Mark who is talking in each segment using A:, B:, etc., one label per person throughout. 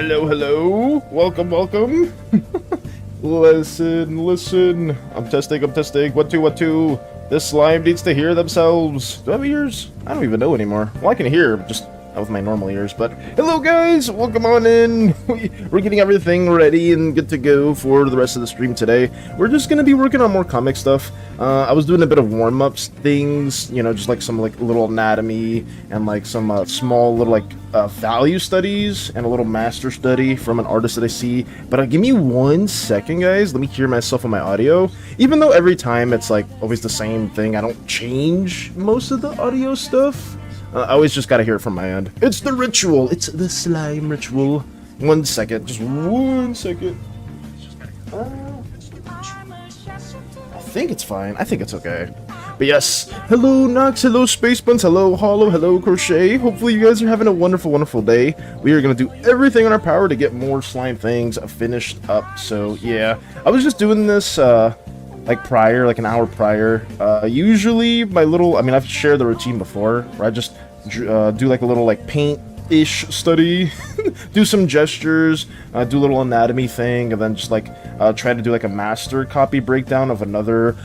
A: Oh, hello, welcome. Listen. I'm testing. 1 2 1 2. This slime needs to hear themselves. Do I have ears? I don't even know anymore. Well, I can hear, just not with my normal ears. But hello, guys, welcome on in. We're getting everything ready and good to go for the rest of the stream today. We're just gonna be working on more comic stuff. I was doing a bit of warm-ups things, you know, just like some like little anatomy and like some small little like value studies and a little master study from an artist that I see. But give me 1 second, guys. Let me hear myself on my audio. Even though every time it's like always the same thing, I don't change most of the audio stuff. I always just gotta hear it from my end. It's the ritual. It's the slime ritual. 1 second. Just 1 second. I think it's fine. I think it's okay. But yes, hello Nox, hello Space Buns, hello Hollow, hello Crochet. Hopefully you guys are having a wonderful day. We are going to do everything in our power to get more slime things finished up. So yeah, I was just doing this like prior, like an hour prior. Usually my little, I mean, I've shared the routine before where I just do like a little like paint-ish study, do some gestures, do a little anatomy thing, and then just like try to do like a master copy breakdown of another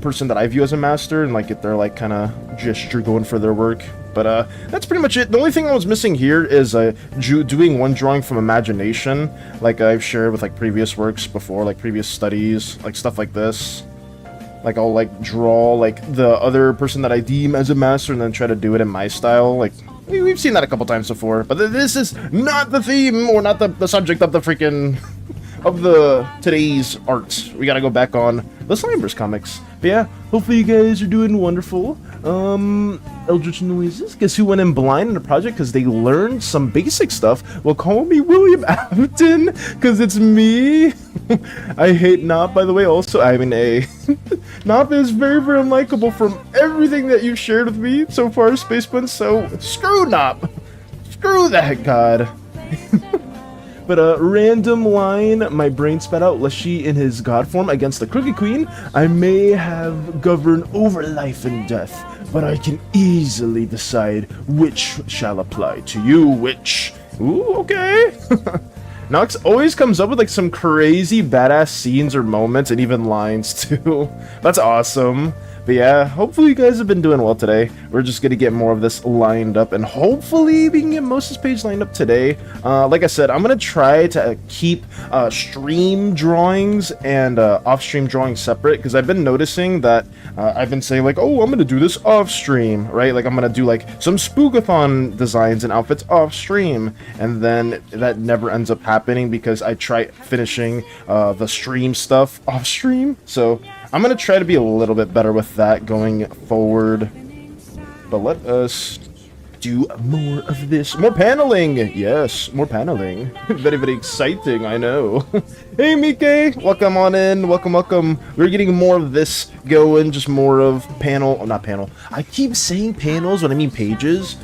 A: person that I view as a master and like get their like kind of gesture going for their work. But that's pretty much it. The only thing I was missing here is doing one drawing from imagination, like I've shared with like previous works before, like previous studies, like stuff like this. Like I'll like draw like the other person that I deem as a master and then try to do it in my style. Like we've seen that a couple times before, but this is not the theme or not the subject of the freaking of the today's art. We gotta go back on the Slimebers comics. But yeah, hopefully you guys are doing wonderful. Eldritch Noises. Guess who went in blind in the project because they learned some basic stuff? Well, call me William Afton, because it's me. I hate Nop, by the way, also. I mean, Nop is very unlikable from everything that you've shared with me so far, Space Buns, so screw Nop. Screw that god. But a random line my brain spat out, lest she in his god form against the Crooked Queen, I may have governed over life and death, but I can easily decide which shall apply to you, which... Ooh, okay. Nox always comes up with like some crazy badass scenes or moments and even lines too. That's awesome. But yeah, hopefully you guys have been doing well today. We're just going to get more of this lined up, and hopefully we can get most of this page lined up today. Like I said, I'm going to try to keep stream drawings and off-stream drawings separate, because I've been noticing that I've been saying like, oh, I'm going to do this off-stream, right? Like I'm going to do like some spookathon designs and outfits off-stream, and then that never ends up happening because I try finishing the stream stuff off-stream. So I'm going to try to be a little bit better with that going forward. But let us do more of this. More paneling! Yes, more paneling. Very, very exciting, I know. Hey, Mike! Welcome on in. Welcome, welcome. We're getting more of this going. Just more of panel. Oh, not panel. I keep saying panels when I mean pages.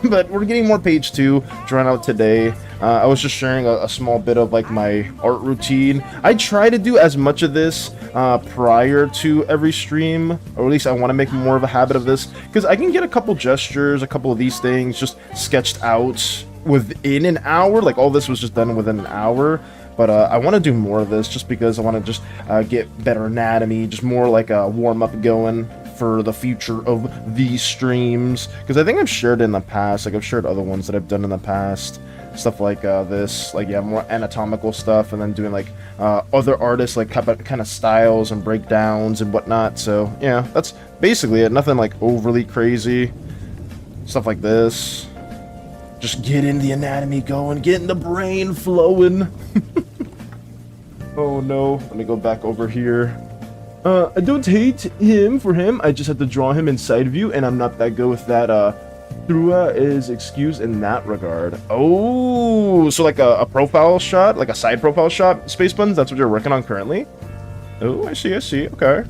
A: But we're getting more page 2 drawn out today. I was just sharing a small bit of like my art routine. I try to do as much of this prior to every stream, or at least I want to make more of a habit of this, because I can get a couple gestures, a couple of these things just sketched out within an hour. Like all this was just done within an hour. But I want to do more of this just because I want to just get better anatomy, just more like a warm-up going for the future of these streams. Because I think I've shared it in the past, like I've shared other ones that I've done in the past. Stuff like this, like yeah, more anatomical stuff, and then doing like other artists like kind of styles and breakdowns and whatnot. So yeah, that's basically it. Nothing like overly crazy. Stuff like this. Just getting the anatomy going, getting the brain flowing. Oh no, let me go back over here. I don't hate him for him, I just have to draw him in side view, and I'm not that good with that. PLEAAASE is excused in that regard. Oh, so like a profile shot, like a side profile shot, Space Buns, that's what you're working on currently? Oh, I see, okay.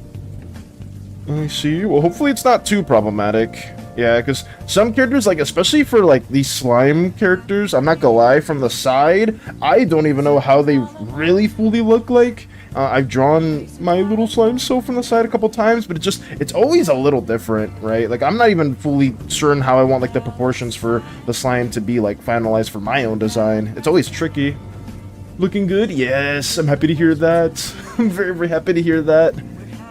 A: I see, well hopefully it's not too problematic. Yeah, because some characters, like especially for like these slime characters, I'm not gonna lie, from the side, I don't even know how they really fully look like. I've drawn my little slime so from the side a couple times, but it's always a little different, right? Like I'm not even fully certain how I want like the proportions for the slime to be like finalized for my own design. It's always tricky. Looking good? Yes, I'm happy to hear that. I'm very, very happy to hear that.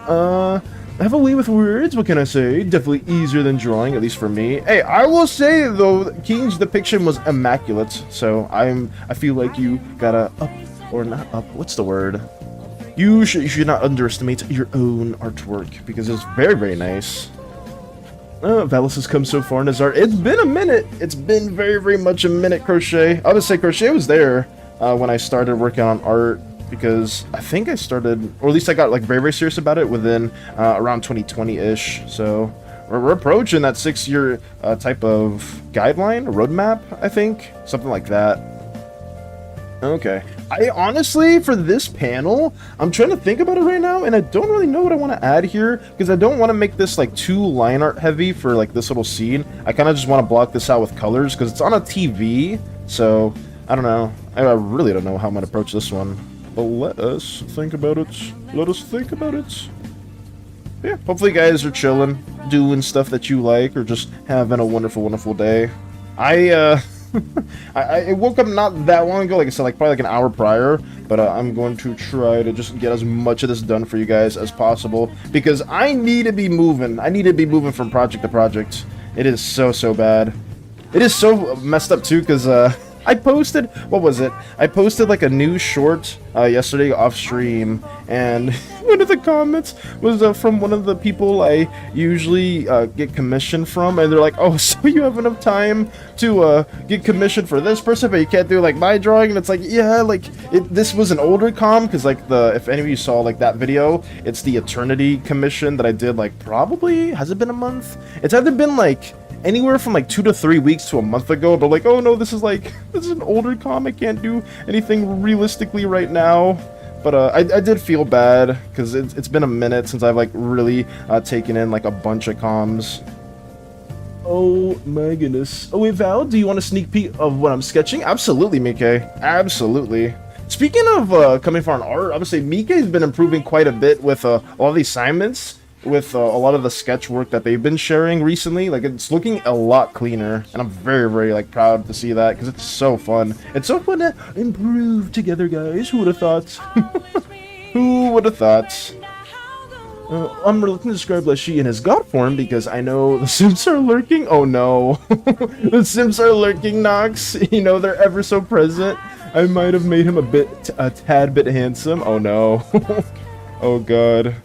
A: I have a way with words, what can I say? Definitely easier than drawing, at least for me. Hey, I will say though, King's depiction was immaculate, so I feel like you gotta up, or not up, what's the word? You should not underestimate your own artwork, because it's very, very nice. Valis has come so far in his art. It's been a minute. It's been very, very much a minute, Crochet. I'll just say Crochet was there when I started working on art, because I think I started, or at least I got like very, very serious about it within around 2020-ish. So we're approaching that 6-year type of guideline, roadmap, I think. Something like that. Okay. I honestly, for this panel, I'm trying to think about it right now, and I don't really know what I want to add here, because I don't want to make this like too line art heavy for like this little scene. I kind of just want to block this out with colors, because it's on a TV, so I don't know. I really don't know how I'm going to approach this one. But let us think about it. Let us think about it. Yeah, hopefully you guys are chilling, doing stuff that you like, or just having a wonderful, wonderful day. I woke up not that long ago, like I said, like probably like an hour prior, but I'm going to try to just get as much of this done for you guys as possible, because I need to be moving. I need to be moving from project to project. It is so, so bad. It is so messed up too, because I posted, what was it? I posted like a new short yesterday off stream, and one of the comments was from one of the people I usually get commission from, and they're like, oh, so you have enough time to get commission for this person, but you can't do like my drawing? And it's like, yeah, like this was an older because like if any of you saw like that video, it's the Eternity commission that I did, like probably, has it been a month? It's either been like anywhere from like 2 to 3 weeks to a month ago, but like, oh no, this is an older I can't do anything realistically right now. But I did feel bad, because it's been a minute since I've like really taken in like a bunch of comms. Oh my goodness. Oh wait, Val, do you want a sneak peek of what I'm sketching? Absolutely, Mike. Absolutely. Speaking of coming for an art, I would say Mike has been improving quite a bit with a lot of the assignments, with a lot of the sketch work that they've been sharing recently. Like, it's looking a lot cleaner, and I'm very, very, like, proud to see that, because it's so fun. It's so fun to improve together, guys. Who would have thought? Who would have thought? I'm reluctant to describe Leshy in his god form because I know the Sims are lurking. Oh no. The Sims are lurking, Nox. You know, they're ever so present. I might have made him a tad bit handsome. Oh no. Oh god.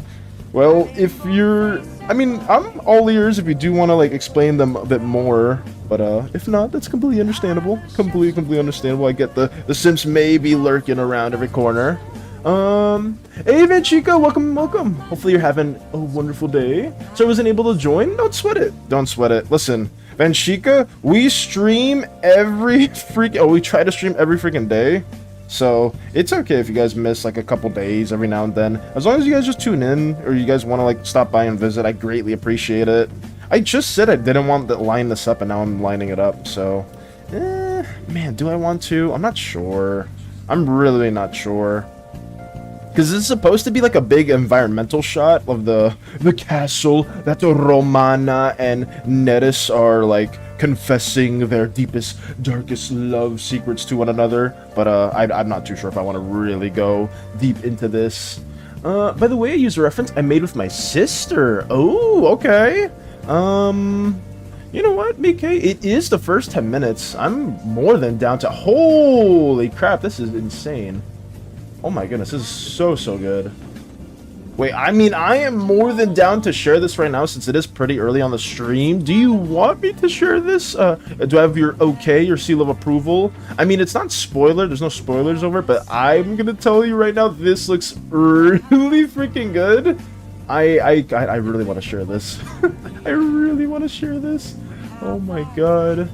A: Well, if you're... I mean, I'm all ears if you do want to, like, explain them a bit more. But, if not, that's completely understandable. Completely understandable. I get the Sims may be lurking around every corner. Hey Vanchika, welcome. Hopefully you're having a wonderful day. So I wasn't able to join? Don't sweat it. Listen, Vanchika, we stream every we try to stream every freaking day. So it's okay if you guys miss like a couple days every now and then. As long as you guys just tune in, or you guys want to like stop by and visit, I greatly appreciate it. I just said I didn't want to line this up, and now I'm lining it up, so... man, do I want to? I'm not sure. I'm really not sure. Because this is supposed to be like a big environmental shot of the castle that Romana and Neris are like confessing their deepest, darkest love secrets to one another. But I'm not too sure if I want to really go deep into this. By the way, I use a reference I made with my sister. Oh, okay. You know what, Mike? It is the first 10 minutes. I'm more than down to... Holy crap, this is insane. Oh my goodness, this is so good. Wait, I mean, I am more than down to share this right now since it is pretty early on the stream. Do you want me to share this? Do I have your okay, your seal of approval? I mean, it's not spoiler, there's no spoilers over it, but I'm gonna tell you right now, this looks really freaking good. I really want to share this. I really want to share this. Oh my god.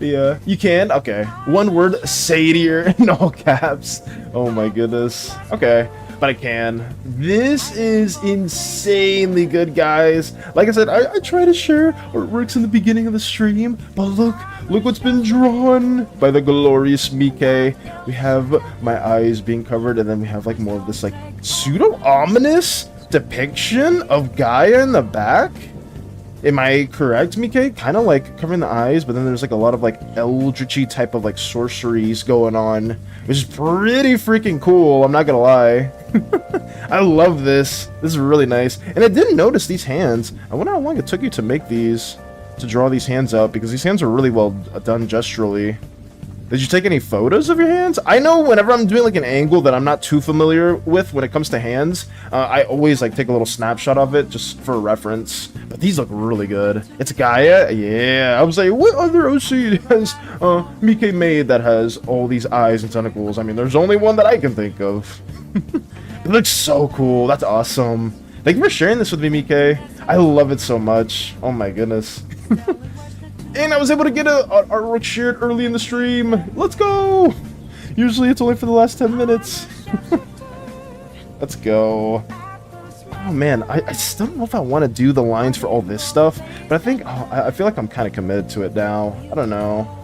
A: Yeah, you can? Okay. One word, Satyr, in all caps. Oh my goodness. Okay, but I can. This is insanely good, guys. Like I said, I try to share artworks in the beginning of the stream, but look what's been drawn by the glorious Mike. We have my eyes being covered, and then we have like more of this like pseudo-ominous depiction of Gaia in the back. Am I correct, Mike? Kind of like covering the eyes, but then there's like a lot of like eldritchy type of like sorceries going on, which is pretty freaking cool, I'm not gonna lie. I love this. This is really nice. And I didn't notice these hands. I wonder how long it took you to make these, to draw these hands out, because these hands are really well done gesturally. Did you take any photos of your hands? I know whenever I'm doing like an angle that I'm not too familiar with when it comes to hands, I always like take a little snapshot of it just for reference. But these look really good. It's Gaia? Yeah. I was like, what other OC has Mike made that has all these eyes and tentacles? I mean, there's only one that I can think of. It looks so cool. That's awesome. Thank you for sharing this with me, Mike. I love it so much. Oh my goodness. And I was able to get an artwork shared early in the stream. Let's go! Usually it's only for the last 10 minutes. Let's go. Oh man, I still don't know if I want to do the lines for all this stuff, but I think, I feel like I'm kind of committed to it now. I don't know.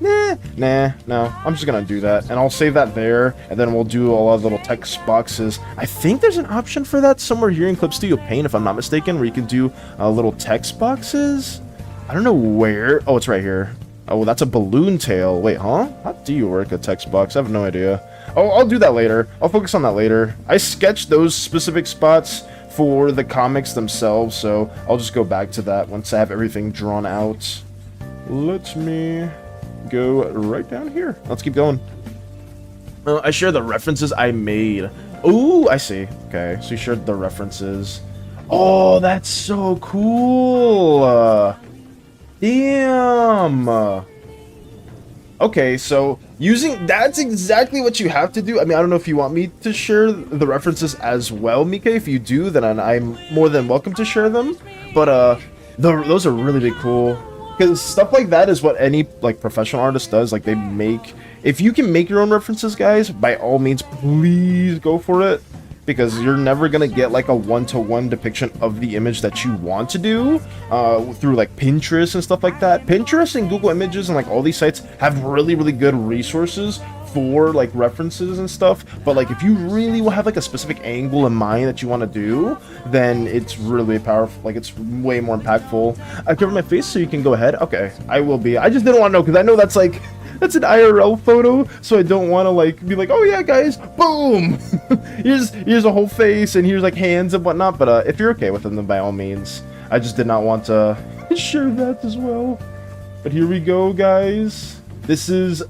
A: No, I'm just gonna do that, and I'll save that there, and then we'll do a lot of little text boxes. I think there's an option for that somewhere here in Clip Studio Paint, if I'm not mistaken, where you can do little text boxes. I don't know where. Oh, it's right here. Oh, that's a balloon tail. Wait, huh? How do you work a text box? I have no idea. Oh, I'll do that later. I'll focus on that later. I sketched those specific spots for the comics themselves, so I'll just go back to that once I have everything drawn out. Let me go right down here. Let's keep going. I share the references I made. Oh, I see. Okay, so you shared the references. Oh, that's so cool. Damn. Okay, so that's exactly what you have to do. I mean, I don't know if you want me to share the references as well, Mike. If you do, then I'm more than welcome to share them. But those are really cool, because stuff like that is what any like professional artist does. Like, they make, if you can make your own references, guys, by all means, please go for it. because you're never gonna get like a one-to-one depiction of the image that you want to do through like Pinterest and stuff like that. Pinterest and Google Images and like all these sites have really, really good resources for like references and stuff, but like if you really will have like a specific angle in mind that you want to do, then it's really powerful. Like it's way more impactful. I cover my face so you can go ahead. Okay, I will be. I just didn't want to know because I know that's like that's an IRL photo, so I don't want to like be like, oh yeah guys, boom, here's a whole face and here's like hands and whatnot. But if you're okay with them, then by all means. I just did not want to share that as well. But here we go, guys. This is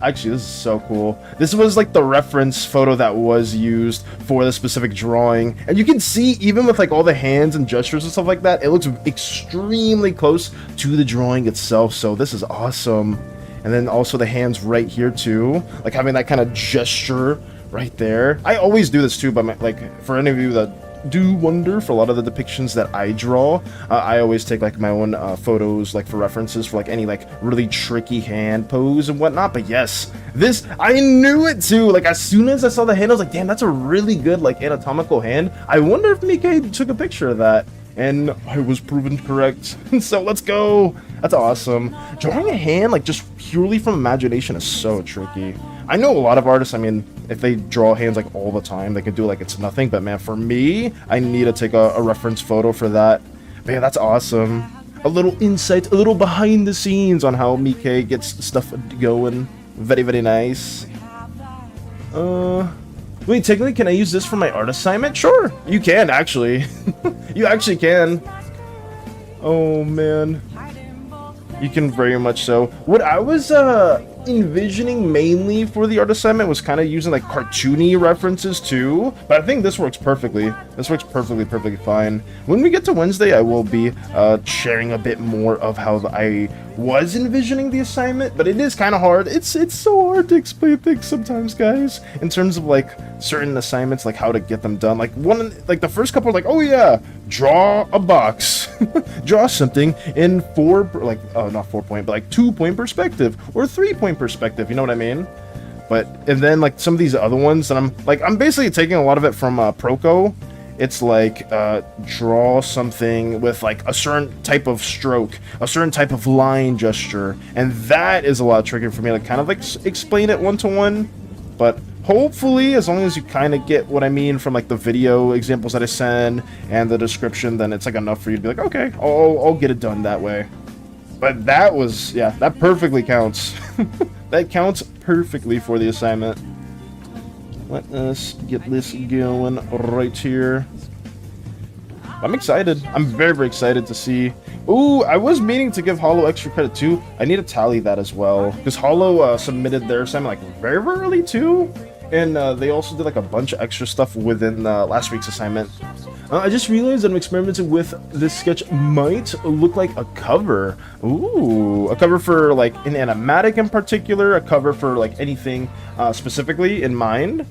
A: so cool. This was like the reference photo that was used for the specific drawing. And you can see, even with like all the hands and gestures and stuff like that, it looks extremely close to the drawing itself. So this is awesome. And then also the hands right here too, like having that kind of gesture right there. I always do this too, but like for any of you that do wonder, for a lot of the depictions that I draw, I always take like my own photos like for references for like any like really tricky hand pose and whatnot. But yes, this, I knew it too. Like as soon as I saw the hand, I was like, damn, that's a really good like anatomical hand. I wonder if Mike took a picture of that. And I was proven correct. So let's go. That's awesome. Drawing a hand like just purely from imagination is so tricky. I know a lot of artists, I mean, if they draw hands like all the time, they can do it like it's nothing. But man, for me, I need to take a reference photo for that. But yeah, that's awesome. A little insight, a little behind the scenes on how Mike gets stuff going. Very, very nice. Wait, technically, can I use this for my art assignment? Sure, you can actually. You actually can. Oh man, you can very much so. What I was envisioning mainly for the art assignment was kind of using like cartoony references too, but I think this works perfectly. This works perfectly fine. When we get to Wednesday, I will be sharing a bit more of how I was envisioning the assignment, but it is kind of hard. It's so hard to explain things sometimes, guys, in terms of like certain assignments, like how to get them done. Like the first couple are like, oh yeah, draw a box, draw something in not 4-point, but like 2-point perspective or 3-point perspective, you know what I mean? And then like some of these other ones, and I'm basically taking a lot of it from Proco. It's like draw something with like a certain type of stroke, a certain type of line gesture, and that is a lot trickier for me to kind of like explain it one-to-one. But hopefully, as long as you kind of get what I mean from like the video examples that I send and the description, then it's like enough for you to be like, okay, I'll get it done that way. But that was, yeah, that perfectly counts. That counts perfectly for the assignment. Let us get this going right here. I'm excited. I'm very, very excited to see. Ooh, I was meaning to give Hollow extra credit too. I need to tally that as well, because Hollow submitted their assignment like very, very early too. And they also did like a bunch of extra stuff within last week's assignment. I just realized that I'm experimenting with this sketch might look like a cover. Ooh, a cover for like an animatic in particular, a cover for like anything specifically in mind.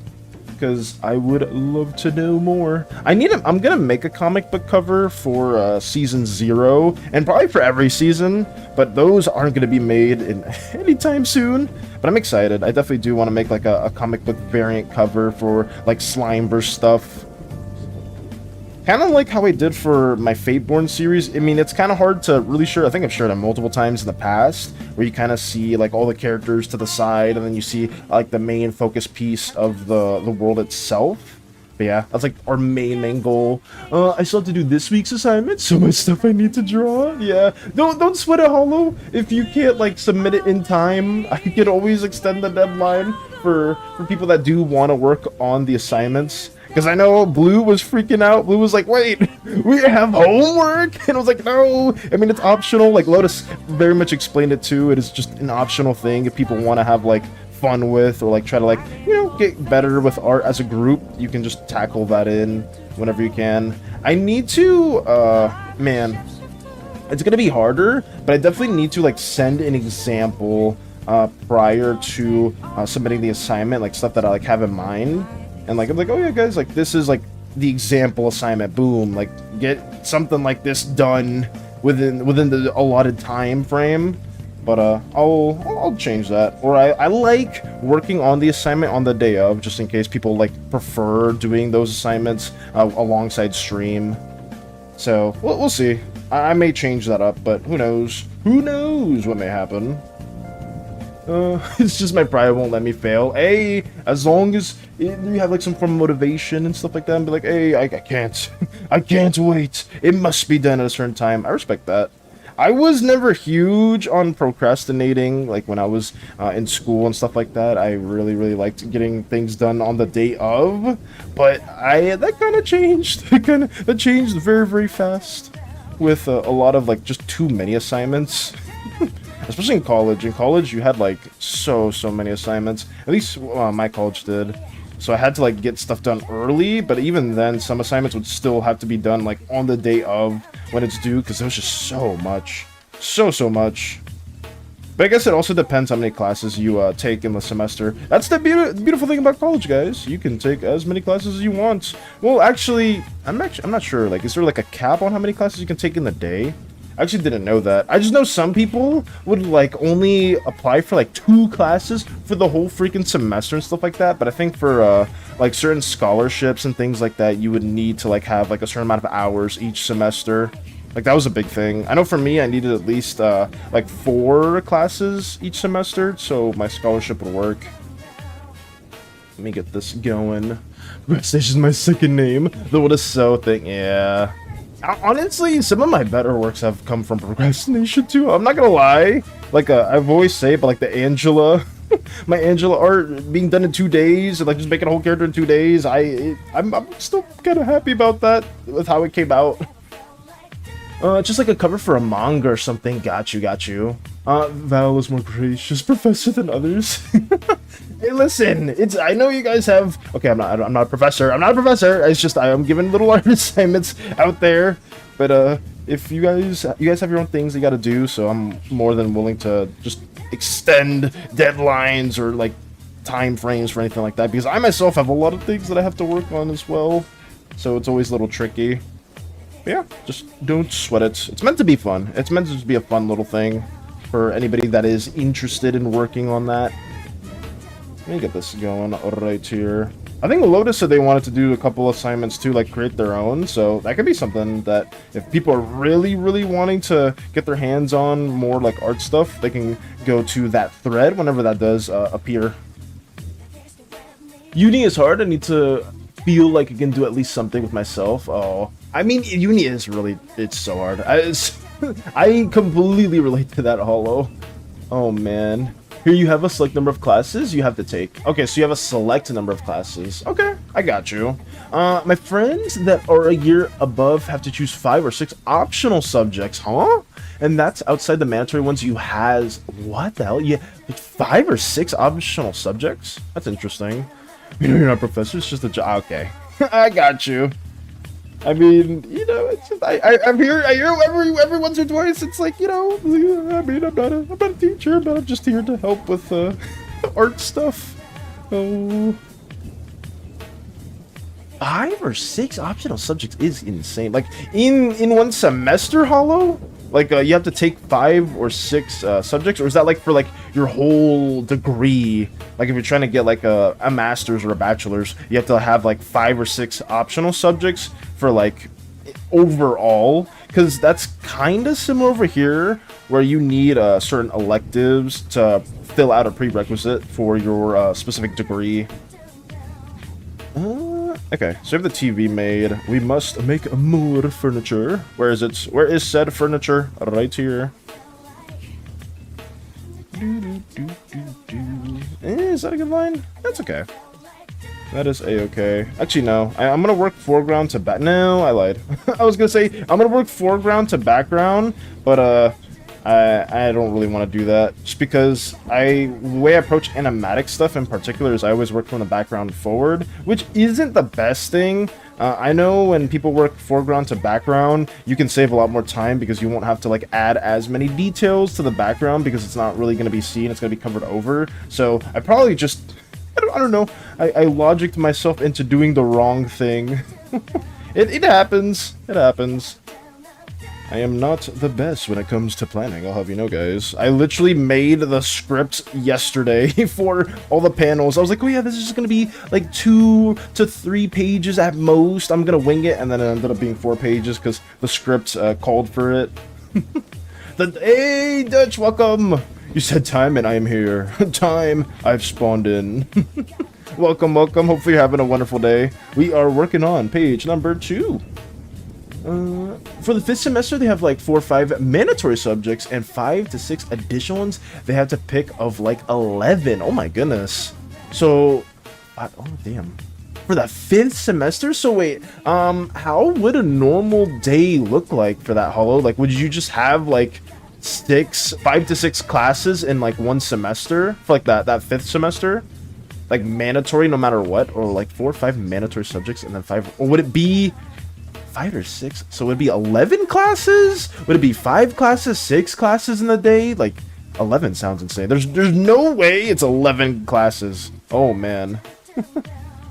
A: Because I would love to know more. I'm gonna make a comic book cover for season 0, and probably for every season, but those aren't gonna be made in anytime soon. But I'm excited. I definitely do want to make like a comic book variant cover for like Slimeverse stuff. Kind of like how I did for my Fateborn series. I mean, it's kind of hard to really share. I think I've shared it multiple times in the past, where you kind of see like all the characters to the side, and then you see like the main focus piece of the world itself. But yeah, that's like our main goal. I still have to do this week's assignment. So much stuff I need to draw. Yeah, don't sweat it, Hollow. If you can't like submit it in time, I could always extend the deadline for people that do want to work on the assignments. Because I know Blue was freaking out. Blue was like, wait, we have homework? And I was like, no. I mean, it's optional. Like, Lotus very much explained it too. It is just an optional thing if people want to have, like, fun with, or, like, try to, like, you know, get better with art as a group. You can just tackle that in whenever you can. I need to, man, it's going to be harder, but I definitely need to, like, send an example prior to submitting the assignment, like, stuff that I, like, have in mind. And like, I'm like, oh yeah, guys, like this is like the example assignment. Boom, like get something like this done within the allotted time frame. But I'll change that. Or I like working on the assignment on the day of, just in case people like prefer doing those assignments alongside stream. So we'll see. I may change that up, but who knows? Who knows what may happen? It's just my pride won't let me fail. Hey, as long as you have like some form of motivation and stuff like that, and be like, hey, I can't, I can't wait. It must be done at a certain time. I respect that. I was never huge on procrastinating, like when I was in school and stuff like that. I really liked getting things done on the day of, but that kind of changed. That changed very fast with a lot of like just too many assignments. Especially in college. In college, you had like so many assignments. At least my college did. So I had to like get stuff done early, but even then, some assignments would still have to be done like on the day of when it's due, because there was just so much. So much. But I guess it also depends how many classes you take in the semester. That's the beautiful thing about college, guys. You can take as many classes as you want. Well, actually, I'm not sure. Like, is there like a cap on how many classes you can take in the day? I actually didn't know that. I just know some people would like only apply for like 2 classes for the whole freaking semester and stuff like that. But I think for like certain scholarships and things like that, you would need to like have like a certain amount of hours each semester. Like that was a big thing. I know for me, I needed at least like 4 classes each semester, so my scholarship would work. Let me get this going. Fascinations is my second name. The what is so thing, yeah. Honestly, some of my better works have come from procrastination too. I'm not gonna lie. Like I've always say, but like the Angela, my Angela art being done in 2 days, and like just making a whole character in 2 days. I'm still kind of happy about that with how it came out. Just like a cover for a manga or something. Got you. Val is more gracious professor than others. Hey, listen, I know you guys have. Okay, I'm not a professor. I'm not a professor. It's just I am giving little art assignments out there. But if you guys have your own things you got to do, so I'm more than willing to just extend deadlines or like time frames for anything like that, because I myself have a lot of things that I have to work on as well. So it's always a little tricky. But yeah, just don't sweat it. It's meant to be fun. It's meant to just be a fun little thing for anybody that is interested in working on that. Let me get this going right here. I think Lotus said they wanted to do a couple assignments too, like create their own. So that could be something that if people are really wanting to get their hands on more like art stuff, they can go to that thread whenever that does appear. Uni is hard. I need to feel like I can do at least something with myself. Oh, I mean, uni is really, it's so hard. I completely relate to that, Hollow. Oh man. Here you have a select number of classes you have to take. Okay, so you have a select number of classes. Okay, I got you. My friends that are a year above have to choose 5 or 6 optional subjects, huh? And that's outside the mandatory ones you has. What the hell? Yeah, like 5 or 6 optional subjects? That's interesting. You know you're not a professor, it's just a job. Okay, I got you. I mean, you know, it's just, I hear every once or twice, it's like, you know, I mean, I'm not a teacher, but I'm just here to help with art stuff. Oh, 5 or 6 optional subjects is insane. Like in one semester, Hollow, like you have to take 5 or 6 subjects, or is that like for like your whole degree? Like if you're trying to get like a master's or a bachelor's, you have to have like 5 or 6 optional subjects for like overall, because that's kind of similar over here where you need certain electives to fill out a prerequisite for your specific degree. Okay, so we have the TV made. We must make more furniture. Where is it? Where is said furniture? Right here. Is that a good line? That's okay. That is a-okay. Actually, no. I'm gonna work foreground to back. No, I lied. I was gonna say I'm gonna work foreground to background, but I don't really want to do that, just because the way I approach animatic stuff in particular is I always work from the background forward, which isn't the best thing. I know when people work foreground to background, you can save a lot more time because you won't have to like add as many details to the background because it's not really going to be seen, it's going to be covered over. So I probably just, I don't know, I logicked myself into doing the wrong thing. It happens. It happens. I am not the best when it comes to planning, I'll have you know, guys. I literally made the script yesterday for all the panels. I was like, oh yeah, this is just gonna be like 2 to 3 pages at most. I'm gonna wing it, and then it ended up being 4 pages because the script called for it. Hey, Dutch, welcome! You said time, and I am here. Time, I've spawned in. Welcome, welcome. Hopefully you're having a wonderful day. We are working on page number 2. For the 5th semester, they have like 4 or 5 mandatory subjects and 5 to 6 additional ones they have to pick of like 11. Oh my goodness. So, oh damn. For the 5th semester? So wait, how would a normal day look like for that, Hollow? Like, would you just have like 5 to 6 classes in like one semester for like that 5th semester? Like mandatory no matter what? Or like 4 or 5 mandatory subjects and then 5? Or would it be 5 or 6? So would it be 11 classes? Would it be 5 classes, 6 classes in the day? Like 11 sounds insane. There's no way it's 11 classes. Oh man.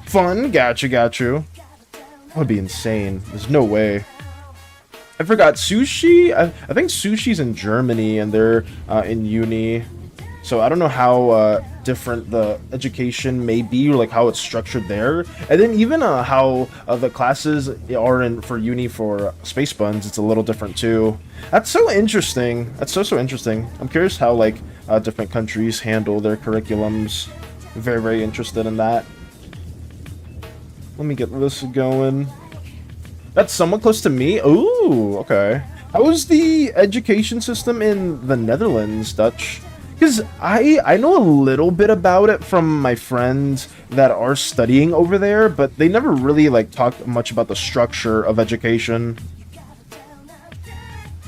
A: Fun. Got you. That would be insane. There's no way. I forgot sushi. I think sushi's in Germany and they're in uni. So I don't know how different the education may be, or like how it's structured there. And then even how the classes are in for uni for Space Buns, it's a little different too. That's so interesting. That's so interesting. I'm curious how like different countries handle their curriculums. Very interested in that. Let me get this going. That's somewhat close to me. Ooh, okay. How is the education system in the Netherlands, Dutch? Because I know a little bit about it from my friends that are studying over there, but they never really like talked much about the structure of education.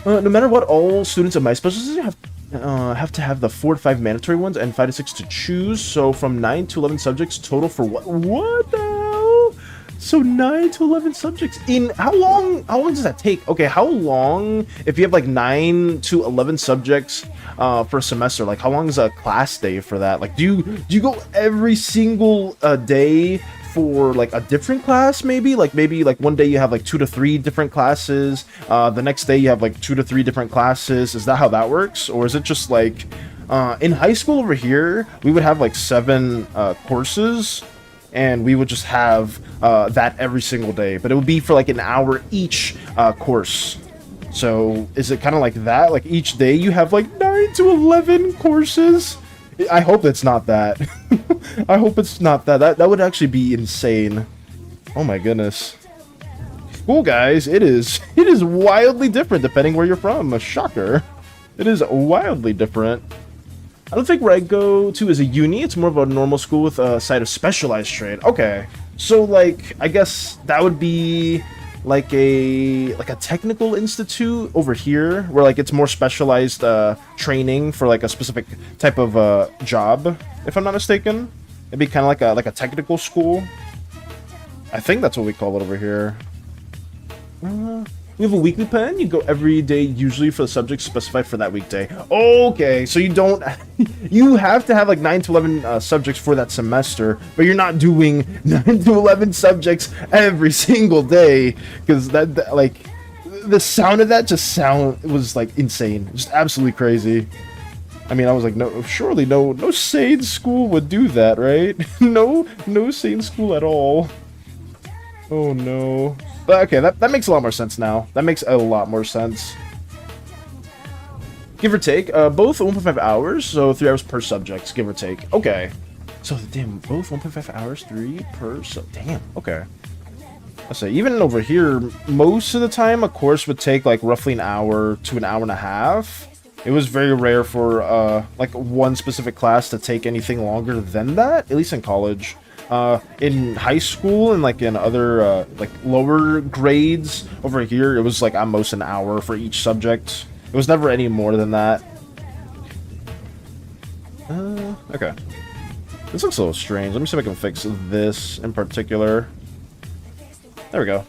A: No matter what, all students of my specialty have to have the 4 to 5 mandatory ones and 5 to 6 to choose. So from 9 to 11 subjects total for what? What the hell? So 9 to 11 subjects in how long does that take? Okay, how long if you have like 9 to 11 subjects for a semester? Like how long is a class day for that? Like do you go every single day for like a different class? Maybe like one day you have like 2 to 3 different classes, the next day you have like 2 to 3 different classes. Is that how that works? Or is it just like in high school over here we would have like 7 courses, and we would just have that every single day, but it would be for like an hour each course. So is it kind of like that? Like each day you have like 9 to 11 courses? I hope it's not that. I hope it's not that. That would actually be insane. Oh my goodness. Cool, guys. It is wildly different depending where you're from. A shocker. It is wildly different. I don't think where I go to is a uni. It's more of a normal school with a side of specialized trade. Okay. So like I guess that would be like a technical institute over here where like it's more specialized training for like a specific type of job, if I'm not mistaken. It'd be kind of like a technical school. I think that's what we call it over here. We have a weekly plan. You go every day, usually for the subject specified for that weekday. Okay, so you have to have like 9 to 11 subjects for that semester, but you're not doing 9 to 11 subjects every single day, because that like the sound of that was like insane, just absolutely crazy. I mean, I was like, no, surely no sane school would do that, right? no sane school at all. Oh no. But okay, that makes a lot more sense now. That makes a lot more sense. Give or take, both 1.5 hours, so 3 hours per subject, give or take. Okay. So, damn, both 1.5 hours, 3 per damn, okay. I say, even over here, most of the time, a course would take, like, roughly an hour to an hour and a half. It was very rare for, like, one specific class to take anything longer than that, at least in college. In high school and like in other like lower grades over here, it was like at most an hour for each subject. It was never any more than that. Okay. This looks a little strange. Let me see if I can fix this in particular. There we go.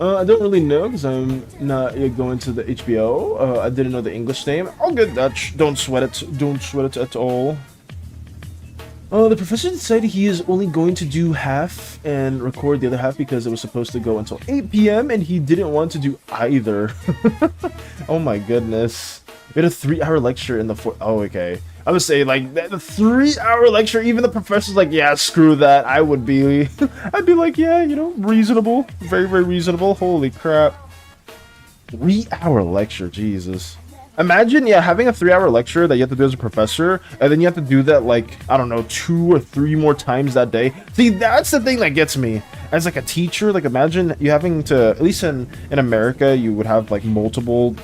A: I don't really know because I'm not going to the HBO. I didn't know the English name. All good, Dutch. Don't sweat it. Don't sweat it at all. The professor decided he is only going to do half and record the other half because it was supposed to go until 8 p.m. and he didn't want to do either. Oh my goodness. We had a 3-hour lecture in the oh, okay. I would say, like, the 3-hour lecture, even the professor's like, yeah, screw that. I'd be like, yeah, you know, reasonable. Very, very reasonable. Holy crap. 3-hour lecture, Jesus. Imagine, yeah, having a 3-hour lecture that you have to do as a professor, and then you have to do that, like, I don't know, 2 or 3 more times that day. See, that's the thing that gets me. As, like, a teacher, like, imagine you having to, at least in America, you would have, like, multiple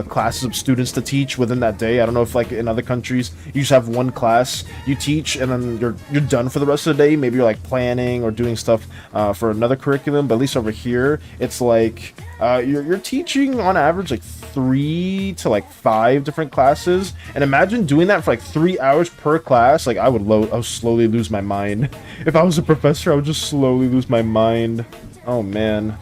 A: classes of students to teach within that day. I don't know if, like, in other countries, you just have one class you teach, and then you're done for the rest of the day. Maybe you're, like, planning or doing stuff for another curriculum, but at least over here, it's, like, you're teaching on average, like, 3 to like 5 different classes, and imagine doing that for like 3 hours per class. Like, I would slowly lose my mind. If I was a professor, I would just slowly lose my mind. Oh man.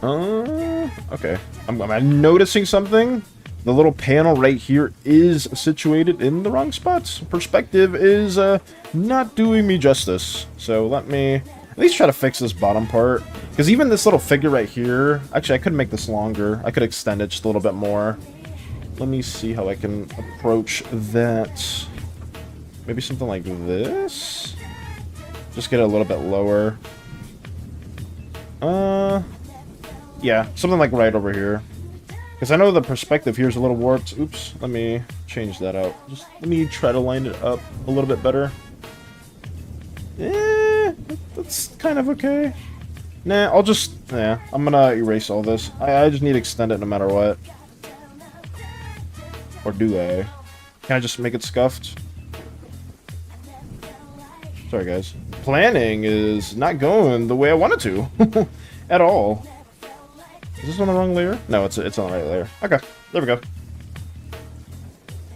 A: Okay. I'm noticing something. The little panel right here is situated in the wrong spots. Perspective is not doing me justice. So let me at least try to fix this bottom part. Because even this little figure right here, actually I could make this longer. I could extend it just a little bit more. Let me see how I can approach that. Maybe something like this? Just get it a little bit lower. Yeah, something like right over here. Because I know the perspective here is a little warped. Oops, let me change that out. Just let me try to line it up a little bit better. That's kind of okay. Nah, I'm gonna erase all this. I just need to extend it no matter what. Or do I? Can I just make it scuffed? Sorry, guys. Planning is not going the way I wanted to. At all. Is this on the wrong layer? No, it's on the right layer. Okay, there we go.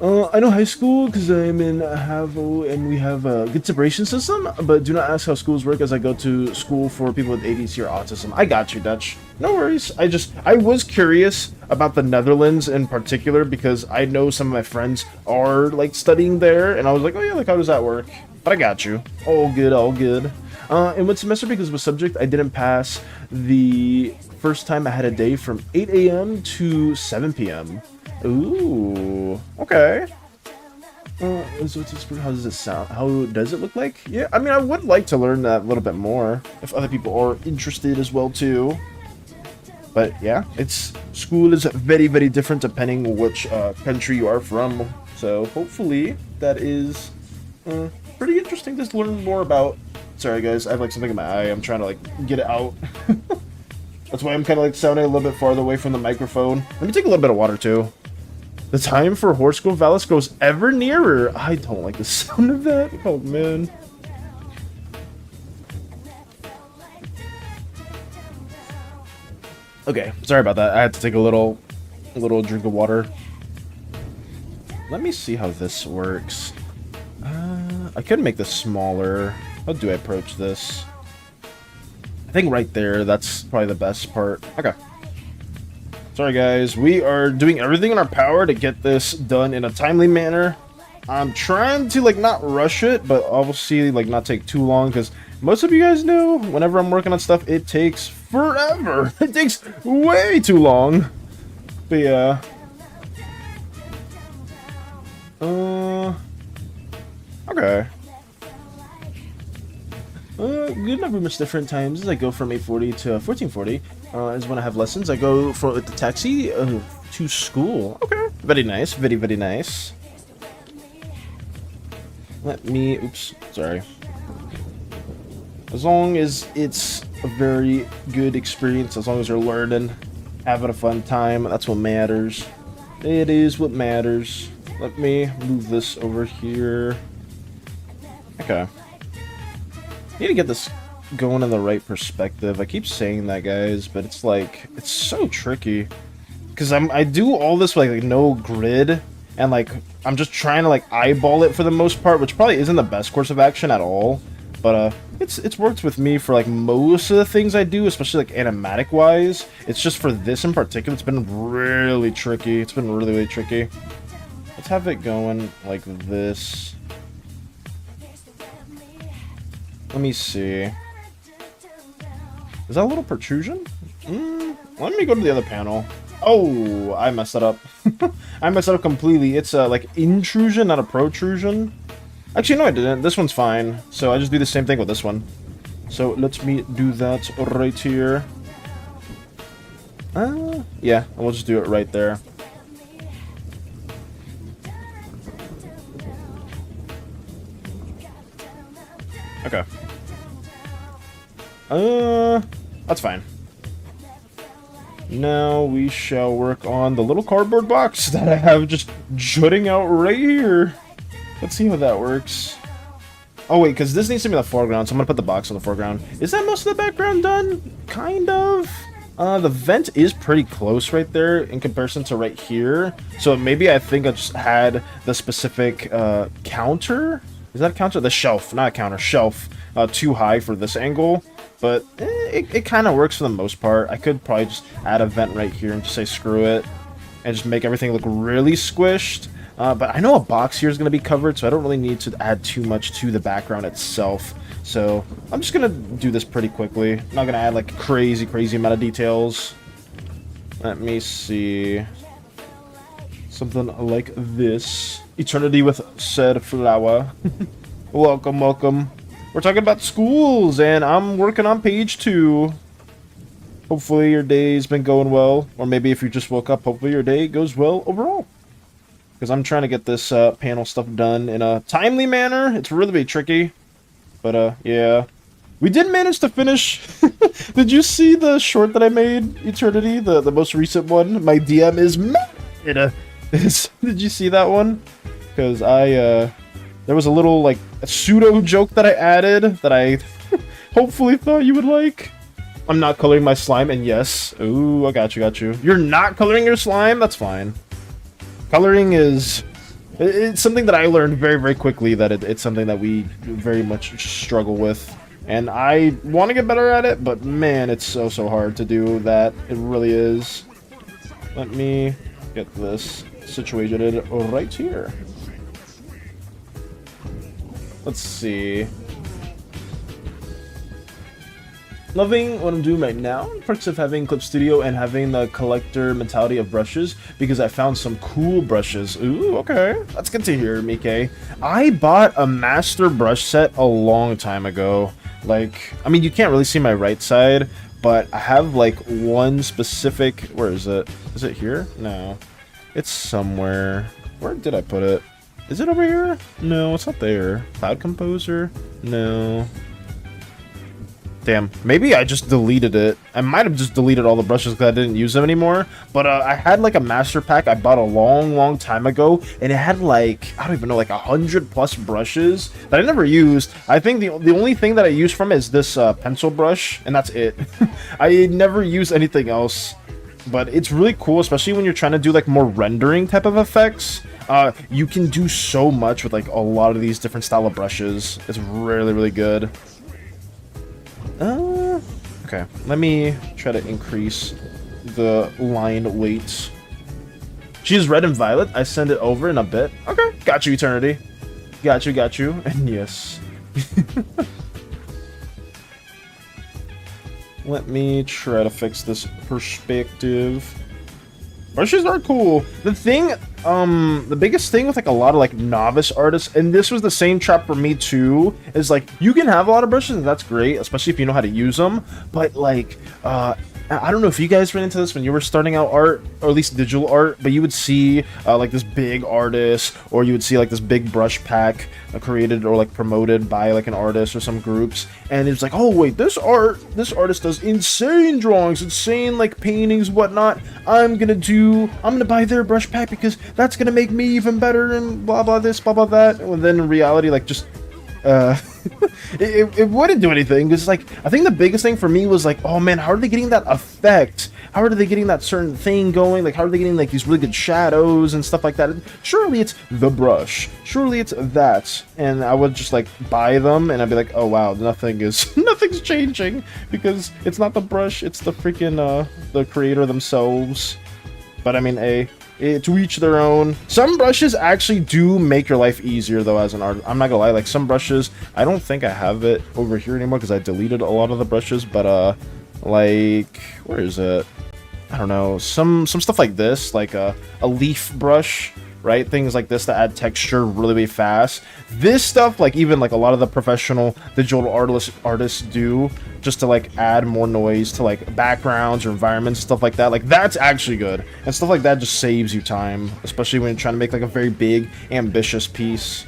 A: I know high school because I'm in Havo and we have a good separation system, but do not ask how schools work as I go to school for people with ADHD or autism. I got you, Dutch. No worries. I was curious about the Netherlands in particular because I know some of my friends are like studying there, and I was like, oh yeah, like how does that work? But I got you. All good, all good. In what semester, because of a subject, I didn't pass the first time I had a day from 8 a.m. to 7 p.m. Ooh, okay. How does it sound? How does it look like? Yeah, I mean, I would like to learn that a little bit more if other people are interested as well too. But yeah, school is very, very different depending which country you are from. So hopefully that is pretty interesting to learn more about. Sorry guys, I have like something in my eye. I'm trying to like get it out. That's why I'm kind of like sounding a little bit farther away from the microphone. Let me take a little bit of water too. The time for Horoscope Valis grows ever nearer. I don't like the sound of that. Oh man. Okay, sorry about that. I had to take a little drink of water. Let me see how this works. I could make this smaller. How do I approach this? I think right there, that's probably the best part. Okay. Sorry guys, we are doing everything in our power to get this done in a timely manner. I'm trying to like not rush it, but obviously like not take too long, because most of you guys know whenever I'm working on stuff, it takes forever. It takes way too long. But yeah. Okay. Good number of different times as I go from 8:40 to 14:40. Is when I have lessons. I go with the taxi to school. Okay. Very nice. Very, very nice. Oops. Sorry. As long as it's a very good experience, as long as you're learning, having a fun time, that's what matters. It is what matters. Let me move this over here. Okay. Need to get this going in the right perspective. I keep saying that, guys, but it's like, it's so tricky. Because I do all this with like no grid, and like, I'm just trying to like eyeball it for the most part, which probably isn't the best course of action at all. But it's worked with me for like most of the things I do, especially like animatic wise. It's just for this in particular, it's been really tricky. It's been really, really tricky. Let's have it going like this. Let me see. Is that a little protrusion? Let me go to the other panel. Oh, I messed that up. I messed it up completely. It's like intrusion, not a protrusion. Actually, no, I didn't. This one's fine. So I just do the same thing with this one. So let me do that right here. Yeah, and we'll just do it right there. Okay. That's fine. Now we shall work on the little cardboard box that I have just jutting out right here. Let's see how that works. Oh wait, because this needs to be in the foreground, so I'm gonna put the box on the foreground. Is that most of the background done? Kind of. The vent is pretty close right there in comparison to right here. So maybe I think I just had the specific counter. Is that a counter? The shelf, not a counter, shelf. Too high for this angle. But it kind of works for the most part. I could probably just add a vent right here and just say screw it. And just make everything look really squished. But I know a box here is going to be covered, so I don't really need to add too much to the background itself. So I'm just going to do this pretty quickly. I'm not going to add like crazy amount of details. Let me see. Something like this. Eternity with said flower. Welcome, welcome. We're talking about schools, and I'm working on page 2. Hopefully your day's been going well. Or maybe if you just woke up, hopefully your day goes well overall. Because I'm trying to get this panel stuff done in a timely manner. It's really tricky. But, yeah. We did manage to finish. Did you see the short that I made, Eternity? The most recent one? My DM is mad. Did you see that one? Because there was a little, like, a pseudo joke that I added that I hopefully thought you would like. I'm not coloring my slime, and yes. Ooh, I got you. You're not coloring your slime? That's fine. Coloring is... It's something that I learned very quickly, that it's something that we very much struggle with. And I want to get better at it, but man, it's so hard to do that. It really is. Let me get this situated right here. Let's see. Loving what I'm doing right now. Perks of having Clip Studio and having the collector mentality of brushes, because I found some cool brushes. Ooh, okay. That's good to hear, Mike. I bought a master brush set a long time ago. Like, I mean, you can't really see my right side, but I have like one specific... Where is it? Is it here? No. It's somewhere. Where did I put it? Is it over here? No, it's not there. Cloud Composer? No. Damn, maybe I just deleted it. I might have just deleted all the brushes because I didn't use them anymore. But I had like a master pack I bought a long time ago, and it had like, I don't even know, like 100+ brushes that I never used. I think the only thing that I used from it is this pencil brush, and that's it. I never used anything else. But it's really cool, especially when you're trying to do like more rendering type of effects. You can do so much with like a lot of these different style of brushes. It's really good. Okay, let me try to increase the line weight. She's red and violet. I send it over in a bit. Okay, got you, Eternity. Got you. And yes. Let me try to fix this perspective. Brushes are cool. The biggest thing with like a lot of like novice artists, and this was the same trap for me too, is like you can have a lot of brushes and that's great, especially if you know how to use them. But like, I don't know if you guys ran into this when you were starting out art, or at least digital art, but you would see like this big artist, or you would see like this big brush pack created or like promoted by like an artist or some groups, and it's like, oh wait, this artist does insane drawings, insane like paintings, whatnot. I'm gonna buy their brush pack because that's gonna make me even better, and blah blah this, blah blah that. And then in reality, like just it wouldn't do anything, because like I think the biggest thing for me was like, oh man, how are they getting that effect? How are they getting that certain thing going? Like, how are they getting like these really good shadows and stuff like that? Surely it's the brush. Surely it's that. And I would just like buy them, and I'd be like, oh wow, nothing's changing, because it's not the brush, it's the freaking the creator themselves. But I mean, To each their own. Some brushes actually do make your life easier though as an artist. I'm not gonna lie, like some brushes, I don't think I have it over here anymore because I deleted a lot of the brushes, but like, where is it? I don't know, some stuff like this, like a leaf brush, right? Things like this that add texture really fast. This stuff, like even like a lot of the professional digital artists do, just to like add more noise to like backgrounds or environments, stuff like that. Like that's actually good, and stuff like that just saves you time, especially when you're trying to make like a very big, ambitious piece.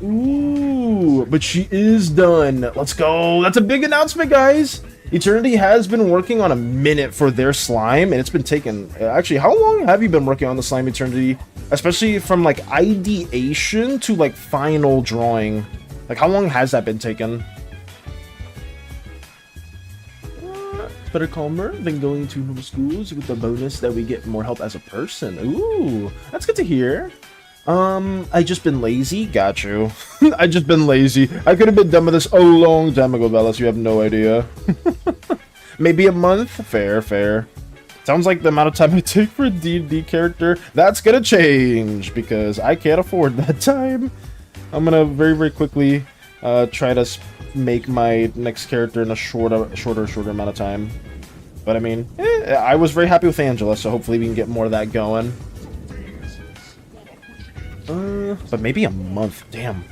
A: Ooh, but she is done. Let's go. That's a big announcement, guys. Eternity has been working on a minute for their slime, and it's been taking... Actually, how long have you been working on the slime, Eternity? Especially from, like, ideation to, like, final drawing. Like, how long has that been taken? It's better calmer than going to normal schools with the bonus that we get more help as a person. Ooh, that's good to hear. I just been lazy. Got you. I just been lazy. I could have been done with this a long time ago, Bellas. You have no idea. Maybe a month? Fair. Sounds like the amount of time I take for a D&D character. That's gonna change because I can't afford that time. I'm gonna very quickly try to make my next character in a shorter amount of time. But I mean, I was very happy with Angela, so hopefully we can get more of that going. But maybe a month. Damn.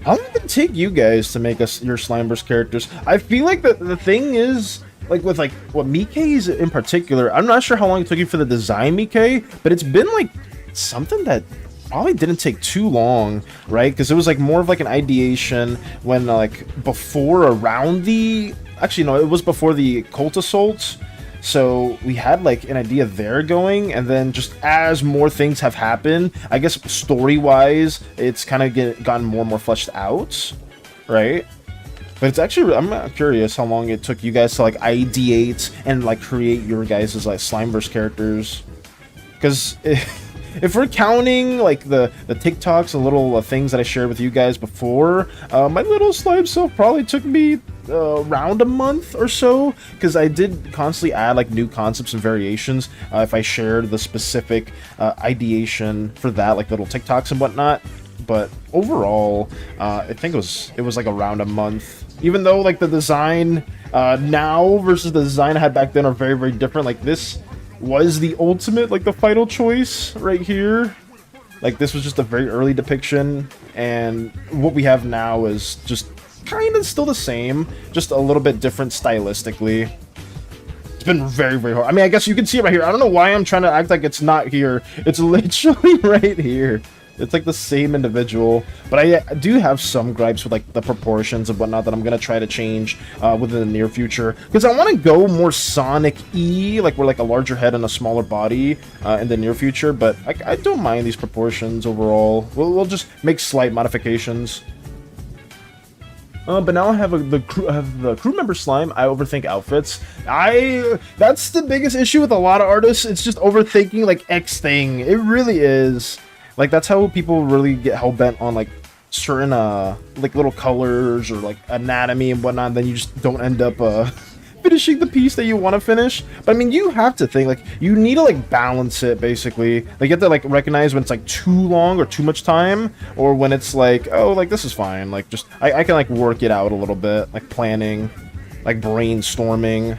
A: How long did it take you guys to make us your Slimeverse characters? I feel like the thing is, like with like what Mikkei's in particular, I'm not sure how long it took you for the design Mikkei, but it's been like something that probably didn't take too long, right? Because it was like more of like an ideation when like before around the... Actually, no, it was before the cult assault. So we had like an idea there going, and then just as more things have happened, I guess story-wise, it's kind of gotten more and more fleshed out, right? But it's actually, I'm curious how long it took you guys to like ideate and like create your guys' like Slimeverse characters. Because if we're counting like the TikToks and little things that I shared with you guys before, my little slime self probably took me around a month or so, because I did constantly add like new concepts and variations if I shared the specific ideation for that, like little TikToks and whatnot. But overall, I think it was like around a month. Even though like the design now versus the design I had back then are very different. Like this was the ultimate, like the final choice right here. Like this was just a very early depiction, and what we have now is just kind of still the same, just a little bit different stylistically. It's been very hard. I mean, I guess you can see it right here. I don't know why I'm trying to act like it's not here. It's literally right here. It's like the same individual, but I do have some gripes with like the proportions and whatnot that I'm gonna try to change within the near future, because I want to go more Sonic-y, like we're like a larger head and a smaller body in the near future. But I don't mind these proportions overall. We'll just make slight modifications. But now I have the crew member slime. I overthink outfits. That's the biggest issue with a lot of artists. It's just overthinking like X thing. It really is. Like that's how people really get hell-bent on like certain like little colors or like anatomy and whatnot. Then you just don't end up finishing the piece that you want to finish. But I mean, you have to think like you need to like balance it basically. Like you have to like recognize when it's like too long or too much time, or when it's like, oh, like this is fine. Like just I can like work it out a little bit, like planning, like brainstorming.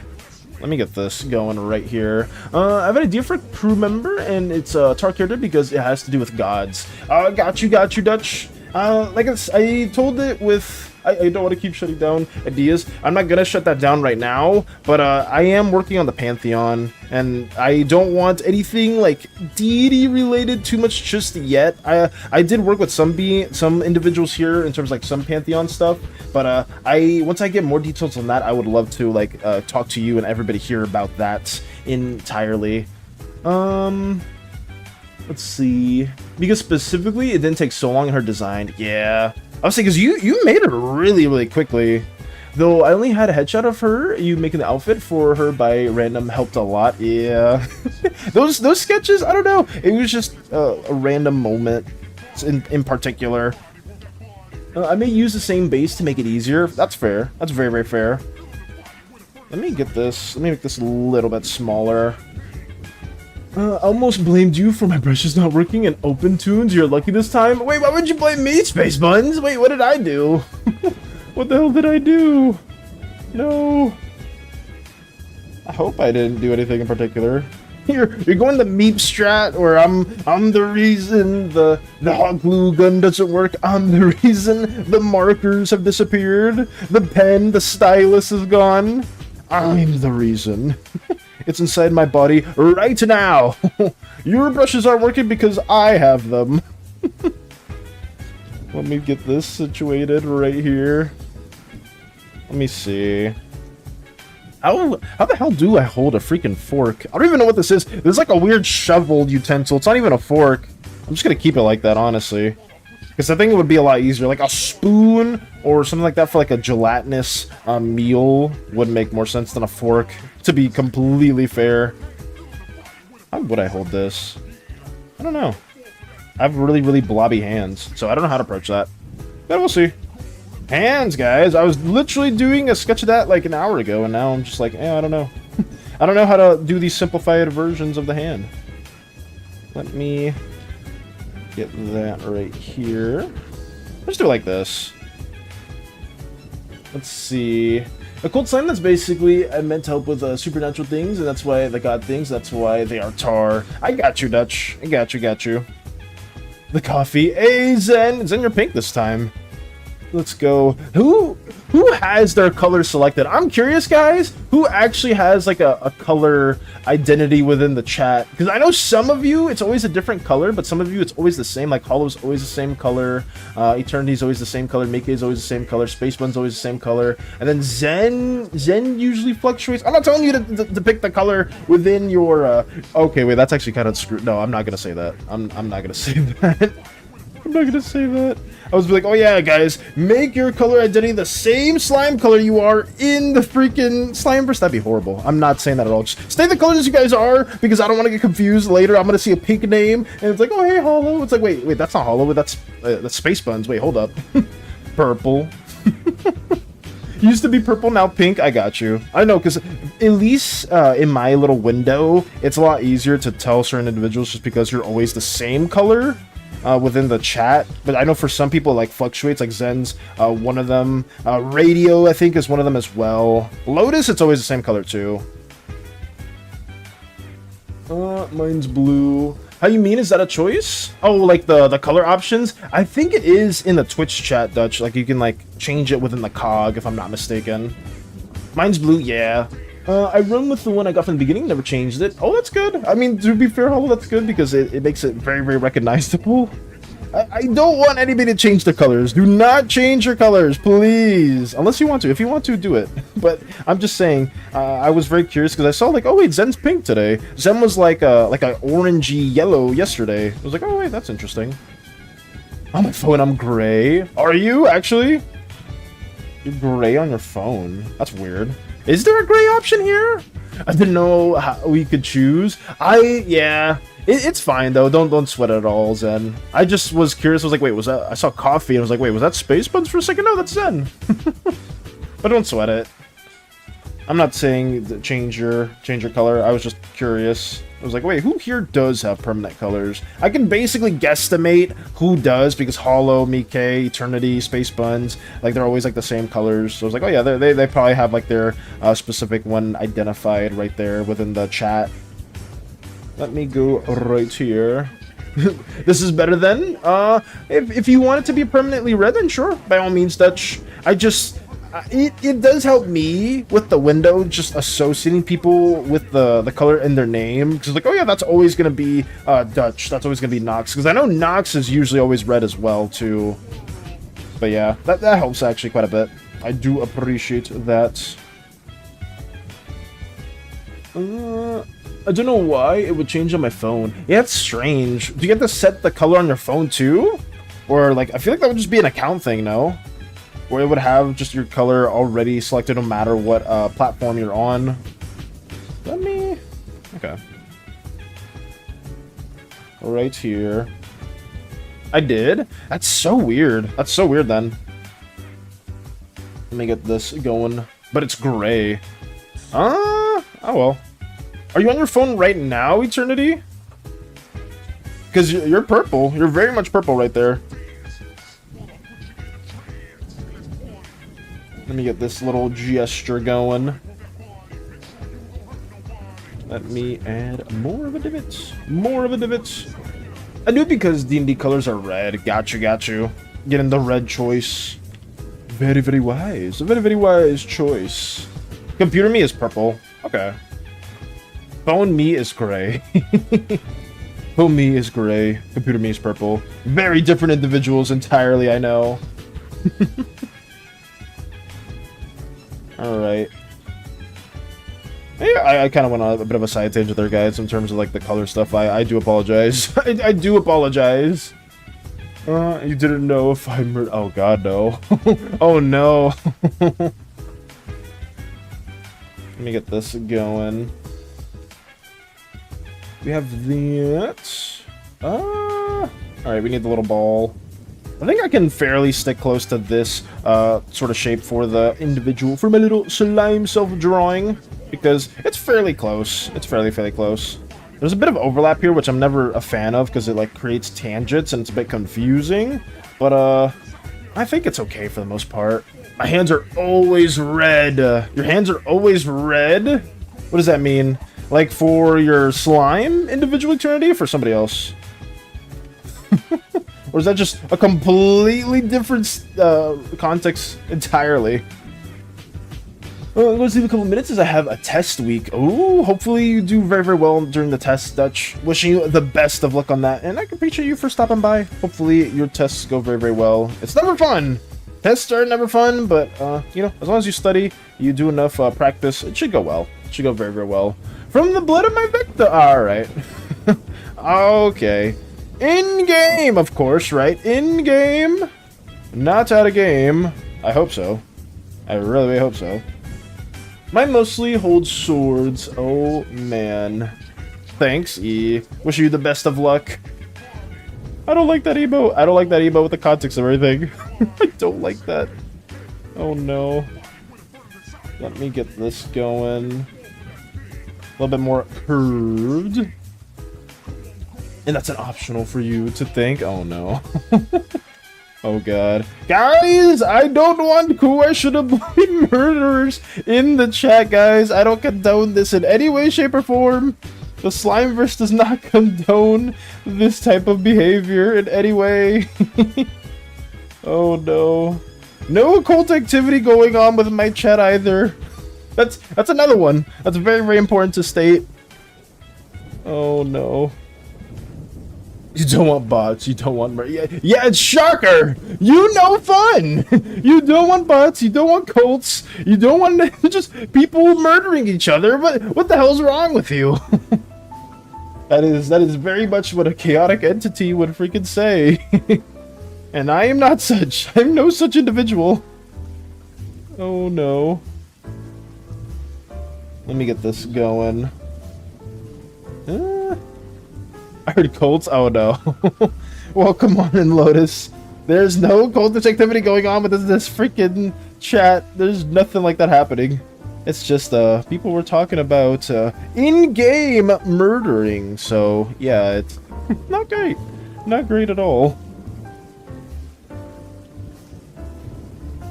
A: Let me get this going right here. I have an idea for a crew member, and it's a tar character because it has to do with gods. Got you, Dutch. Like I told it with... I don't want to keep shutting down ideas. I'm not gonna shut that down right now, but I am working on the Pantheon, and I don't want anything like deity related too much just yet. I did work with some individuals here in terms of like some Pantheon stuff, but once I get more details on that, I would love to like talk to you and everybody here about that entirely. Let's see, because specifically it didn't take so long in her design. Yeah, I was saying, because you made it really quickly. Though I only had a headshot of her, you making the outfit for her by random helped a lot. Yeah, those sketches, I don't know. It was just a random moment in particular. I may use the same base to make it easier. That's fair. That's very fair. Let me get this. Let me make this a little bit smaller. Almost blamed you for my brushes not working in open tunes. You're lucky this time. Wait, why would you blame me, Space Buns? Wait, what did I do? What the hell did I do? No. I hope I didn't do anything in particular. You're going the meep strat, or I'm the reason the hot glue gun doesn't work. I'm the reason the markers have disappeared. The pen, the stylus is gone. I'm the reason. It's inside my body right now. Your brushes aren't working because I have them. Let me get this situated right here. Let me see. How the hell do I hold a freaking fork? I don't even know what this is. This is like a weird shovel utensil. It's not even a fork. I'm just gonna keep it like that, honestly. Because I think it would be a lot easier. Like a spoon or something like that for like a gelatinous meal would make more sense than a fork, to be completely fair. How would I hold this? I don't know. I have really, really blobby hands, so I don't know how to approach that. But we'll see. Hands, guys. I was literally doing a sketch of that like an hour ago, and now I'm just like, I don't know. I don't know how to do these simplified versions of the hand. Let me get that right here. Let's do it like this. Let's see. A cold slime that's basically meant to help with supernatural things, and that's why they got things. That's why they are tar. I got you, Dutch. I got you. The coffee. Hey, Zen. Zen, you're pink this time. Let's go. Who has their color selected? I'm curious, guys. Who actually has like a color identity within the chat? Because I know some of you, it's always a different color, but some of you, it's always the same. Like Hollow's always the same color. Eternity's always the same color. Mickey's always the same color. Space Bun's always the same color. And then Zen usually fluctuates. I'm not telling you to pick the color within your. Okay, wait, that's actually kind of screwed. No, I'm not gonna say that. I'm not gonna say that. I'm not gonna say that. I was like, oh yeah, guys, make your color identity the same slime color you are in the freaking slime verse. That'd be horrible. I'm not saying that at all. Just stay the colors as you guys are, because I don't want to get confused later. I'm gonna see a pink name, and it's like, oh hey, Hollow. It's like, wait, that's not Hollow. That's Space Buns. Wait, hold up. Purple. Used to be purple, now pink. I got you. I know, because at least in my little window, it's a lot easier to tell certain individuals just because you're always the same color. Within the chat, but I know for some people it like fluctuates, like Zen's one of them. Radio, I think, is one of them as well. Lotus, it's always the same color too. Mine's blue. How you mean? Is that a choice? Oh, like the color options? I think it is in the Twitch chat, Dutch. Like you can like change it within the cog, if I'm not mistaken. Mine's blue, yeah. I run with the one I got from the beginning, never changed it. Oh, that's good. I mean, to be fair, Hollow, that's good because it makes it very, very recognizable. I don't want anybody to change their colors. Do not change your colors, please. Unless you want to. If you want to, do it. But I'm just saying, I was very curious because I saw like, oh wait, Zen's pink today. Zen was like a orangey yellow yesterday. I was like, oh wait, that's interesting. On my phone, I'm gray. Are you, actually? You're gray on your phone. That's weird. Is there a gray option here? I didn't know how we could choose. Yeah, it's fine though. Don't sweat it at all, Zen. I just was curious. I was like, wait, was that? I saw coffee and I was like, wait, was that Space Buns for a second? No, that's Zen. But don't sweat it. I'm not saying change your color. I was just curious. I was like, wait, who here does have permanent colors? I can basically guesstimate who does because Hollow, Mickey, Eternity, Space Buns, like they're always like the same colors. So I was like, oh yeah, they probably have like their specific one identified right there within the chat. Let me go right here. This is better than if you want it to be permanently red, then sure, by all means, Dutch. I just it does help me with the window, just associating people with the color in their name. Because like, oh yeah, that's always gonna be Dutch. That's always gonna be Nox. Because I know Nox is usually always red as well too. But yeah, that helps actually quite a bit. I do appreciate that. I don't know why it would change on my phone. Yeah, it's strange. Do you have to set the color on your phone too? Or like, I feel like that would just be an account thing, no? Or it would have just your color already selected no matter what platform you're on. Okay. Right here. I did? That's so weird. That's so weird then. Let me get this going. But it's gray. Oh well. Are you on your phone right now, Eternity? Because you're purple. You're very much purple right there. Let me get this little gesture going. Let me add more of a divot. More of a divot. I knew it because D&D colors are red. Got you, got you. Getting the red choice. Very, very wise. A very, very wise choice. Computer me is purple. Okay. Phone me is gray. Phone me is gray. Computer me is purple. Very different individuals entirely, I know. Alright. Yeah, I kind of went on a bit of a side tangent there, guys, in terms of, like, the color stuff. I do apologize. I do apologize. You didn't know if I murdered... Oh, God, no. Oh, no. Let me get this going. We have that. Alright, we need the little ball. I think I can fairly stick close to this sort of shape for the individual, for my little slime self-drawing, because it's fairly close. It's fairly close. There's a bit of overlap here, which I'm never a fan of, because it, like, creates tangents, and it's a bit confusing, but, I think it's okay for the most part. My hands are always red. Your hands are always red? What does that mean? Like, for your slime individual Eternity, or for somebody else? Or is that just a completely different context entirely? Well, let's leave a couple minutes as I have a test week. Oh, hopefully you do very, very well during the test, Dutch. Wishing you the best of luck on that. And I can appreciate you for stopping by. Hopefully your tests go very, very well. It's never fun. Tests are never fun, but, you know, as long as you study, you do enough practice, it should go well. It should go very, very well. From the blood of my victim. Alright. Okay. In-game, of course, right? In-game? Not out of game. I hope so. I really hope so. Mine mostly holds swords. Oh, man. Thanks, E. Wish you the best of luck. I don't like that emote. I don't like that emote with the context of everything. I don't like that. Oh, no. Let me get this going. A little bit more curved. And that's an optional for you to think. Oh, no. Oh, God. Guys, I don't want questionably murderers in the chat, guys. I don't condone this in any way, shape, or form. The Slimeverse does not condone this type of behavior in any way. Oh, no. No occult activity going on with my chat either. That's another one. That's very, very important to state. Oh, no. You don't want bots, you don't want yeah, it's Sharker! You know fun! You don't want bots, you don't want cults, you don't want just people murdering each other, but what the hell's wrong with you? That is very much what a chaotic entity would freaking say. And I am not such. I'm no such individual. Oh no. Let me get this going. I heard cults? Oh no. Well, come on in, Lotus. There's no cultish activity going on with this freaking chat. There's nothing like that happening. It's just, people were talking about, in-game murdering. So, yeah, it's not great. Not great at all.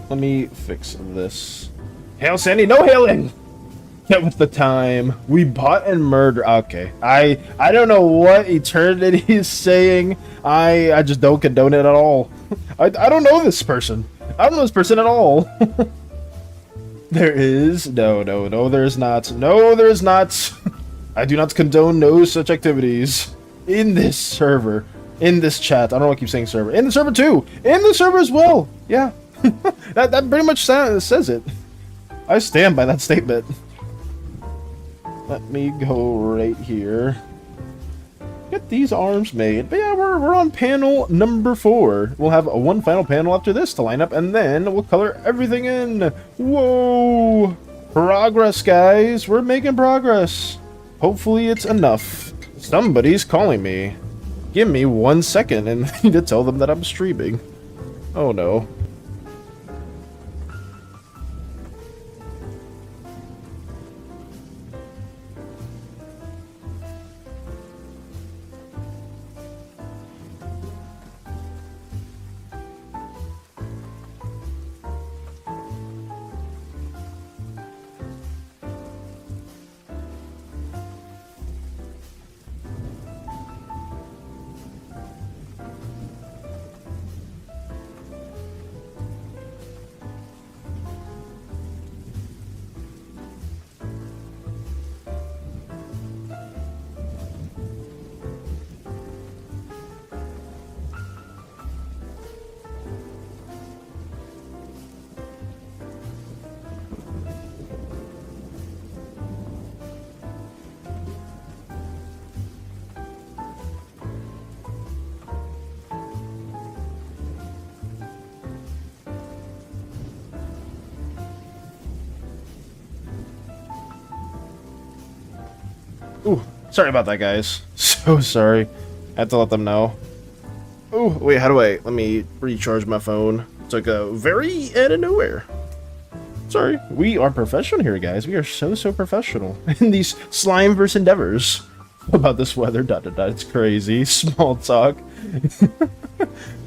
A: Let me fix this. Hail, Sandy! No hailing! Get with the time. We bought and murder. Okay. I don't know what Eternity is saying. I just don't condone it at all. I don't know this person. I don't know this person at all. There is. No, there is not. No, there is not. I do not condone no such activities. In this server. In this chat. I don't know why I keep saying server. In the server too. In the server as well. Yeah. that pretty much says it. I stand by that statement. Let me go right here. Get these arms made. But yeah, we're on panel number 4. We'll have one final panel after this to line up, and then we'll color everything in. Whoa! Progress, guys. We're making progress. Hopefully it's enough. Somebody's calling me. Give me 1 second and I need to tell them that I'm streaming. Oh no. Sorry about that, guys. So sorry. I have to let them know. Oh, wait, how do I... Let me recharge my phone. Took a very out of nowhere. Sorry. We are professional here, guys. We are so professional in these Slimeverse endeavors. About this weather, it's crazy. Small talk.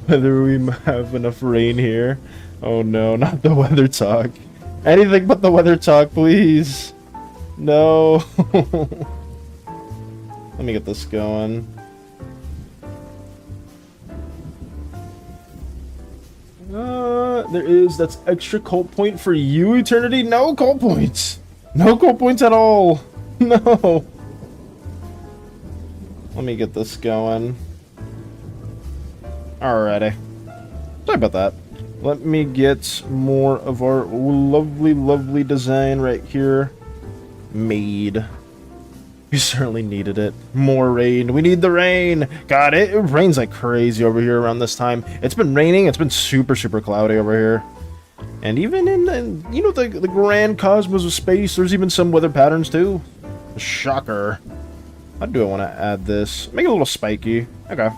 A: Whether we have enough rain here. Oh no, not the weather talk. Anything but the weather talk, please. No. Let me get this going. That's extra cult point for you, Eternity. No cult points. No cult points at all. No. Let me get this going. Alrighty. Sorry about that. Let me get more of our lovely design right here made. We certainly needed it. More rain. We need the rain. God, it rains like crazy over here around this time. It's been raining. It's been super cloudy over here. And even in you know, the grand cosmos of space, there's even some weather patterns too. Shocker. How do I want to add this? Make it a little spiky. Okay.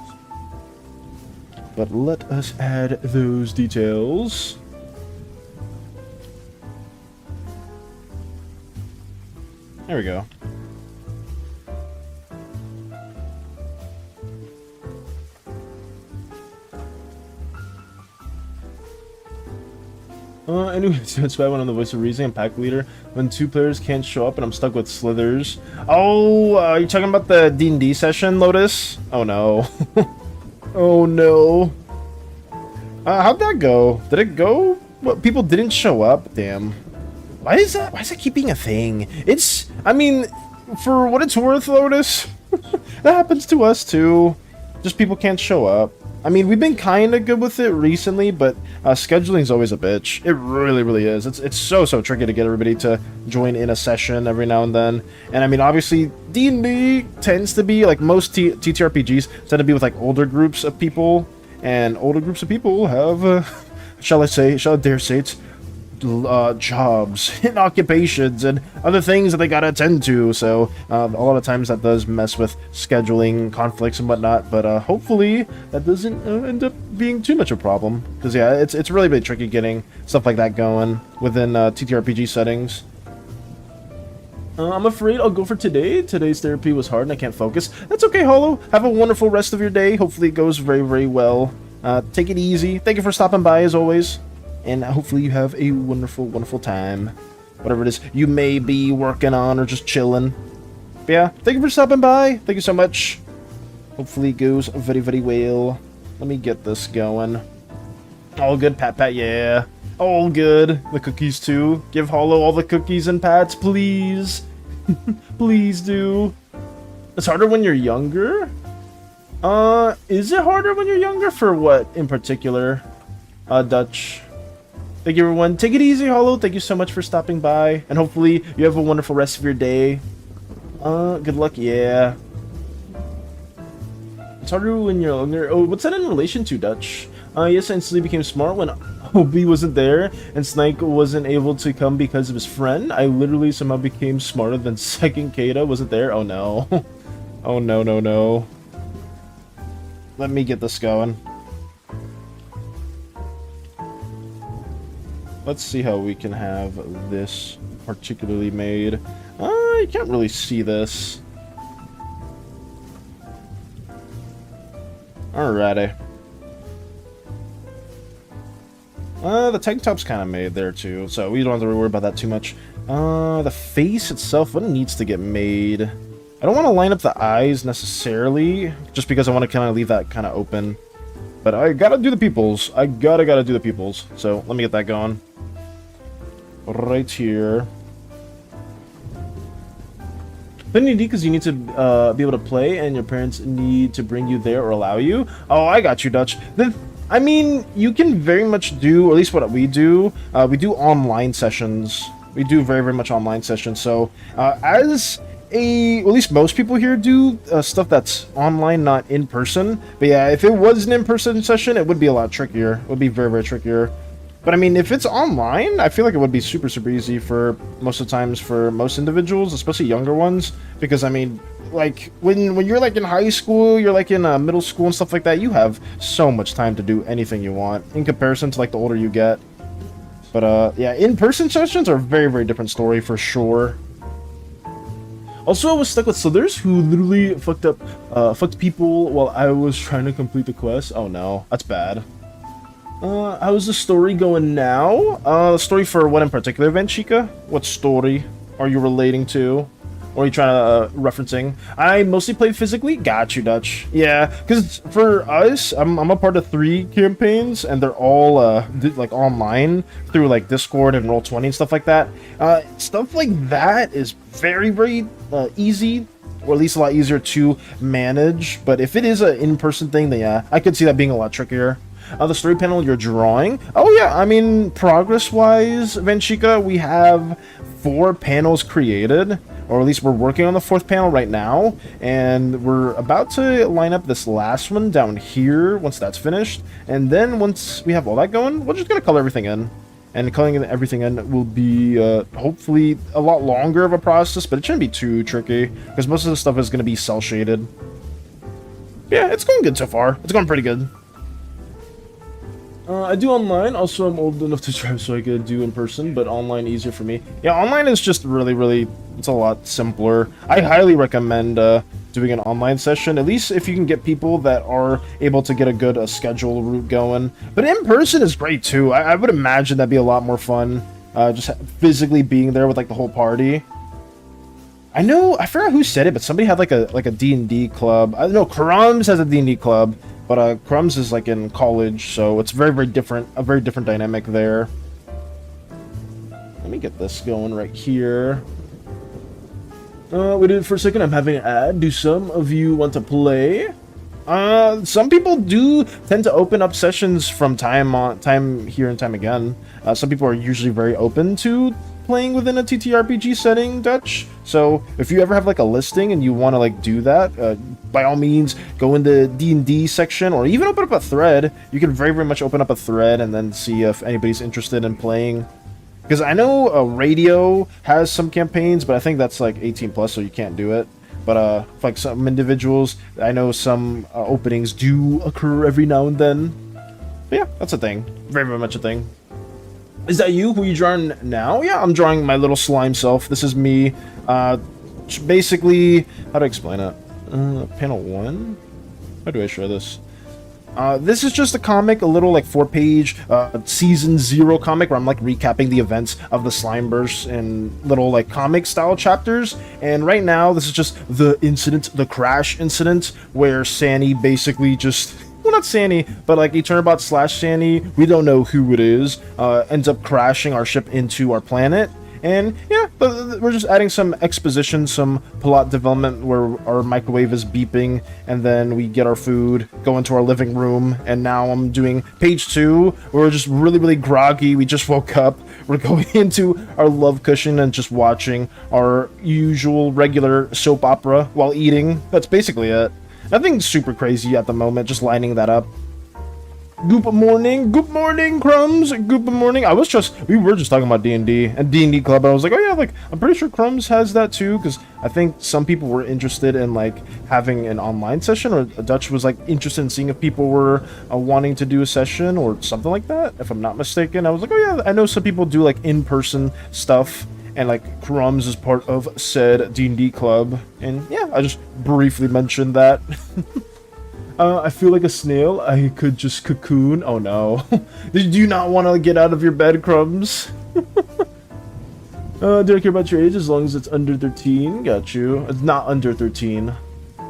A: But let us add those details. There we go. Anyways, that's why I went on the Voice of Reason and Pack Leader when two players can't show up and I'm stuck with Slithers. Oh, you're talking about the D&D session, Lotus? Oh no. Oh no. How'd that go? Did it go? What, people didn't show up? Damn. Why is that keep being a thing? It's, I mean, for what it's worth, Lotus, that happens to us too. Just people can't show up. I mean, we've been kind of good with it recently, but scheduling is always a bitch. It really is. It's so tricky to get everybody to join in a session every now and then. And I mean, obviously, D&D tends to be, like most TTRPGs, tend to be with like older groups of people. And older groups of people have, shall I dare say it, jobs and occupations and other things that they gotta attend to, so a lot of times that does mess with scheduling conflicts and whatnot, but hopefully that doesn't end up being too much of a problem, because yeah, it's really tricky getting stuff like that going within TTRPG settings. I'm afraid I'll go for today. Today's therapy was hard and I can't focus. That's okay, Hollow. Have a wonderful rest of your day. Hopefully it goes very well. Take it easy. Thank you for stopping by as always. And hopefully you have a wonderful time. Whatever it is you may be working on or just chilling. But yeah, thank you for stopping by. Thank you so much. Hopefully it goes very well. Let me get this going. All good, pat, yeah. All good. The cookies too. Give Hollow all the cookies and pats, please. Please do. It's harder when you're younger? Is it harder when you're younger? For what in particular? Dutch. Thank you, everyone. Take it easy, Hollow. Thank you so much for stopping by. And hopefully you have a wonderful rest of your day. Good luck, yeah. It's harder when you're younger. Oh, what's that in relation to, Dutch? Yes, I instantly became smart when Obi wasn't there and Snake wasn't able to come because of his friend. I literally somehow became smarter than second Kata wasn't there. Oh no. Oh no. Let me get this going. Let's see how we can have this particularly made. You can't really see this. Alrighty. The tank top's kind of made there too, so we don't have to worry about that too much. The face itself, what needs to get made? I don't want to line up the eyes necessarily, just because I want to kind of leave that kind of open. But I gotta do the pupils. I gotta do the pupils. So let me get that going. Right here. Then you need, because you need to be able to play, and your parents need to bring you there or allow you. Oh, I got you, Dutch. I mean, you can very much do, or at least what we do online sessions. We do very much online sessions. So, as at least most people here do stuff that's online, not in person. But yeah, if it was an in-person session, it would be a lot trickier. It would be very trickier. But I mean, if it's online, I feel like it would be super, super easy for most of the times for most individuals, especially younger ones. Because I mean, like when you're like in high school, you're like in middle school and stuff like that, you have so much time to do anything you want in comparison to like the older you get. But yeah, in-person sessions are a very, very different story for sure. Also, I was stuck with slithers who literally fucked people while I was trying to complete the quest. Oh no, that's bad. How's the story going now? The story for what in particular, Vanchika? What story are you relating to? Or are you trying to, referencing? I mostly play physically? Got you, Dutch. Yeah, because for us, I'm a part of 3 campaigns, and they're all, like, online through, like, Discord and Roll20 and stuff like that. Stuff like that is very, very easy, or at least a lot easier to manage. But if it is an in-person thing, then yeah, I could see that being a lot trickier. The story panel you're drawing. Oh yeah, I mean, progress-wise, Vanchika, we have 4 panels created, or at least we're working on the 4th panel right now, and we're about to line up this last one down here once that's finished. And then once we have all that going, we're just gonna color everything in. And coloring everything in will be hopefully a lot longer of a process, but it shouldn't be too tricky because most of the stuff is gonna be cel-shaded. Yeah, it's going good so far. It's going pretty good. I do online. Also, I'm old enough to drive, so I could do in person, but online easier for me. Yeah, online is just really, it's a lot simpler. I highly recommend doing an online session, at least if you can get people that are able to get a good schedule route going. But in person is great too. I would imagine that'd be a lot more fun, just physically being there with like the whole party. I forgot who said it, but somebody had like a D&D club. I know Crumbs has a D&D club. But Crumbs is like in college, so it's very different, a very different dynamic there. Let me get this going right here. Wait for a second, I'm having an ad. Do some of you want to play? Some people do tend to open up sessions from time here and time again. Some people are usually very open to playing within a TTRPG setting, Dutch. So if you ever have like a listing and you want to like do that, by all means go in the D&D section or even open up a thread. You can very much open up a thread and then see if anybody's interested in playing. Because I know radio has some campaigns, but I think that's like 18 plus, so you can't do it. But like some individuals, I know some openings do occur every now and then. But yeah, that's a thing. Very much a thing. Is that you? Who you drawing now? Yeah, I'm drawing my little slime self. This is me. Basically, how do I explain it? Panel 1? How do I show this? This is just a comic, a little like 4-page season 0 comic where I'm like recapping the events of the slime bursts in little like comic style chapters. And right now, this is just the incident, the crash incident, where SANI basically just... Well, not SANI, but like Eternabot / SANI, we don't know who it is, ends up crashing our ship into our planet. And yeah, we're just adding some exposition, some plot development where our microwave is beeping, and then we get our food, go into our living room, and now I'm doing page 2, where we're just really groggy, we just woke up, we're going into our love cushion and just watching our usual regular soap opera while eating. That's basically it. Nothing super crazy at the moment, just lining that up. Good morning, Crumbs, good morning. We were just talking about D&D and D&D Club, and I was like, oh yeah, like, I'm pretty sure Crumbs has that too, because I think some people were interested in, like, having an online session, or Dutch was, like, interested in seeing if people were wanting to do a session, or something like that, if I'm not mistaken. I was like, oh yeah, I know some people do, like, in-person stuff, and like Crumbs is part of said D&D club, and yeah, I just briefly mentioned that. I feel like a snail. I could just cocoon. Oh no. Do you not want to get out of your bed, Crumbs? Do I care about your age as long as it's under 13? Got you. It's not under 13.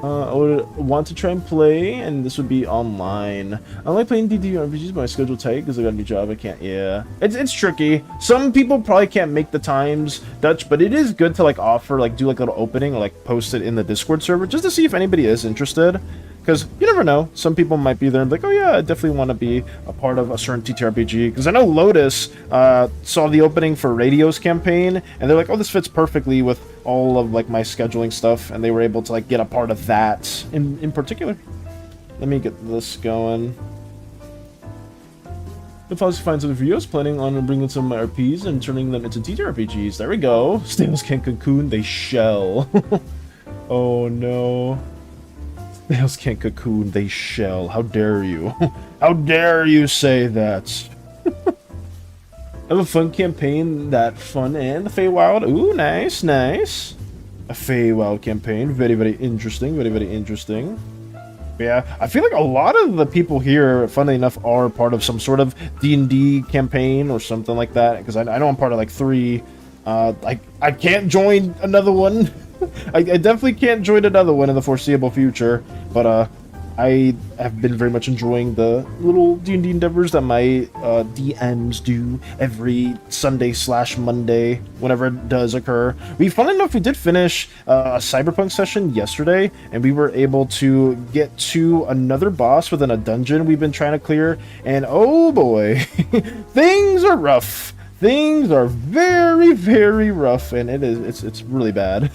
A: I would want to try and play, and this would be online. I like playing D&D RPGs, but my schedule tight because I got a new job. I can't. Yeah, it's tricky. Some people probably can't make the times, Dutch, but it is good to like offer, like do like a little opening or like post it in the Discord server just to see if anybody is interested. Because you never know, some people might be there and be like, oh yeah, I definitely want to be a part of a certain TTRPG. Because I know Lotus saw the opening for Radio's campaign, and they're like, oh, this fits perfectly with all of like my scheduling stuff, and they were able to like get a part of that in particular. Let me get this going. If I find other videos, planning on bringing some of my RPs and turning them into TTRPGs. There we go. Snails can't cocoon, they shell. Oh no. Snails can't cocoon, they shell. How dare you? How dare you say that? I have a fun campaign, that fun, and the Feywild. Ooh, nice, nice. A Feywild campaign. Very, very interesting. Very, very interesting. Yeah, I feel like a lot of the people here, funnily enough, are part of some sort of D&D campaign or something like that. Because I know I'm part of like 3. I can't join another one. I definitely can't join another one in the foreseeable future. But I have been very much enjoying the little D&D endeavors that my DMs do every Sunday/Monday, whenever it does occur. Funnily enough, we did finish a Cyberpunk session yesterday, and we were able to get to another boss within a dungeon we've been trying to clear, and oh boy, things are rough. Things are very, very rough, and it's really bad.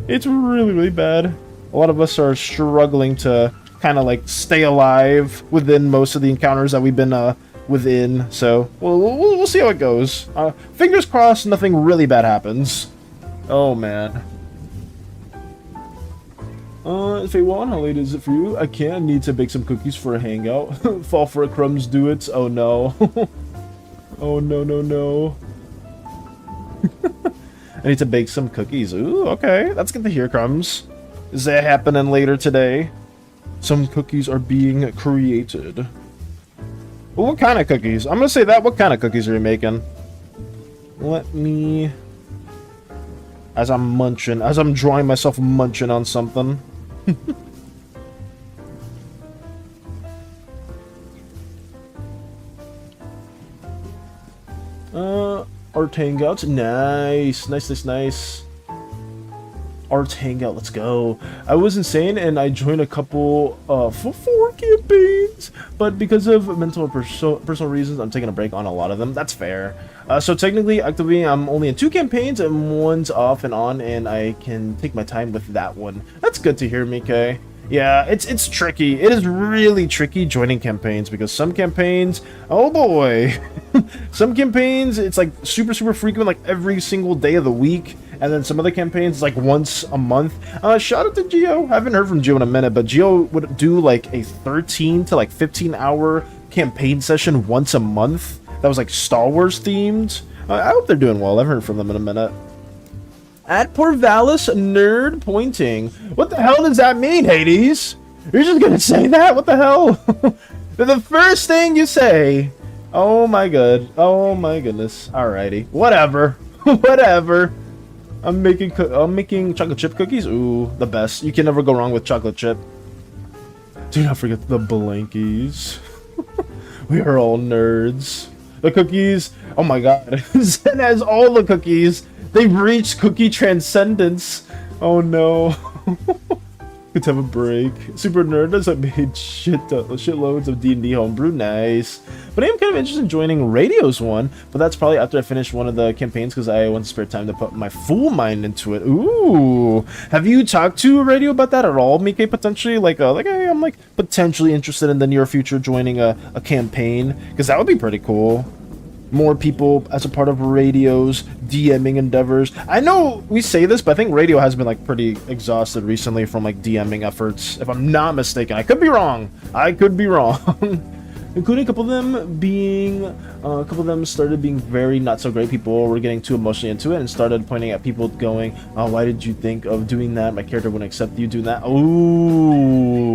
A: It's really, really bad. A lot of us are struggling to kind of like stay alive within most of the encounters that we've been within, so we'll see how it goes. Fingers crossed nothing really bad happens. Oh man. Feywan, how late is it for you? I can't. Need to bake some cookies for a hangout. Fall for it, crumbs, do it. Oh no. Oh no, no, no. I need to bake some cookies. Ooh, okay. That's good to hear, crumbs. Is that happening later today? Some cookies are being created. Well, what kind of cookies? I'm gonna say that. What kind of cookies are you making? Let me... As I'm drawing myself munching on something. Art hangouts. Nice. Nice, nice, nice. Art hangout, let's go. I was insane and I joined a couple for 4 campaigns, but because of mental and personal reasons, I'm taking a break on a lot of them. That's fair. So technically, actively, I'm only in 2 campaigns and one's off and on, and I can take my time with that one. That's good to hear, Mike. Yeah, it's tricky. It is really tricky joining campaigns because some campaigns, oh boy, some campaigns it's like super frequent, like every single day of the week, and then some other campaigns like once a month. Shout out to Geo. I haven't heard from Geo in a minute, but Geo would do like a 13 to like 15-hour campaign session once a month. That was like Star Wars themed. I hope they're doing well. I haven't heard from them in a minute. At Porvalis, nerd pointing. What the hell does that mean, Hades? You're just gonna say that? What the hell? The first thing you say. Oh my god. Oh my goodness. Alrighty. Whatever. Whatever. I'm making chocolate chip cookies. Ooh, the best. You can never go wrong with chocolate chip. Do not forget the blankies. We are all nerds. The cookies. Oh my god. Zen has all the cookies. They've reached cookie transcendence. Oh no. Good to have a break. Super nerd does have made shitloads of D&D homebrew. Nice. But I am kind of interested in joining Radio's one, but that's probably after I finish one of the campaigns because I want to spare time to put my full mind into it. Ooh. Have you talked to Radio about that at all, Mike? Potentially? Like hey, I'm like potentially interested in the near future joining a campaign because that would be pretty cool. More people as a part of Radio's DMing endeavors. I know we say this, but I think Radio has been like pretty exhausted recently from like DMing efforts, if I'm not mistaken. I could be wrong. I could be wrong. Including a couple of them started being very not so great. People were getting too emotionally into it and started pointing at people going, oh, why did you think of doing that? My character wouldn't accept you doing that. Ooh.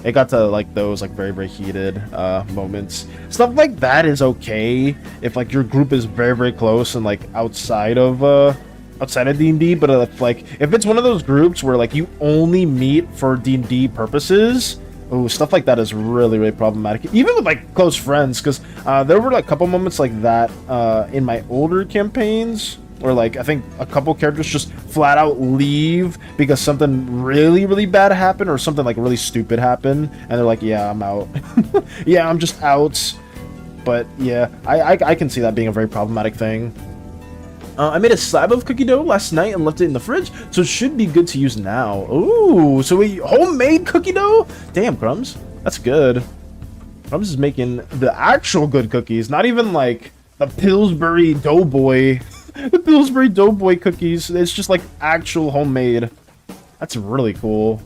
A: It got to like those like very heated moments. Stuff like that is okay if like your group is very close and like outside of D&D, but if it's one of those groups where like you only meet for D&D purposes, oh, stuff like that is really problematic. Even with like close friends, because there were like a couple moments like that in my older campaigns where like I think a couple characters just flat out leave because something really bad happened or something like really stupid happened, and they're like, yeah, I'm out. Yeah, I'm just out. But yeah, I can see that being a very problematic thing. I made a slab of cookie dough last night and left it in the fridge, so it should be good to use now. Ooh, so we homemade cookie dough? Damn, crumbs. That's good. I'm just making the actual good cookies, not even like the Pillsbury Doughboy. The Pillsbury Doughboy cookies. It's just like actual homemade. That's really cool.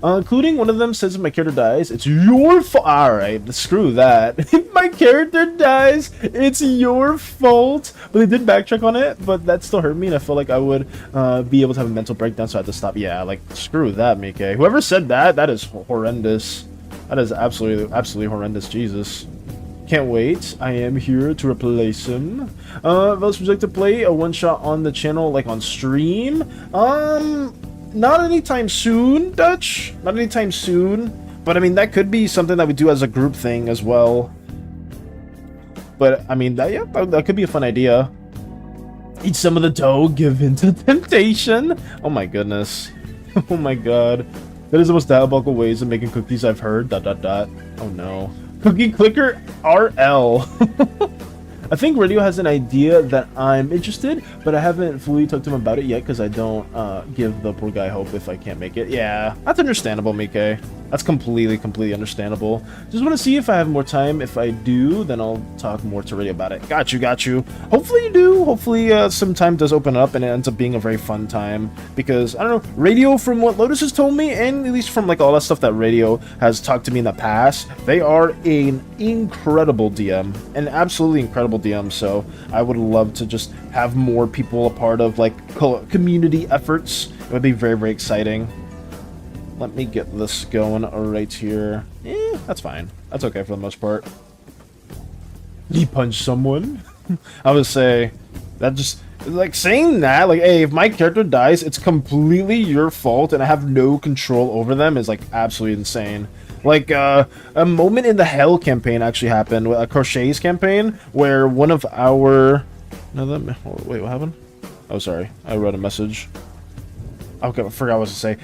A: Including one of them says if my character dies, it's your fault. Alright, screw that. If my character dies, it's your fault. But they did backtrack on it, but that still hurt me, and I felt like I would be able to have a mental breakdown, so I had to stop. Yeah, like, screw that, Mike. Whoever said that, that is horrendous. That is absolutely horrendous. Jesus. Can't wait. I am here to replace him. Would you like to play a one-shot on the channel, like on stream? Not anytime soon, Dutch. Not anytime soon. But I mean, that could be something that we do as a group thing as well. But I mean, that could be a fun idea. Eat some of the dough, give in to temptation. Oh my goodness. Oh my god. That is the most diabolical ways of making cookies I've heard. ... Oh no. Cookie Clicker RL. I think Radio has an idea that I'm interested, but I haven't fully talked to him about it yet because I don't give the poor guy hope if I can't make it. Yeah, that's understandable, Mike. That's completely understandable. Just want to see if I have more time. If I do, then I'll talk more to Radio about it. Got you. Hopefully you do. Hopefully some time does open up and it ends up being a very fun time. Because, I don't know, Radio, from what Lotus has told me, and at least from like all that stuff that Radio has talked to me in the past, they are an incredible DM. An absolutely incredible DM. So I would love to just have more people a part of like community efforts. It would be very exciting. Let me get this going right here. That's fine. That's okay for the most part. He punched someone. I would say that just like saying that, like, hey, if my character dies, it's completely your fault and I have no control over them is like absolutely insane. Like a moment in the Hell campaign actually happened, a Crochet's campaign, where one of our wait, what happened? Oh, sorry, I wrote a message. Okay, I forgot what to say.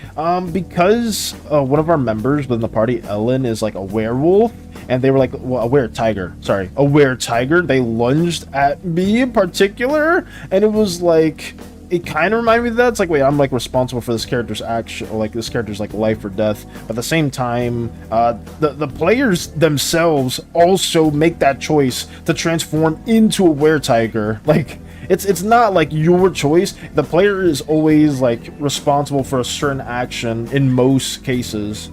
A: Because one of our members within the party, Ellen, is like a werewolf, and they were like, well, a were-tiger. Sorry, a were-tiger. They lunged at me in particular, and it was like, it kind of reminded me of that. It's like, wait, I'm like responsible for this character's action, or like this character's like life or death. But at the same time, the players themselves also make that choice to transform into a were-tiger. Like, it's not like your choice. The player is always like responsible for a certain action in most cases.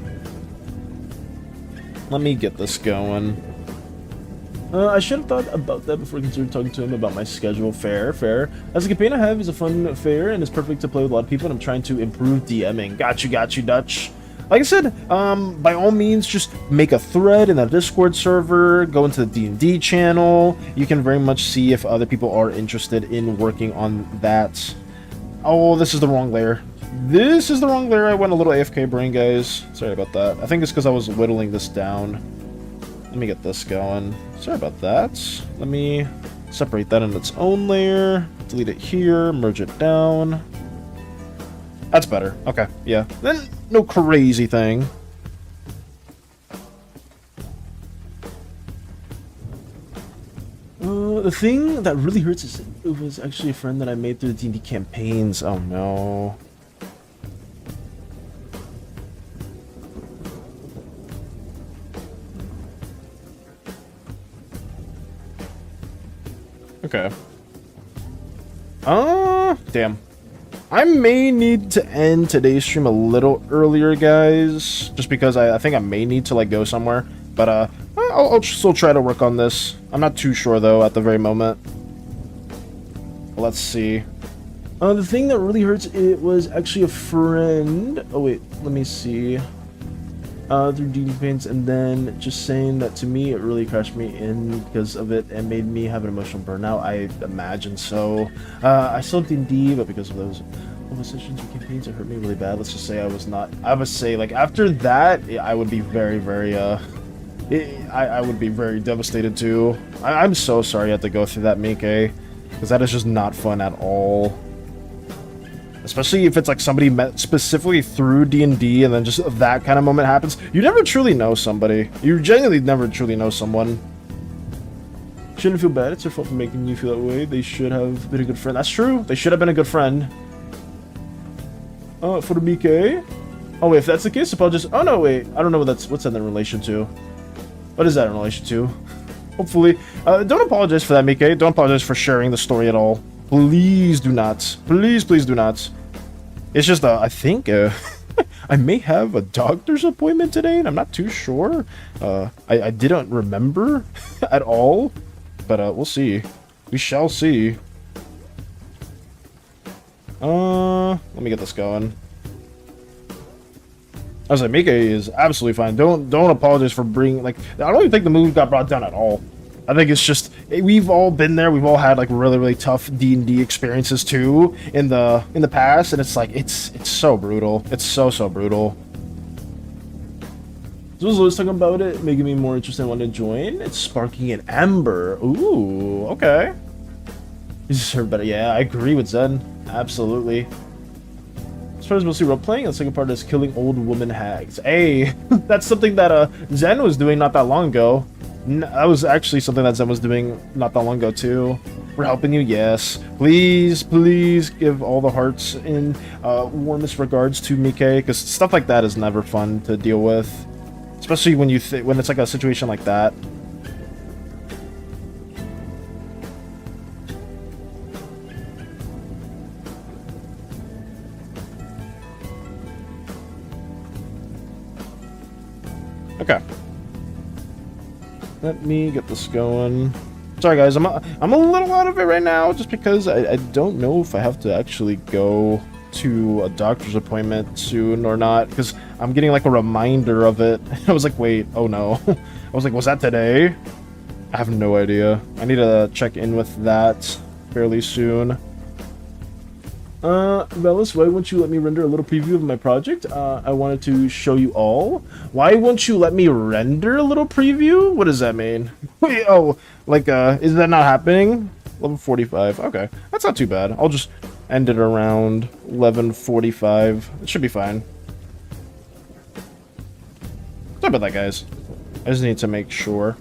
A: Let me get this going. I should have thought about that before I considered talking to him about my schedule. Fair. As a campaign I have is a fun fair and it's perfect to play with a lot of people, and I'm trying to improve DMing. Got you, Dutch. Like I said, by all means, just make a thread in the Discord server, go into the D&D channel. You can very much see if other people are interested in working on that. Oh, this is the wrong layer. This is the wrong layer. I went a little AFK brain, guys. Sorry about that. I think it's because I was whittling this down. Let me get this going. Sorry about that. Let me separate that in its own layer. Delete it here. Merge it down. That's better. Okay, yeah. Then no crazy thing. The thing that really hurts is it was actually a friend that I made through the D&D campaigns. Oh no. Okay. Damn. I may need to end today's stream a little earlier, guys, just because I think I may need to like go somewhere. But I'll still try to work on this. I'm not too sure though at the very moment. Let's see. The thing that really hurts, it was actually a friend. Oh wait, let me see. Through D&D campaigns, and then just saying that to me, it really crashed me in because of it and made me have an emotional burnout. I imagine so. I still have D&D, but because of those sessions or campaigns, it hurt me really bad. Let's just say I would say like after that, I would be very I would be very devastated too. I'm so sorry you had to go through that, Mike, because that is just not fun at all. Especially if it's like somebody met specifically through D&D and then just that kind of moment happens. You never truly know somebody. You genuinely never truly know someone. Shouldn't feel bad. It's their fault for making you feel that way. They should have been a good friend. That's true. They should have been a good friend. For the Mike. Oh wait, if that's the case, apologies. Oh no, wait. I don't know what's that in relation to. What is that in relation to? Hopefully, don't apologize for that, Mike. Don't apologize for sharing the story at all. Please do not. Please, please do not. It's just, I think, I may have a doctor's appointment today, and I'm not too sure. I didn't remember at all, but we'll see. We shall see. Let me get this going. I was like, Mika is absolutely fine. Don't apologize for bringing, like, I don't even think the move got brought down at all. I think it's just, we've all been there. We've all had like really, really tough D&D experiences too in the past, and it's like it's so brutal. It's so brutal. So was Lewis talking about it, making me more interested in wanting to join. It's sparking an ember. Ooh, okay. He's served better. Yeah, I agree with Zen. Absolutely. As far as mostly role playing, the second part is killing old woman hags. Hey, that's something that Zen was doing not that long ago. That was actually something that Zen was doing not that long ago too. We're helping you, yes. Please, please give all the hearts in warmest regards to Mike, because stuff like that is never fun to deal with, especially when when it's like a situation like that. Okay. Let me get this going. Sorry guys, I'm a little out of it right now just because I don't know if I have to actually go to a doctor's appointment soon or not, because I'm getting like a reminder of it. I was like, wait, oh no. I was like, was that today? I have no idea. I need to check in with that fairly soon. Velis, why won't you let me render a little preview of my project? I wanted to show you all. Why won't you let me render a little preview? What does that mean? Wait, oh, like, is that not happening? Level 45. Okay, that's not too bad. I'll just end it around 11:45. It should be fine. Sorry about that, guys. I just need to make sure.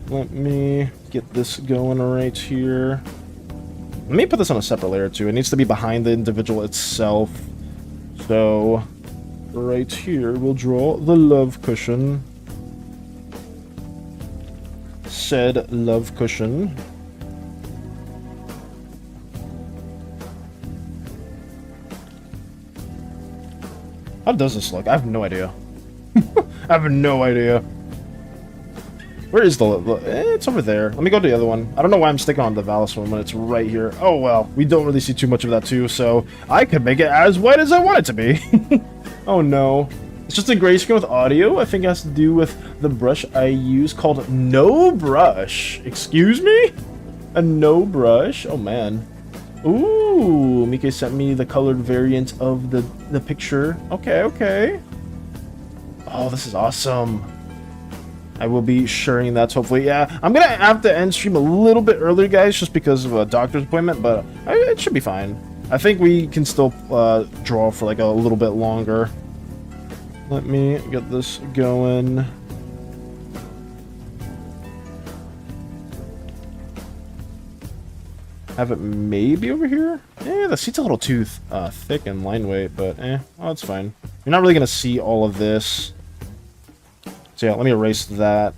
A: Let me get this going right here. Let me put this on a separate layer too. It needs to be behind the individual itself. So, right here, we'll draw the love cushion. Said love cushion. How does this look? I have no idea. I have no idea. Where is it's over there. Let me go to the other one. I don't know why I'm sticking on the Valis one when it's right here. Oh, well. We don't really see too much of that, too, so I could make it as white as I want it to be. Oh, no. It's just a gray screen with audio. I think it has to do with the brush I use called No Brush. Excuse me? A No Brush? Oh, man. Ooh. Mike sent me the colored variant of the picture. Okay, okay. Oh, this is awesome. I will be sharing that, hopefully. Yeah, I'm gonna have to end stream a little bit earlier, guys, just because of a doctor's appointment, but it should be fine. I think we can still draw for like a little bit longer. Let me get this going. Have it maybe over here? Eh, the seat's a little too thick and line weight, but well, that's fine. You're not really gonna see all of this. So yeah, let me erase that.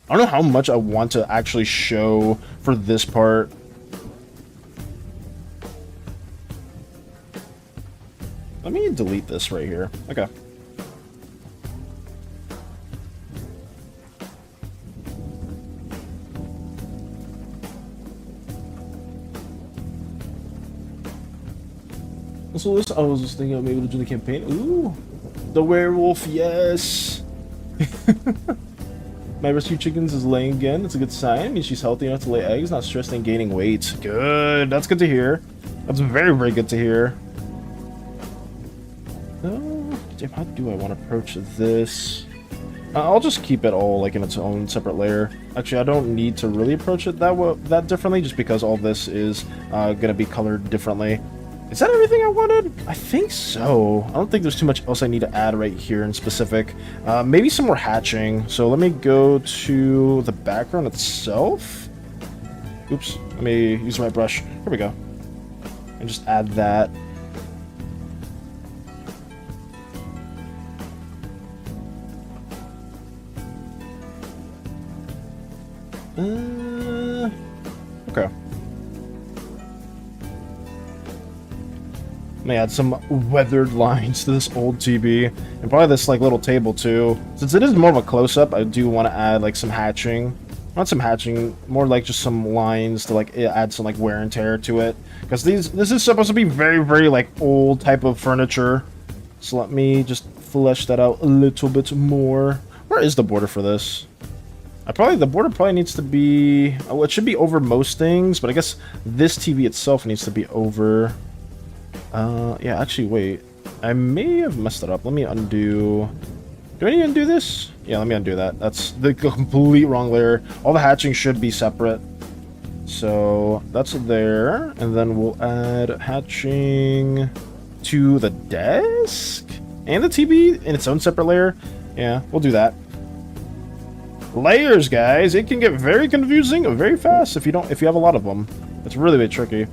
A: I don't know how much I want to actually show for this part. Let me delete this right here. Okay. So this, I was just thinking of maybe to join the campaign. Ooh, the werewolf, yes. My rescue chickens is laying again. It's a good sign. It means she's healthy enough to lay eggs, not stressed and gaining weight. Good. That's good to hear. That's very, very good to hear. Oh, damn, how do I want to approach this? I'll just keep it all like in its own separate layer. Actually, I don't need to really approach it that differently, just because all this is gonna be colored differently. Is that everything I wanted? I think so. I don't think there's too much else I need to add right here in specific. Maybe some more hatching. So let me go to the background itself. Oops. Let me use my brush. Here we go. And just add that. Okay. Let me add some weathered lines to this old TV. And probably this, like, little table, too. Since it is more of a close-up, I do want to add, like, some hatching. Not some hatching, more like just some lines to, like, add some, like, wear and tear to it. Because this is supposed to be very, very, like, old type of furniture. So let me just flesh that out a little bit more. Where is the border for this? The border probably needs to be... Oh, it should be over most things, but I guess this TV itself needs to be over... yeah, actually, wait. I may have messed it up. Let me undo... Do I need to undo this? Yeah, let me undo that. That's the complete wrong layer. All the hatching should be separate. So, that's there. And then we'll add hatching to the desk? And the TV in its own separate layer? Yeah, we'll do that. Layers, guys! It can get very confusing very fast if you have a lot of them. It's really, really tricky.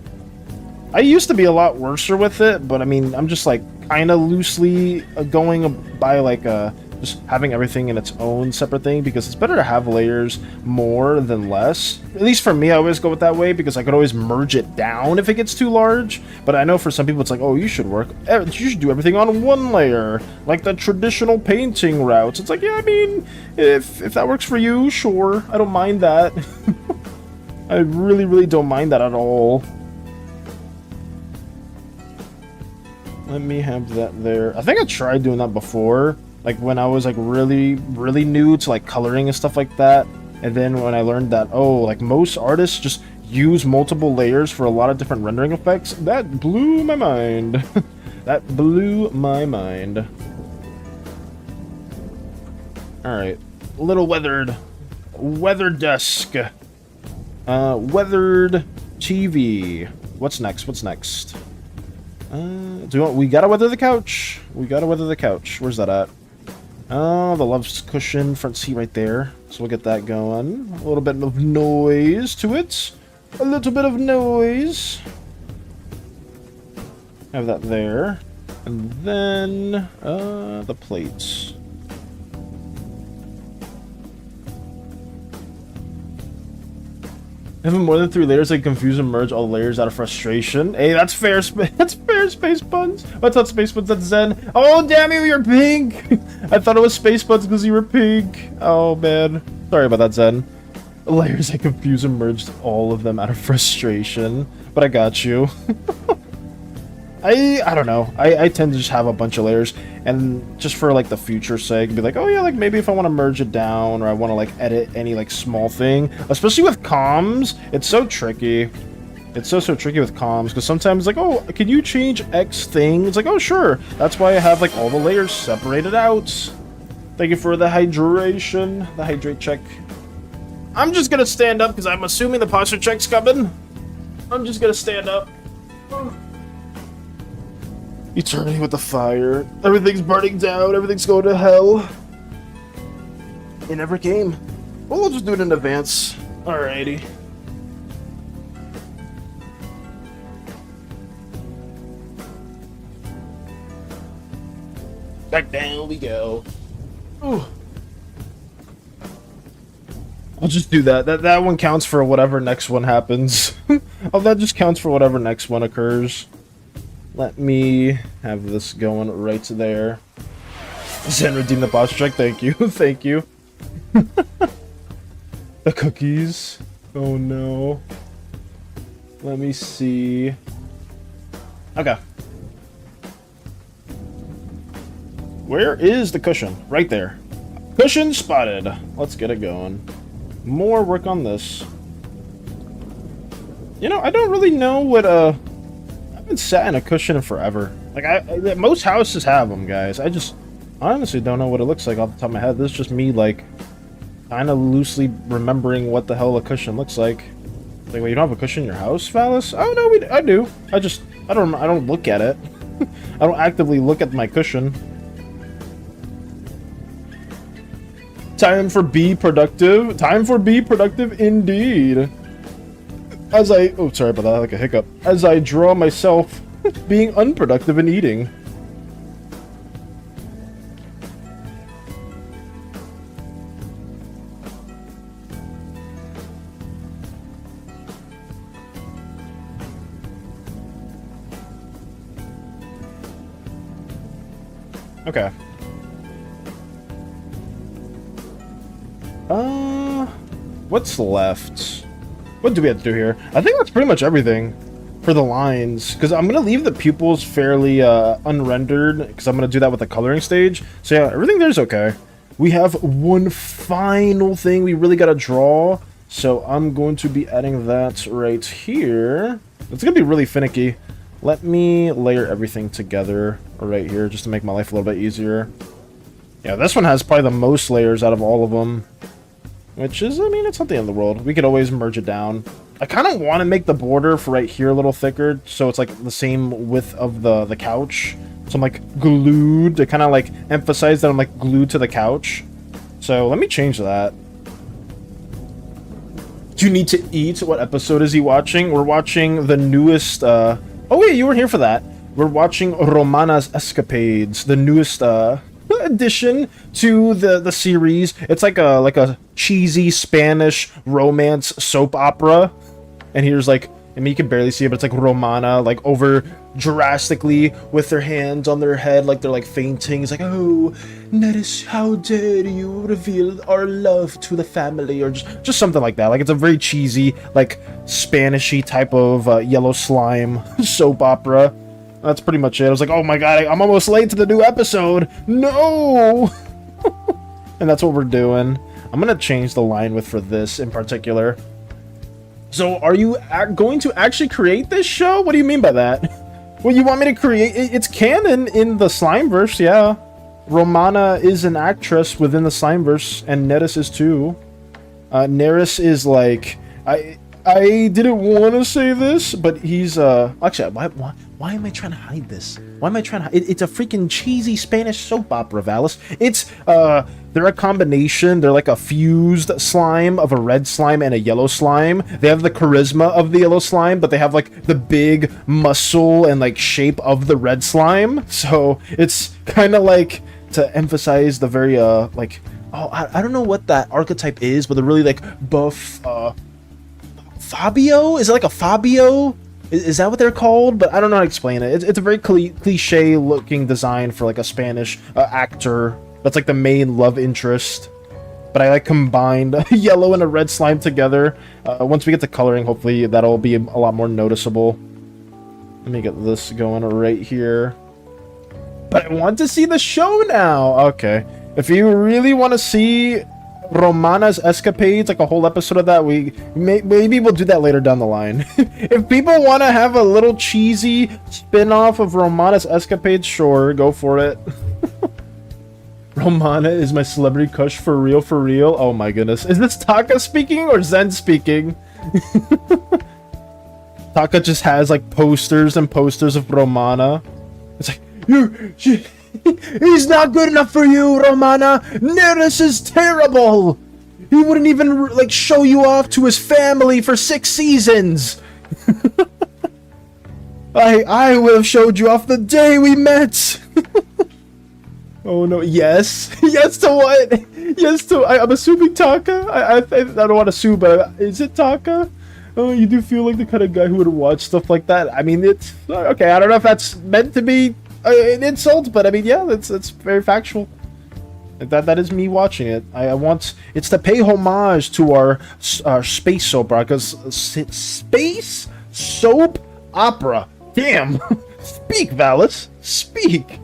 A: I used to be a lot worse with it, but I mean, I'm just like kind of loosely going by like just having everything in its own separate thing, because it's better to have layers more than less. At least for me, I always go with that way because I could always merge it down if it gets too large. But I know for some people it's like, oh, you should do everything on one layer, like the traditional painting routes. It's like, yeah, I mean, if that works for you, sure, I don't mind that. I really, really don't mind that at all. Let me have that there. I think I tried doing that before, like when I was like really, really new to like coloring and stuff like that. And then when I learned that, oh, like most artists just use multiple layers for a lot of different rendering effects, that blew my mind. That blew my mind. Alright, little weathered desk. Weathered TV. What's next? What's next? We gotta weather the couch. We gotta weather the couch. Where's that at? Oh, the love cushion front seat right there. So we'll get that going. A little bit of noise to it. A little bit of noise. Have that there. And then, the plates. Having more than 3 layers, I confuse and merge all layers out of frustration. Hey, that's fair. That's fair, Space Buns. What's up, Space Buns? That's Zen. Oh, damn you, you're pink. I thought it was Space Buns because you were pink. Oh, man. Sorry about that, Zen. Layers, I confuse and merged all of them out of frustration. But I got you. I don't know. I tend to just have a bunch of layers, and just for like the future sake, be like, oh yeah, like maybe if I want to merge it down, or I want to like edit any like small thing, especially with comms, it's so tricky. It's so tricky with comms, because sometimes like, oh, can you change X thing? It's like, oh sure. That's why I have like all the layers separated out. Thank you for the hydration, the hydrate check. I'm just gonna stand up because I'm assuming the posture check's coming. I'm just gonna stand up. Eternity with the fire. Everything's burning down. Everything's going to hell. It never came. Well, we'll just do it in advance. Alrighty. Back down we go. Ooh. I'll just do that. That one counts for whatever next one happens. Oh, that just counts for whatever next one occurs. Let me have this going right there. Zen, redeem the boss check. Thank you. Thank you. The cookies. Oh no. Let me see. Okay. Where is the cushion? Right there. Cushion spotted. Let's get it going. More work on this. You know, I don't really know what I haven't sat in a cushion in forever. Like most houses have them, guys. I honestly don't know what it looks like off the top of my head. This is just me like kind of loosely remembering what the hell a cushion looks like. Like, wait, you don't have a cushion in your house, Phallus? Oh no, I do. I don't look at it. I don't actively look at my cushion. Time for be productive. Time for be productive indeed. Oh, sorry about that, like a hiccup. As I draw myself being unproductive and eating. Okay. What's left? What do we have to do here? I think that's pretty much everything for the lines, because I'm gonna leave the pupils fairly unrendered, because I'm gonna do that with the coloring stage. So yeah, everything there's okay. We have one final thing we really gotta draw, so I'm going to be adding that right here. It's gonna be really finicky. Let me layer everything together right here just to make my life a little bit easier. Yeah, this one has probably the most layers out of all of them, which is, I mean, it's not the end of the world. We could always merge it down. I kind of want to make the border for right here a little thicker, so it's like the same width of the couch. So I'm like glued to kind of like emphasize that I'm like glued to the couch. So let me change that. Do you need to eat? What episode is he watching? We're watching the newest, oh wait, you were here for that. We're watching Romana's Escapades, the newest addition to the series. It's like a cheesy Spanish romance soap opera. And here's like, I mean, you can barely see it, but it's like Romana, like over drastically with their hands on their head, like they're like fainting. It's like, oh, notice, how dare you reveal our love to the family, or just something like that. Like it's a very cheesy, like Spanishy type of yellow slime soap opera. That's pretty much it. I was like, oh my god, I'm almost late to the new episode. No! And that's what we're doing. I'm gonna change the line width for this in particular. So, are you going to actually create this show? What do you mean by that? Well, you want me to create... It's canon in the Slimeverse, yeah. Romana is an actress within the Slimeverse, and Neris is too. Neris is like... I didn't want to say this, but he's... Actually, why am I trying to hide this? Why am I trying to hide... It's a freaking cheesy Spanish soap opera, Valis. It's, they're a combination. They're like a fused slime of a red slime and a yellow slime. They have the charisma of the yellow slime, but they have like the big muscle and like shape of the red slime. So it's kind of like to emphasize the very, like... Oh, I don't know what that archetype is, but they're really like buff, Fabio? Is it like a Fabio? Is that what they're called? But I don't know how to explain it. It's a very cliche-looking design for like a Spanish actor. That's like the main love interest. But I like combined a yellow and a red slime together. Once we get to coloring, hopefully that'll be a lot more noticeable. Let me get this going right here. But I want to see the show now. Okay. If you really want to see Romana's Escapades, like a whole episode of that, maybe we'll do that later down the line. If people want to have a little cheesy spin-off of Romana's Escapades, sure, go for it. Romana is my celebrity crush for real, for real. Oh my goodness. Is this Taka speaking or Zen speaking? Taka just has like posters and posters of Romana. It's like, he's not good enough for you, Romana. Neris is terrible. He wouldn't even like show you off to his family for 6 seasons. I would have showed you off the day we met. Oh no! Yes, yes to what? Yes to. I'm assuming Taka. I don't want to assume, but is it Taka? Oh, you do feel like the kind of guy who would watch stuff like that. I mean, it's okay. I don't know if that's meant to be an insult, but I mean, yeah, it's very factual. That is me watching it. I want it's to pay homage to our space soap opera, because space soap opera. Damn, speak, Valis, speak.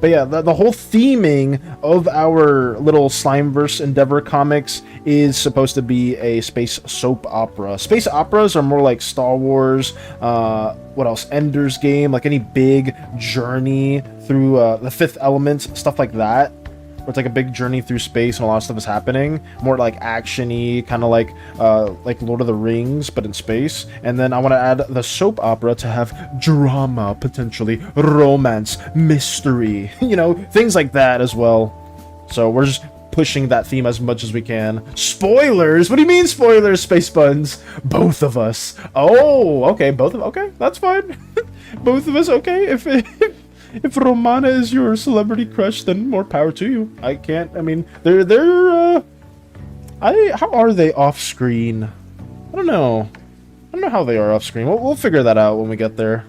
A: But yeah, the whole theming of our little Slimeverse Endeavor comics is supposed to be a space soap opera. Space operas are more like Star Wars, what else? Ender's Game, like any big journey through the Fifth Element, stuff like that. Where it's like a big journey through space and a lot of stuff is happening. More like action-y, kind of like Lord of the Rings, but in space. And then I want to add the soap opera to have drama, potentially, romance, mystery, you know, things like that as well. So we're just pushing that theme as much as we can. Spoilers? What do you mean spoilers, Space Buns? Both of us. Oh, okay, okay, that's fine. Both of us, okay. If Romana is your celebrity crush, then more power to you. I can't. I mean, how are they off screen? I don't know. I don't know how they are off screen. We'll figure that out when we get there.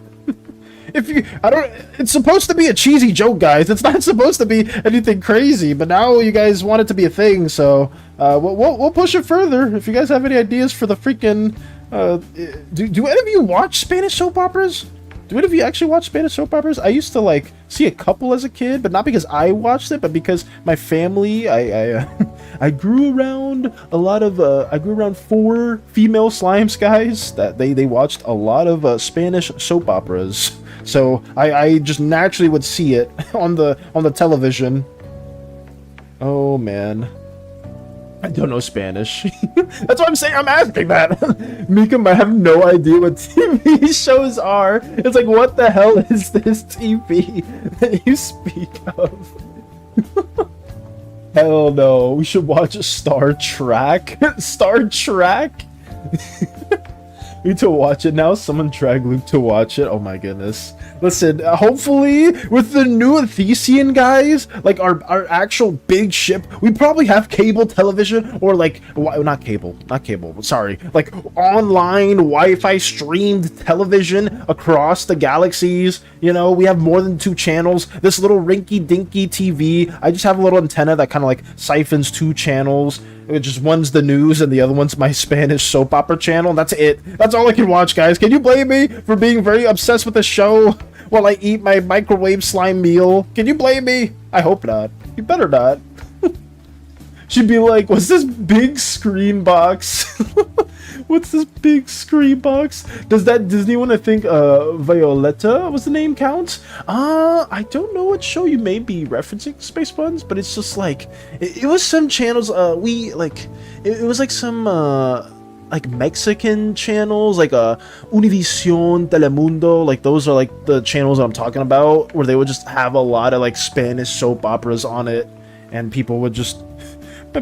A: if you, I don't, it's supposed to be a cheesy joke, guys. It's not supposed to be anything crazy, but now you guys want it to be a thing, so we'll push it further. If you guys have any ideas for the freaking, do any of you watch Spanish soap operas? Do any of you actually watch Spanish soap operas? I used to like see a couple as a kid, but not because I watched it, but because my family, I grew around a lot of, I grew around 4 female slimes guys that they watched a lot of Spanish soap operas. So I just naturally would see it on the television. Oh man. I don't know Spanish. That's what I'm saying. I'm asking that. Mika might have no idea what TV shows are. It's like, what the hell is this TV that you speak of? Hell no. We should watch Star Trek. Star Trek? We need to watch it now. Someone drag Luke to watch it. Oh my goodness. Listen, hopefully with the new Athesian guys, like our actual big ship, we probably have cable television or like, not cable, sorry, like online Wi-Fi streamed television across the galaxies. You know, we have more than 2 channels. This little rinky-dinky TV, I just have a little antenna that kind of like siphons 2 channels. It just one's the news and the other one's my Spanish soap opera channel. That's it. That's all I can watch, guys. Can you blame me for being very obsessed with the show while I eat my microwave slime meal? Can you blame me? I hope not. You better not. She'd be like, what's this big screen box? What's this big screen box? Does that Disney one, I think, Violetta was the name, count? I don't know what show you may be referencing, Space Buns, but it's just like, it was some channels, it was like some, like Mexican channels, like Univision, Telemundo, like those are like the channels I'm talking about, where they would just have a lot of like Spanish soap operas on it, and people would just,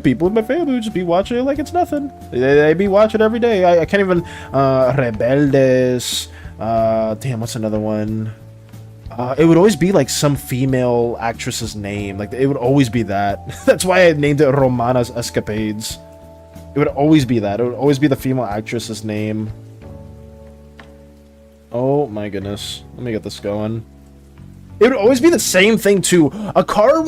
A: people in my family would just be watching it like it's nothing. They be watching it every day. I can't even, Rebeldes, damn, what's another one? It would always be like some female actress's name, like it would always be that. That's why I named it Romana's Escapades. It would always be that. It would always be the female actress's name. Oh my goodness. Let me get this going. It would always be the same thing too. A car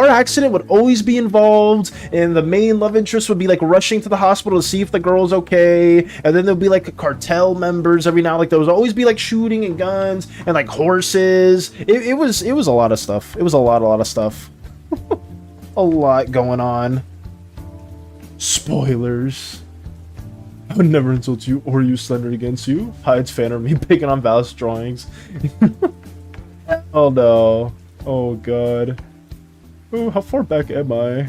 A: accident would always be involved, and the main love interest would be like rushing to the hospital to see if the girl's okay, and then there'll be like cartel members every now, like there would always be like shooting and guns and like horses. It was a lot of stuff. It was a lot of stuff. A lot going on. Spoilers. I would never insult you or use slander against you. Hides fan or me picking on Val's drawings. Oh no. Oh god. Oh, how far back am I?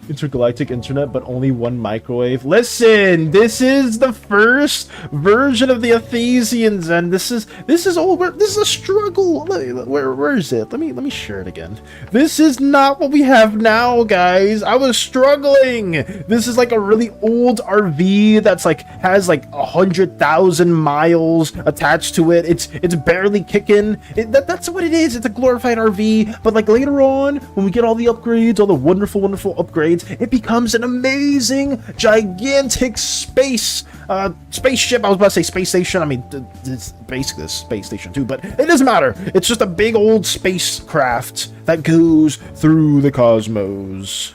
A: Intergalactic internet, but only 1 microwave. Listen, this is the first version of the Athesians, and this is a struggle. Where is it? Let me share it again. This is not what we have now, guys. I was struggling. This is like a really old RV that's like has like 100,000 miles attached to it. It's barely kicking. That's what it is. It's a glorified RV, but like later on, when we get all the upgrades, all the wonderful upgrades, it becomes an amazing, gigantic spaceship. I was about to say space station. I mean, it's basically a space station too, but it doesn't matter. It's just a big old spacecraft that goes through the cosmos.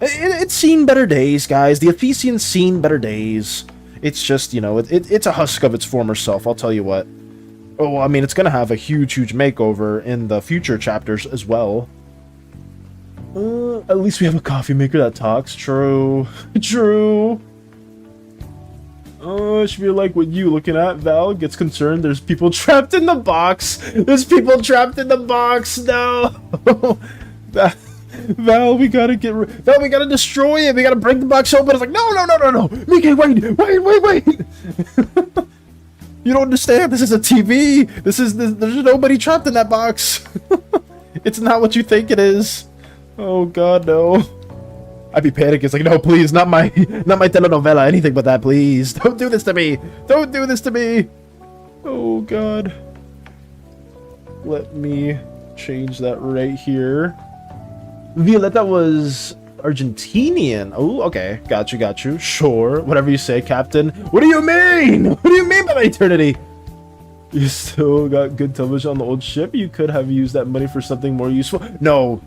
A: It's seen better days, guys. The Athesian's seen better days. It's just, you know, it's a husk of its former self, I'll tell you what. Oh, I mean, it's gonna have a huge makeover in the future chapters as well. At least we have a coffee maker that talks. True. True. It should be like what you looking at. Val gets concerned. There's people trapped in the box. There's people trapped in the box. No. Val, we gotta destroy it. We gotta break the box open. It's like, no. Mika, wait. You don't understand. This is a TV. There's nobody trapped in that box. It's not what you think it is. Oh god, no. I'd be panicking. It's like, no, please, not my telenovela, anything but that, please. Don't do this to me. Don't do this to me. Oh god. Let me change that right here. Violetta was Argentinian. Oh, okay. Got you. Sure. Whatever you say, Captain. What do you mean? What do you mean by eternity? You still got good television on the old ship. You could have used that money for something more useful. No,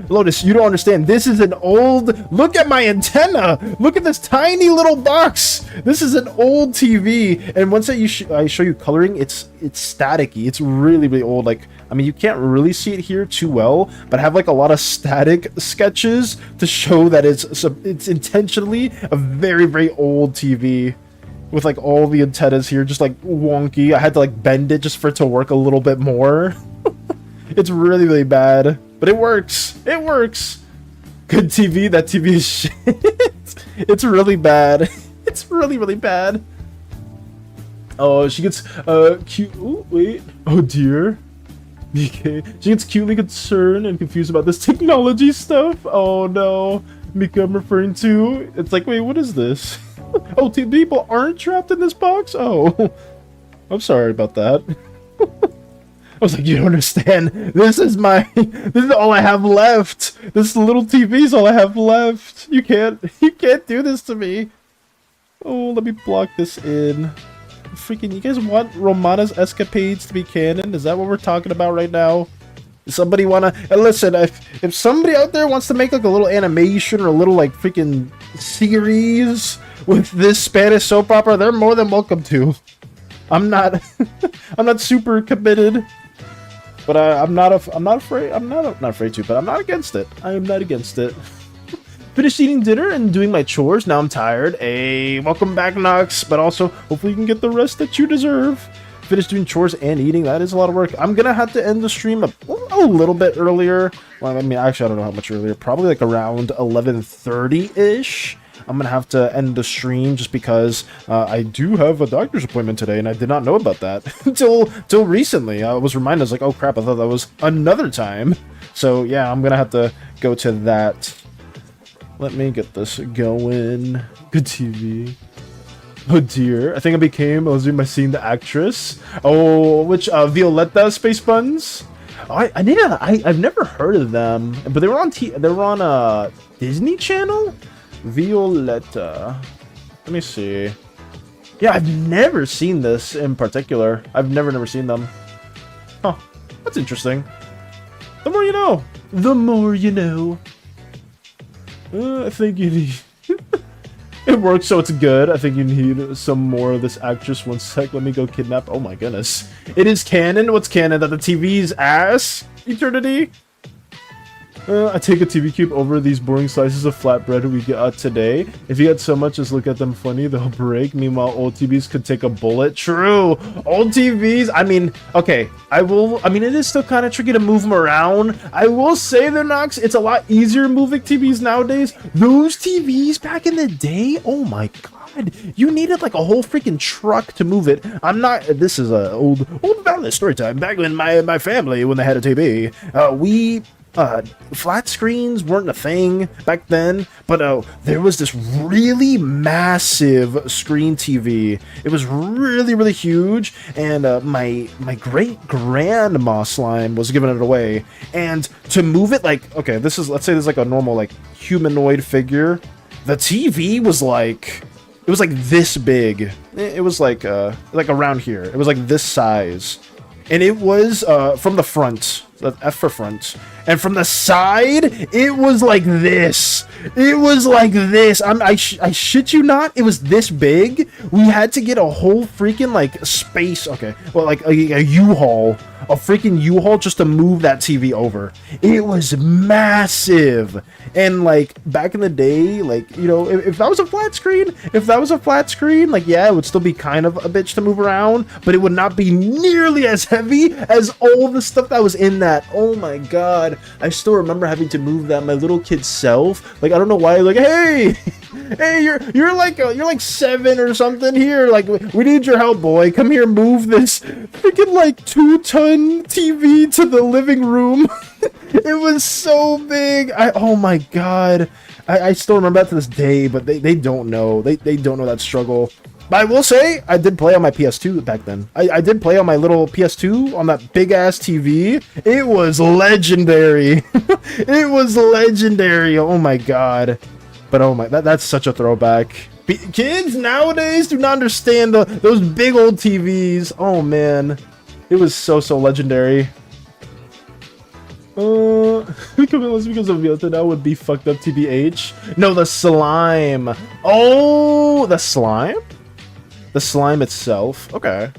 A: Lotus, you don't understand. This is an old... Look at my antenna. Look at this tiny little box. This is an old TV. And once I show you coloring, it's staticky. It's really, really old. Like, I mean, you can't really see it here too well, but I have like a lot of static sketches to show that it's intentionally a very, very old TV. With like all the antennas here just like wonky. I had to like bend it just for it to work a little bit more. It's really, really bad, but it works. It works. Good TV. That TV is shit. It's really bad. It's really, really bad. Oh, she gets cute. Ooh, wait. Oh dear. Okay. She gets cutely concerned and confused about this technology stuff. Oh no. Mika, I'm referring to. It's like, wait, what is this? Oh, people aren't trapped in this box? Oh, I'm sorry about that. I was like, you don't understand. This is all I have left. This little TV is all I have left. You can't do this to me. Oh, let me block this in. Freaking, you guys want Romana's escapades to be canon? Is that what we're talking about right now? Somebody wanna listen? If somebody out there wants to make like a little animation or a little like freaking series with this Spanish soap opera, they're more than welcome to. I'm not I'm not super committed, but I'm not afraid. I'm not afraid to, but I'm not against it. I am not against it. Finished eating dinner and doing my chores. Now I'm tired. Hey, welcome back, Nox. But also, hopefully you can get the rest that you deserve. Finished doing chores and eating. That is a lot of work. I'm gonna have to end the stream a little bit earlier. Well, I mean, actually, I don't know how much earlier. Probably like around 11:30-ish. I'm gonna have to end the stream just because I do have a doctor's appointment today, and I did not know about that until recently. I was reminded, I was like, oh crap, I thought that was another time. So yeah, I'm gonna have to go to that. Let me get this going. Good TV. Oh dear, I think I was doing my scene the actress. Oh, which Violetta Space Buns? Oh, I've never heard of them, but they were on Disney Channel. Violetta. Let me see. Yeah, I've never seen this in particular. I've never seen them. Huh, that's interesting. The more you know. The more you know. I think you need... It works, so it's good. I think you need some more of this actress. One sec, let me go kidnap. Oh my goodness. It is canon. What's canon? That the TV's ass? Eternity? I take a TV cube over these boring slices of flatbread we got today. If you get so much as look at them funny, they'll break. Meanwhile, old TVs could take a bullet. True. Old TVs, I mean, okay. I mean, it is still kind of tricky to move them around. I will say there, Nox, it's a lot easier moving TVs nowadays. Those TVs back in the day, oh my god. You needed like a whole freaking truck to move it. This is a old valid story time. Back when my family, when they had a TV, flat screens weren't a thing back then, but there was this really massive screen TV. It was really, really huge, and my great grandma Slime was giving it away. And to move it, like, okay, let's say there's like a normal like humanoid figure. The TV was like, it was like this big. It was like around here. It was like this size, and it was from the front. F for front. And from the side, it was like this. It was like this. I shit you not. It was this big. We had to get a whole freaking like space. Okay, well, like a U-Haul, a freaking U-Haul just to move that TV over. It was massive. And like back in the day, like, you know, if that was a flat screen, like, yeah, it would still be kind of a bitch to move around, but it would not be nearly as heavy as all the stuff that was in that. Oh my god. I still remember having to move that, my little kid self. Like, I don't know why, like, hey, you're like 7 or something here. Like, we need your help, boy. Come here, move this freaking like 2-ton TV to the living room. It was so big. Oh my god. I still remember that to this day, but they don't know. They don't know that struggle. But I will say, I did play on my PS2 back then. I did play on my little PS2 on that big-ass TV. It was legendary. It was legendary. Oh my god. But oh my, that's such a throwback. Kids nowadays do not understand those big old TVs. Oh man, it was so legendary. Because of Yota, that would be fucked up, TBH. No, the slime. Oh, the slime? The slime itself. Okay.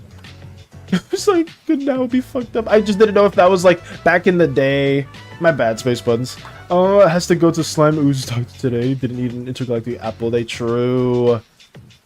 A: It's like, could now be fucked up. I just didn't know if that was like back in the day. My bad, Space Buns. Oh, it has to go to Slime Ooze Talk today. Didn't need an intergalactic apple. They true.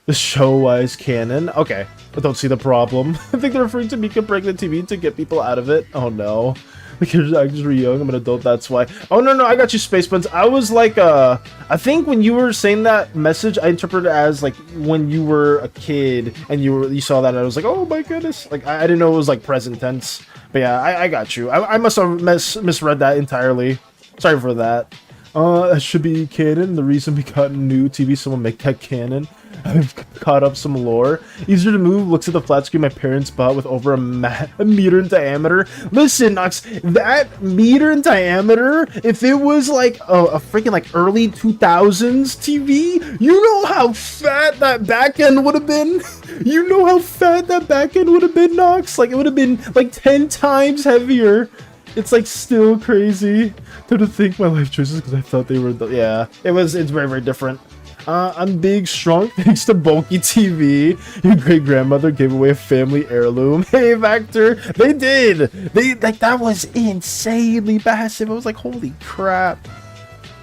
A: The show-wise canon. Okay. I don't see the problem. I think they're referring to Mika breaking the TV to get people out of it. Oh no. The kids are actually young. I'm an adult, that's why. Oh no, I got you, Space Buns. I was like, I think when you were saying that message, I interpreted it as like when you were a kid and you saw that and I was like, oh my goodness. Like I didn't know it was like present tense. But yeah, I got you. I must have misread that entirely. Sorry for that. That should be canon. The reason we got a new TV, someone make that canon. I've caught up some lore. Easier to move. Looks at the flat screen my parents bought with over a meter in diameter. Listen, Nox, that meter in diameter, if it was like a freaking like early 2000s TV, you know how fat that back end would have been? You know how fat that back end would have been, Nox? Like it would have been like 10 times heavier. It's like still crazy to think my life choices because I thought they were yeah, it's very different. I'm big, strong, thanks to bulky TV. Your great grandmother gave away a family heirloom. Hey, Vector, they did. They like that was insanely massive. I was like, holy crap.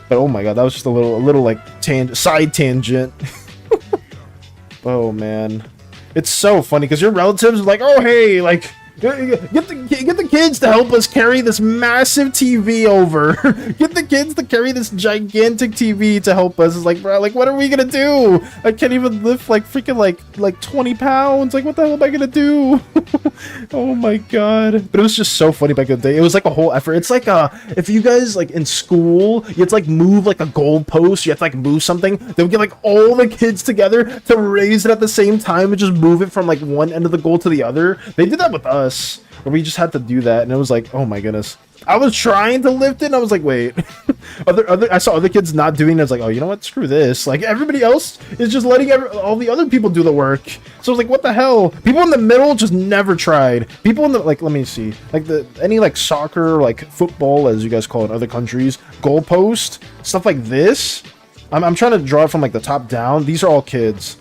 A: But oh my god, that was just a little like side tangent. Oh man, it's so funny because your relatives are like, oh hey, like. Get the kids to help us carry this massive TV over. Get the kids to carry this gigantic TV to help us. It's like, bro, like, what are we gonna do? I can't even lift like freaking like 20 pounds. Like, what the hell am I gonna do? Oh my god. But it was just so funny back in the day. It was like a whole effort. It's like if you guys like in school, you have to like move like a goalpost. You have to like move something. They would get like all the kids together to raise it at the same time and just move it from like one end of the goal to the other. They did that with us. Where we just had to do that, and it was like, oh my goodness. I was trying to lift it, and I was like, wait. I saw other kids not doing it. I was like, oh, you know what? Screw this. Like, everybody else is just letting all the other people do the work. So I was like, what the hell? People in the middle just never tried. People in the, like, let me see. Like, any, like, soccer, like, football, as you guys call it in other countries, goalpost, stuff like this. I'm trying to draw it from, like, the top down. These are all kids.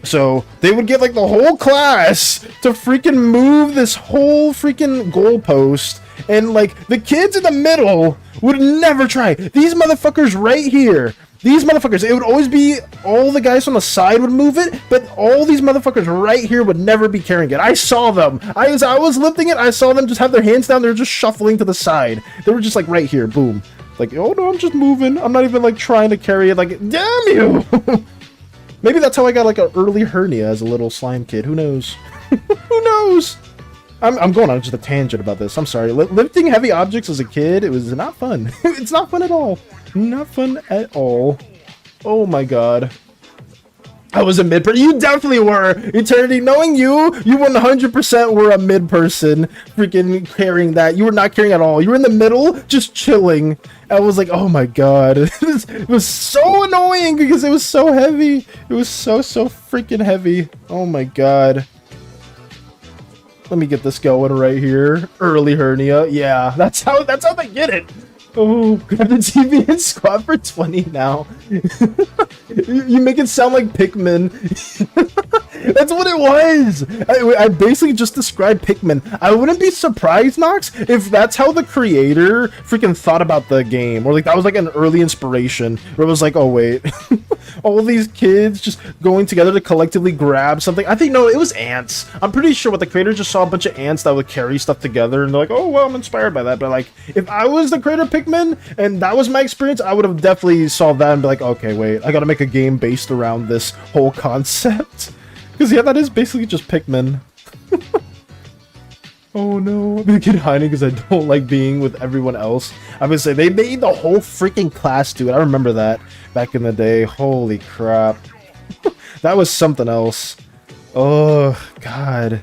A: So they would get like the whole class to freaking move this whole freaking goalpost, and like the kids in the middle would never try. These motherfuckers right here, these motherfuckers, it would always be all the guys on the side would move it, but all these motherfuckers right here would never be carrying it. I saw them. I was lifting it. I saw them just have their hands down. They were just shuffling to the side. They were just like right here. Boom. Like, oh no, I'm just moving. I'm not even like trying to carry it. Like, damn you. Maybe that's how I got like an early hernia as a little slime kid. Who knows? Who knows? I'm going on just a tangent about this. I'm sorry. Lifting heavy objects as a kid, it was not fun. It's not fun at all. Not fun at all. Oh my god. I was a mid person. You definitely were. Eternity, knowing you 100% were a mid person freaking carrying that. You were not carrying at all. You were in the middle, just chilling. I was like, oh my god. It was so annoying because it was so heavy. It was so freaking heavy. Oh my god. Let me get this going right here. Early hernia. Yeah, that's how they get it. Oh, grab the TV and squat for 20 now. You make it sound like Pikmin. That's what it was. I basically just described Pikmin. I wouldn't be surprised, Nox, if that's how the creator freaking thought about the game. Or like that was like an early inspiration. Where it was like, oh wait. All these kids just going together to collectively grab something. I think, no, it was ants. I'm pretty sure what the creator just saw a bunch of ants that would carry stuff together. And they're like, oh, well, I'm inspired by that. But like, if I was the creator of Pikmin and that was my experience, I would have definitely saw that and be like, okay, wait, I gotta make a game based around this whole concept. Because yeah, that is basically just Pikmin. Oh no, I'm gonna get hiding because I don't like being with everyone else. I would say they made the whole freaking class do it. I remember that back in the day. Holy crap. That was something else. Oh god.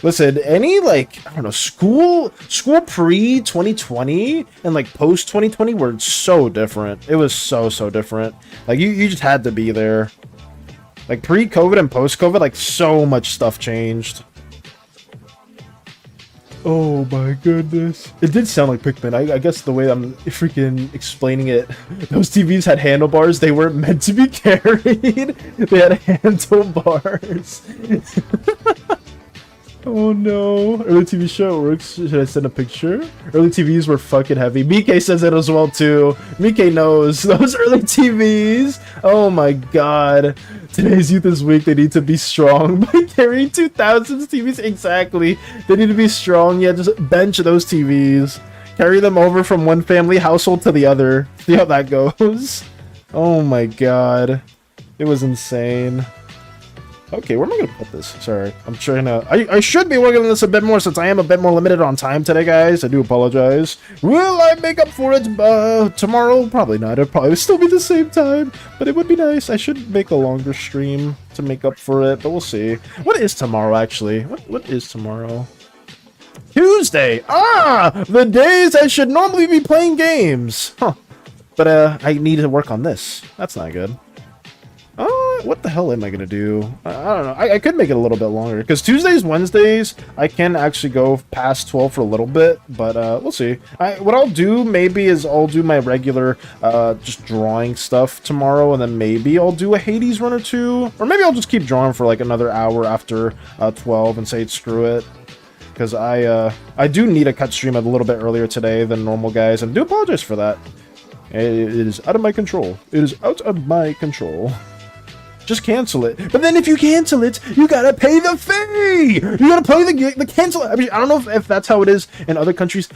A: Listen, any like I don't know, school pre 2020 and like post 2020 were so different. It was so different. Like you just had to be there. Like pre-COVID and post-COVID, like so much stuff changed. Oh my goodness. It did sound like Pikmin. I guess the way I'm freaking explaining it, those TVs had handlebars. They weren't meant to be carried. They had handlebars. Oh no. Early TV show works. Should I send a picture? Early TVs were fucking heavy. Mike says it as well too. Mike knows. Those early TVs. Oh my god. Today's youth is weak. They need to be strong by carrying 2000s TVs. Exactly. They need to be strong. Yeah, just bench those TVs. Carry them over from one family household to the other. See how that goes. Oh my god. It was insane. Okay, where am I gonna put this? Sorry, I'm trying to. I should be working on this a bit more since I am a bit more limited on time today, guys. I do apologize. Will I make up for it tomorrow? Probably not. It'll probably still be the same time, but it would be nice. I should make a longer stream to make up for it, but we'll see. What is tomorrow, actually? What is tomorrow? Tuesday! Ah! The days I should normally be playing games! Huh. But, I need to work on this. That's not good. What the hell am I gonna do? I don't know. I could make it a little bit longer because Tuesdays, Wednesdays, I can actually go past 12 for a little bit, but we'll see. What I'll do maybe is I'll do my regular just drawing stuff tomorrow, and then maybe I'll do a Hades run or two, or maybe I'll just keep drawing for like another hour after 12 and say screw it. Because I do need a cut stream a little bit earlier today than normal, guys, and I do apologize for that. It is out of my control. It is out of my control. Just cancel it. But then if you cancel it, you gotta pay the fee! You gotta pay the cancel. I mean, I don't know if that's how it is in other countries.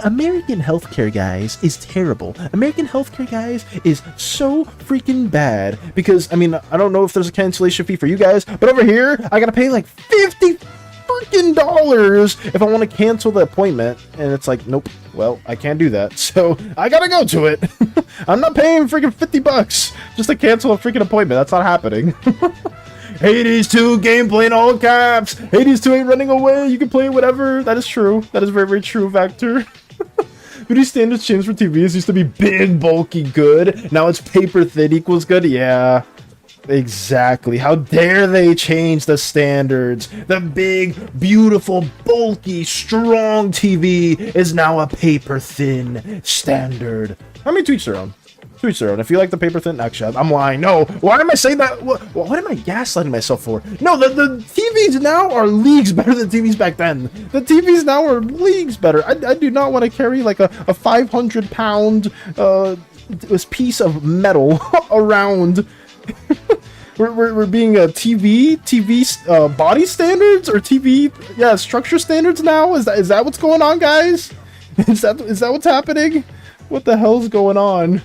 A: American healthcare, guys, is terrible. American healthcare, guys, is so freaking bad. Because, I mean, I don't know if there's a cancellation fee for you guys, but over here, I gotta pay like $50 freaking dollars if I want to cancel the appointment. And it's like, nope. Well, I can't do that, so I gotta go to it. I'm not paying freaking $50 just to cancel a freaking appointment. That's not happening. Hades 2 gameplay in all caps. Hades 2 ain't running away. You can play whatever. That is true. That is very, very true, Vector. Do these standards change for TVs? Used to be big, bulky, good. Now it's paper thin equals good. Yeah. Exactly. How dare they change the standards? The big, beautiful, bulky, strong TV is now a paper-thin standard. How many tweets are on? Tweets are on. If you like the paper-thin, actually, I'm lying. No. Why am I saying that? What am I gaslighting myself for? No, the TVs now are leagues better than TVs back then. The TVs now are leagues better. I do not want to carry like a 500-pound this piece of metal around. We're being a TV body standards or TV structure standards now. Is that what's going on, guys? Is that what's happening? What the hell's going on?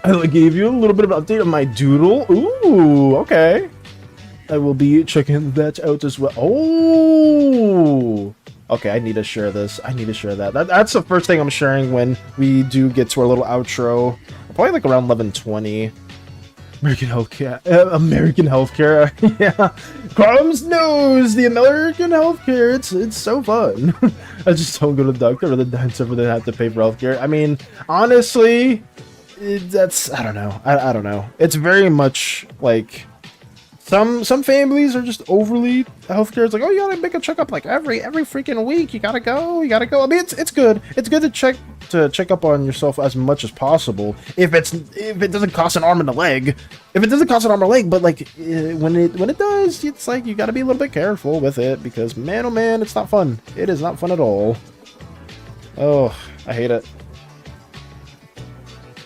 A: I gave you a little bit of an update on my doodle. Ooh, okay. I will be checking that out as well. Oh, okay. I need to share this. I need to share that. That's the first thing I'm sharing when we do get to our little outro. Probably like around 11:20. American healthcare. American healthcare. Yeah. Crumbs knows the American healthcare. It's so fun. I just don't go to the doctor or the dentist or they have to pay for healthcare. I mean, honestly, that's I don't know. I don't know. It's very much like some families are just overly healthcare. It's like, oh, you gotta make a checkup like every freaking week. You gotta go. I mean, it's good. It's good to check up on yourself as much as possible. If it doesn't cost an arm and a leg. If it doesn't cost an arm or a leg, but like when it does, it's like you gotta be a little bit careful with it because man, oh man, it's not fun. It is not fun at all. Oh, I hate it.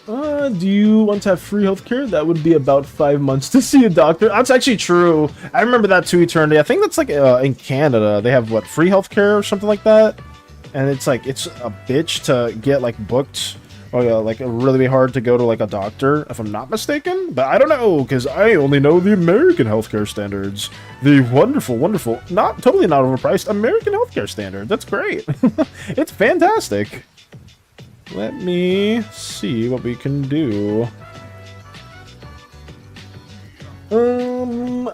A: Do you want to have free healthcare? That would be about 5 months to see a doctor. That's actually true. I remember that to eternity. I think that's like in Canada. They have, what, free healthcare or something like that? And it's like, it's a bitch to get like booked or like really hard to go to like a doctor, if I'm not mistaken. But I don't know, because I only know the American healthcare standards. The wonderful, wonderful, totally not overpriced American healthcare standard. That's great. It's fantastic. Let me see what we can do.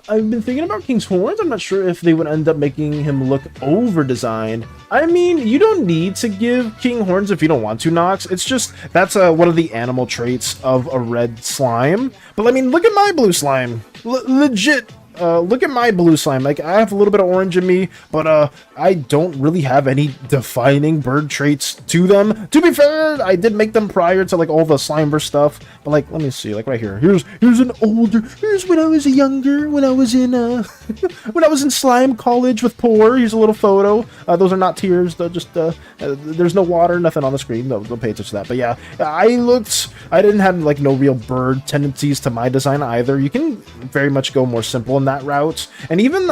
A: I've been thinking about King's horns. I'm not sure if they would end up making him look over-designed. I mean, you don't need to give King horns if you don't want to, Nox. It's just, that's one of the animal traits of a red slime. But I mean, look at my blue slime. Legit. Look at my blue slime. Like, I have a little bit of orange in me, but I don't really have any defining bird traits to them. To be fair, I did make them prior to like all the Slimeverse stuff. But like, let me see, like right here. Here's an older. Here's when I was younger. When I was in when I was in slime college with Poor. Here's a little photo. Those are not tears. They're just there's no water, nothing on the screen. Don't pay attention to that. But yeah, I didn't have like no real bird tendencies to my design either. You can very much go more simple in that route, and even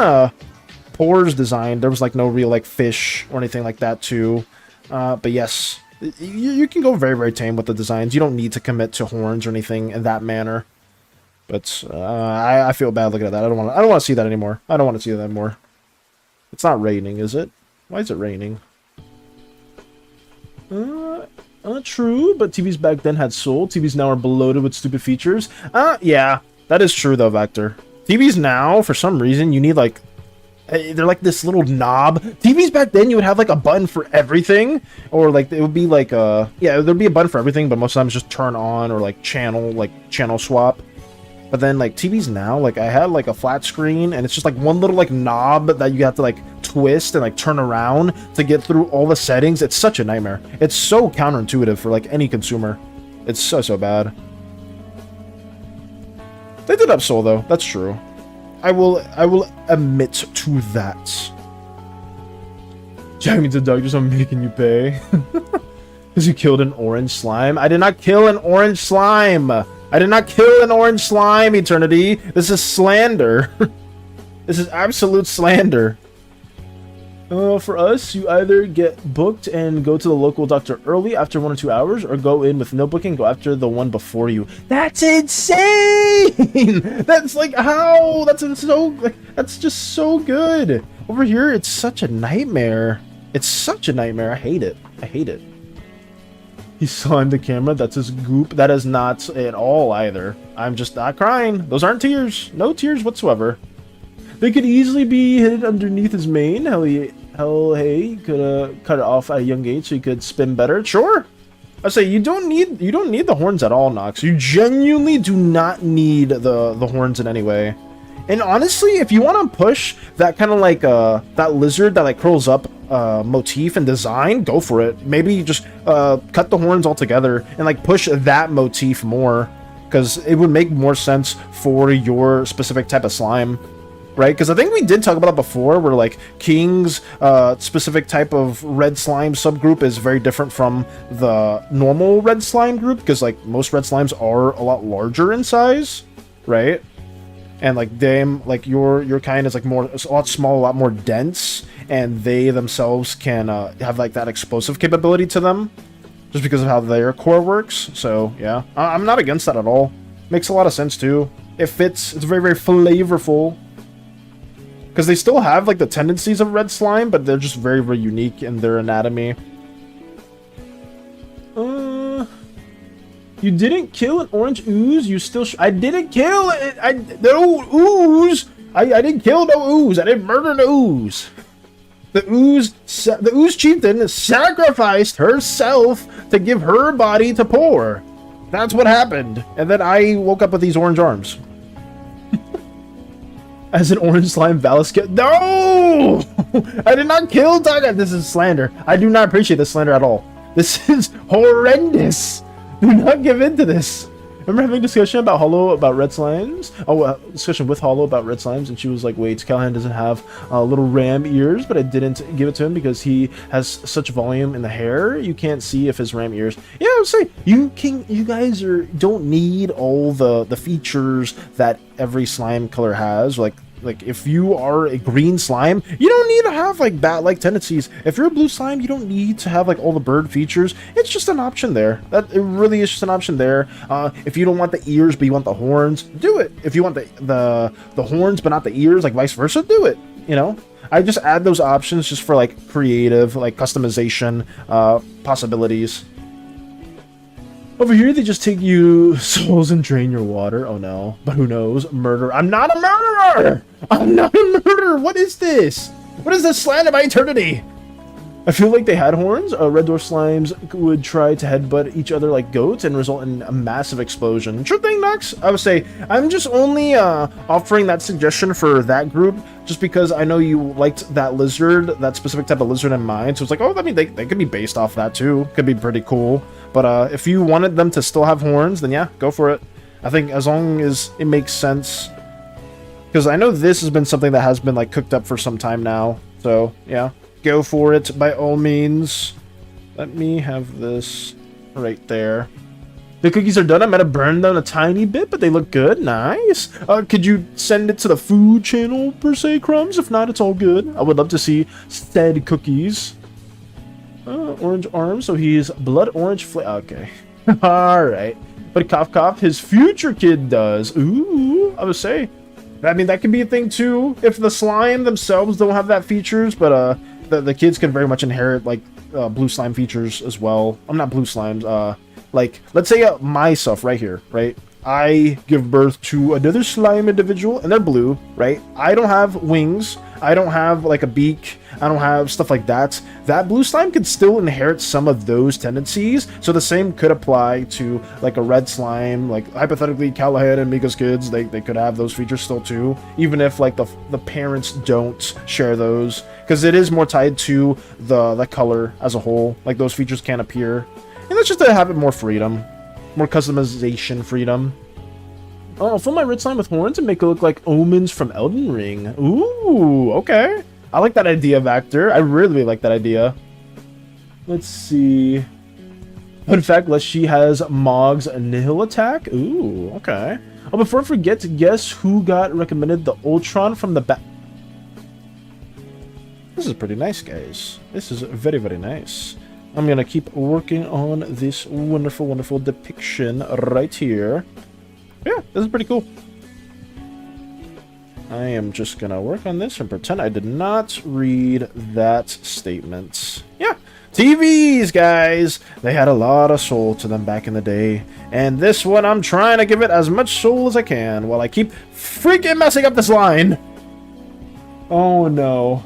A: Poor's design, there was like no real like fish or anything like that too. But yes, you can go very, very tame with the designs. You don't need to commit to horns or anything in that manner. But I feel bad looking at that. I don't want to see that anymore. I don't want to see that anymore. It's not raining, is it? Why is it raining? True, but TVs back then had soul. TVs now are bloated with stupid features. Yeah, that is true though, Vector. TVs now, for some reason, you need like, they're like this little knob. TVs back then, you would have like a button for everything, or like it would be like yeah, there'd be a button for everything, but most times just turn on or like channel swap. But then like TVs now, like I had like a flat screen, and it's just like one little like knob that you have to like twist and like turn around to get through all the settings. It's such a nightmare. It's so counterintuitive for like any consumer. It's so bad. They did up soul though. That's true. I will admit to that. Jamming to doctors, I'm making you pay. Because you killed an orange slime. I did not kill an orange slime. I did not kill an orange slime, Eternity. This is slander. This is absolute slander. For us, you either get booked and go to the local doctor early after 1 or 2 hours, or go in with no booking, go after the one before you. That's insane! That's like how? That's just so good. Over here, it's such a nightmare. It's such a nightmare. I hate it. I hate it. He slimed the camera. That's his goop. That is not at all either. I'm just not crying. Those aren't tears. No tears whatsoever. They could easily be hidden underneath his mane. Hell, hey, could cut it off at a young age so he could spin better. Sure. I say you don't need the horns at all, Nox. You genuinely do not need the horns in any way. And honestly, if you want to push that kind of like that lizard that like curls up motif and design, go for it. Maybe just cut the horns altogether and like push that motif more, because it would make more sense for your specific type of slime. Right, because I think we did talk about it before, where like King's specific type of red slime subgroup is very different from the normal red slime group, because like most red slimes are a lot larger in size, right? And like them, like your kind is like more, it's a lot smaller, a lot more dense, and they themselves can have like that explosive capability to them, just because of how their core works. So yeah, I'm not against that at all. Makes a lot of sense too. It fits. It's very, very flavorful. Because they still have, like, the tendencies of red slime, but they're just very, very unique in their anatomy. You didn't kill an orange ooze? You still I didn't kill it! No ooze! I didn't kill no ooze! I didn't murder no ooze! The ooze chieftain sacrificed herself to give her body to Poor. That's what happened. And then I woke up with these orange arms. As an orange slime, Valis killed. No! I did not kill Tiger. This is slander. I do not appreciate this slander at all. This is horrendous. Do not give in to this. Remember having a discussion about Hollow about red slimes? Oh, discussion with Hollow about red slimes, and she was like, wait, Callahan doesn't have little ram ears, but I didn't give it to him because he has such volume in the hair. You can't see if his ram ears. Yeah, I would say you guys don't need all the features that every slime color has. Like if you are a green slime, you don't need to have like bat-like tendencies. If you're a blue slime, you don't need to have like all the bird features. It's just an option there. It really is just an option there. If you don't want the ears but you want the horns, do it. If you want the horns but not the ears, like vice versa, do it. You know, I just add those options just for like creative, like customization possibilities. Over here, they just take you souls and drain your water. Oh no, but who knows? Murder. I'm not a murderer! I'm not a murderer! What is this? What is this slander by eternity? I feel like they had horns. Red dwarf slimes would try to headbutt each other like goats and result in a massive explosion. Sure thing, Nux. I would say I'm just only offering that suggestion for that group just because I know you liked that lizard, that specific type of lizard in mind. So it's like, oh, I mean, they could be based off that too. Could be pretty cool. But if you wanted them to still have horns, then yeah, go for it. I think as long as it makes sense. Because I know this has been something that has been like cooked up for some time now. So yeah. Go for it, by all means. Let me have this right there. The cookies are done. I'm gonna burn them a tiny bit, but they look good. Nice. Could you send it to the food channel, per se, Crumbs? If not, it's all good. I would love to see said cookies. Orange arms, so he's blood orange okay. Alright. But cough cough, his future kid does. Ooh, I would say. I mean, that could be a thing, too. If the slime themselves don't have that features, but, the kids can very much inherit like blue slime features as well. I'm not blue slimes. Like let's say myself right here, right? I give birth to another slime individual, and they're blue, right? I don't have wings. I don't have like a beak. I don't have stuff like that. That blue slime could still inherit some of those tendencies. So the same could apply to like a red slime. Like hypothetically, Callahan and Mika's kids, they could have those features still too, even if like the parents don't share those, because it is more tied to the color as a whole. Like those features can appear, and that's just to have it more freedom. More customization freedom. Oh, I'll fill my red slime with horns and make it look like omens from Elden Ring. Ooh, okay. I like that idea, Vector. I really like that idea. Let's see. In fact, she has Mog's Nihil attack. Ooh, okay. Oh, before I forget, guess who got recommended the Ultron from the back? This is pretty nice, guys. This is very, very nice. I'm gonna keep working on this wonderful, wonderful depiction right here. Yeah, this is pretty cool. I am just gonna work on this and pretend I did not read that statement. Yeah, TVs, guys! They had a lot of soul to them back in the day. And this one, I'm trying to give it as much soul as I can while I keep freaking messing up this line. Oh, no.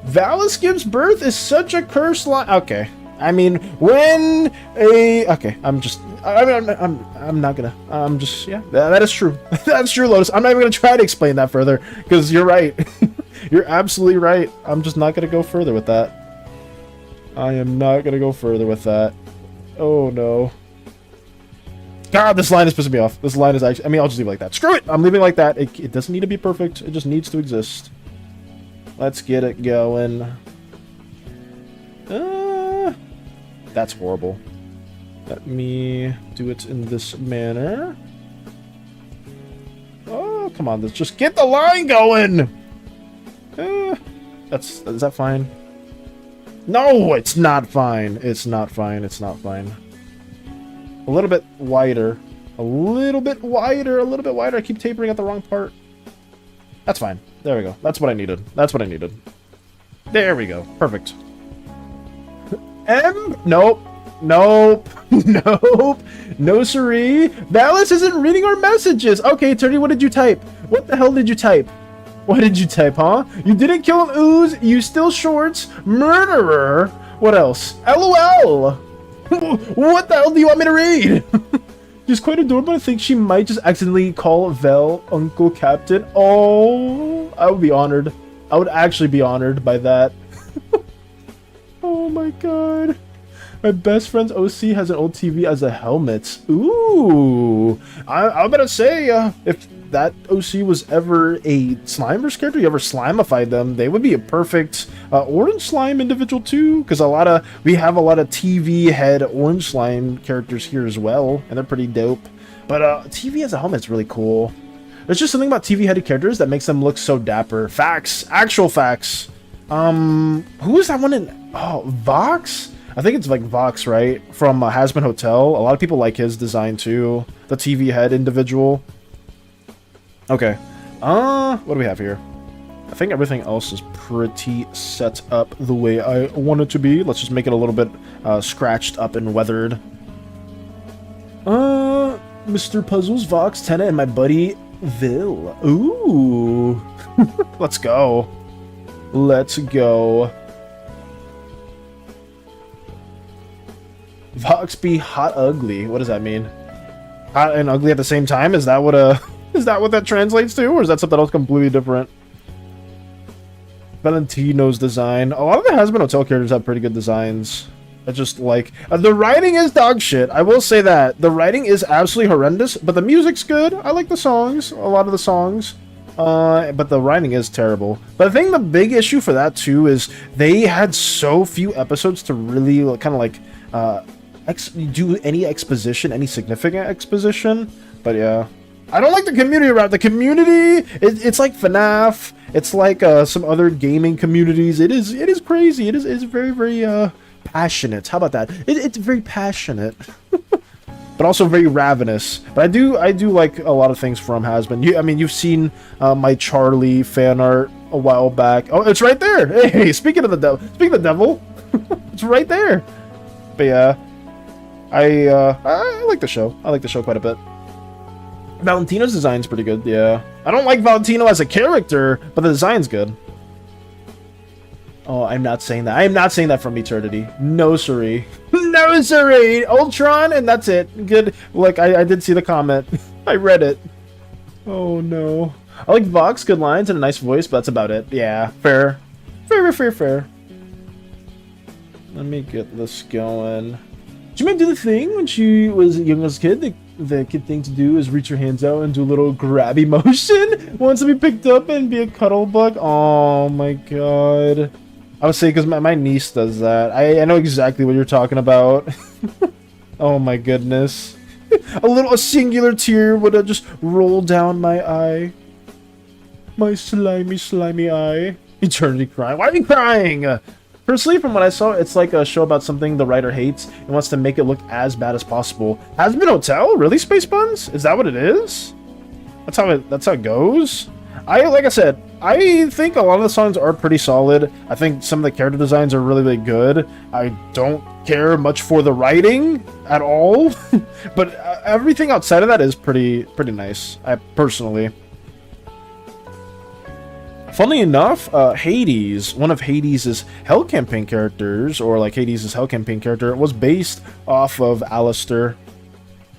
A: Valis gives birth is such a cursed line. Okay, I mean when a okay, I'm not gonna. I'm just yeah. That is true. That's true, Lotus. I'm not even gonna try to explain that further because you're right. You're absolutely right. I'm just not gonna go further with that. I am not gonna go further with that. Oh no. God, this line is pissing me off. This line is actually. I mean, I'll just leave it like that. Screw it. I'm leaving it like that. It doesn't need to be perfect. It just needs to exist. Let's get it going. That's horrible. Let me do it in this manner. Oh, come on. Let's just get the line going. Is that fine? No, it's not fine. It's not fine. It's not fine. A little bit wider. A little bit wider. A little bit wider. I keep tapering at the wrong part. That's fine. There we go. That's what I needed. That's what I needed. There we go. Perfect. Nope. Nope. Nope. No siree. Valis isn't reading our messages. Okay, Turdy, what did you type? What the hell did you type? What did you type, huh? You didn't kill an ooze. You still shorts. Murderer. What else? LOL. What the hell do you want me to read? She's quite adorable. I think she might just accidentally call Vel Uncle Captain. Oh, I would be honored. I would actually be honored by that. Oh my god. My best friend's OC has an old TV as a helmet. Ooh. I'm gonna say, if that OC was ever a Slimer's character, you ever slimified them, they would be a perfect orange slime individual too, because we have a lot of TV head orange slime characters here as well, and they're pretty dope. But TV as a helmet's really cool. There's just something about TV headed characters that makes them look so dapper. Facts. Actual facts. Who is that one in... Oh, Vox? I think it's like Vox, right? From Hazbin Hotel. A lot of people like his design too. The TV head individual. Okay. What do we have here? I think everything else is pretty set up the way I want it to be. Let's just make it a little bit scratched up and weathered. Mr. Puzzles, Vox, Tenna, and my buddy Vil. Ooh. Let's go. Let's go. Vox be hot ugly. What does that mean? Hot and ugly at the same time? Is that what that translates to, or is that something else completely different? Valentino's design. A lot of the Has Been Hotel characters have pretty good designs. I just like the writing is dog shit. I will say that the writing is absolutely horrendous, but the music's good. I like the songs, a lot of the songs, but the writing is terrible. But I think the big issue for that too is they had so few episodes to really kind of like do any exposition, any significant exposition. But yeah, I don't like the community around. The community, it's like FNAF. It's like some other gaming communities. It is crazy. It is very, very passionate. How about that? It's very passionate, but also very ravenous. But I do like a lot of things from Has Been. I mean, you've seen my Charlie fan art a while back. Oh, it's right there. Hey, speaking of the devil, it's right there. But yeah, I like the show. I like the show quite a bit. Valentino's design's pretty good, yeah. I don't like Valentino as a character, but the design's good. Oh, I'm not saying that. I am not saying that from eternity. No, siree. No, siree! Ultron, and that's it. Good. Like, I did see the comment. I read it. Oh, no. I like Vox, good lines, and a nice voice, but that's about it. Yeah, fair. Fair. Let me get this going. Did you do the thing when she was a young as a kid? The kid thing to do is reach your hands out and do a little grabby motion. Wants to be picked up and be a cuddle bug. Oh my god. I would say because my niece does that. I know exactly what you're talking about. Oh my goodness. A singular tear would have just rolled down my eye. My slimy eye. Eternity crying. Why are you crying? Personally, from what I saw, it's like a show about something the writer hates and wants to make it look as bad as possible. Has Been Hotel? Really, Space Buns? Is that what it is? That's how it goes? Like I said, I think a lot of the songs are pretty solid. I think some of the character designs are really, really good. I don't care much for the writing at all, but everything outside of that is pretty nice. Personally. Funnily enough, Hades, one of Hades' Hell Campaign characters, or like Hades' Hell Campaign character, was based off of Alistair.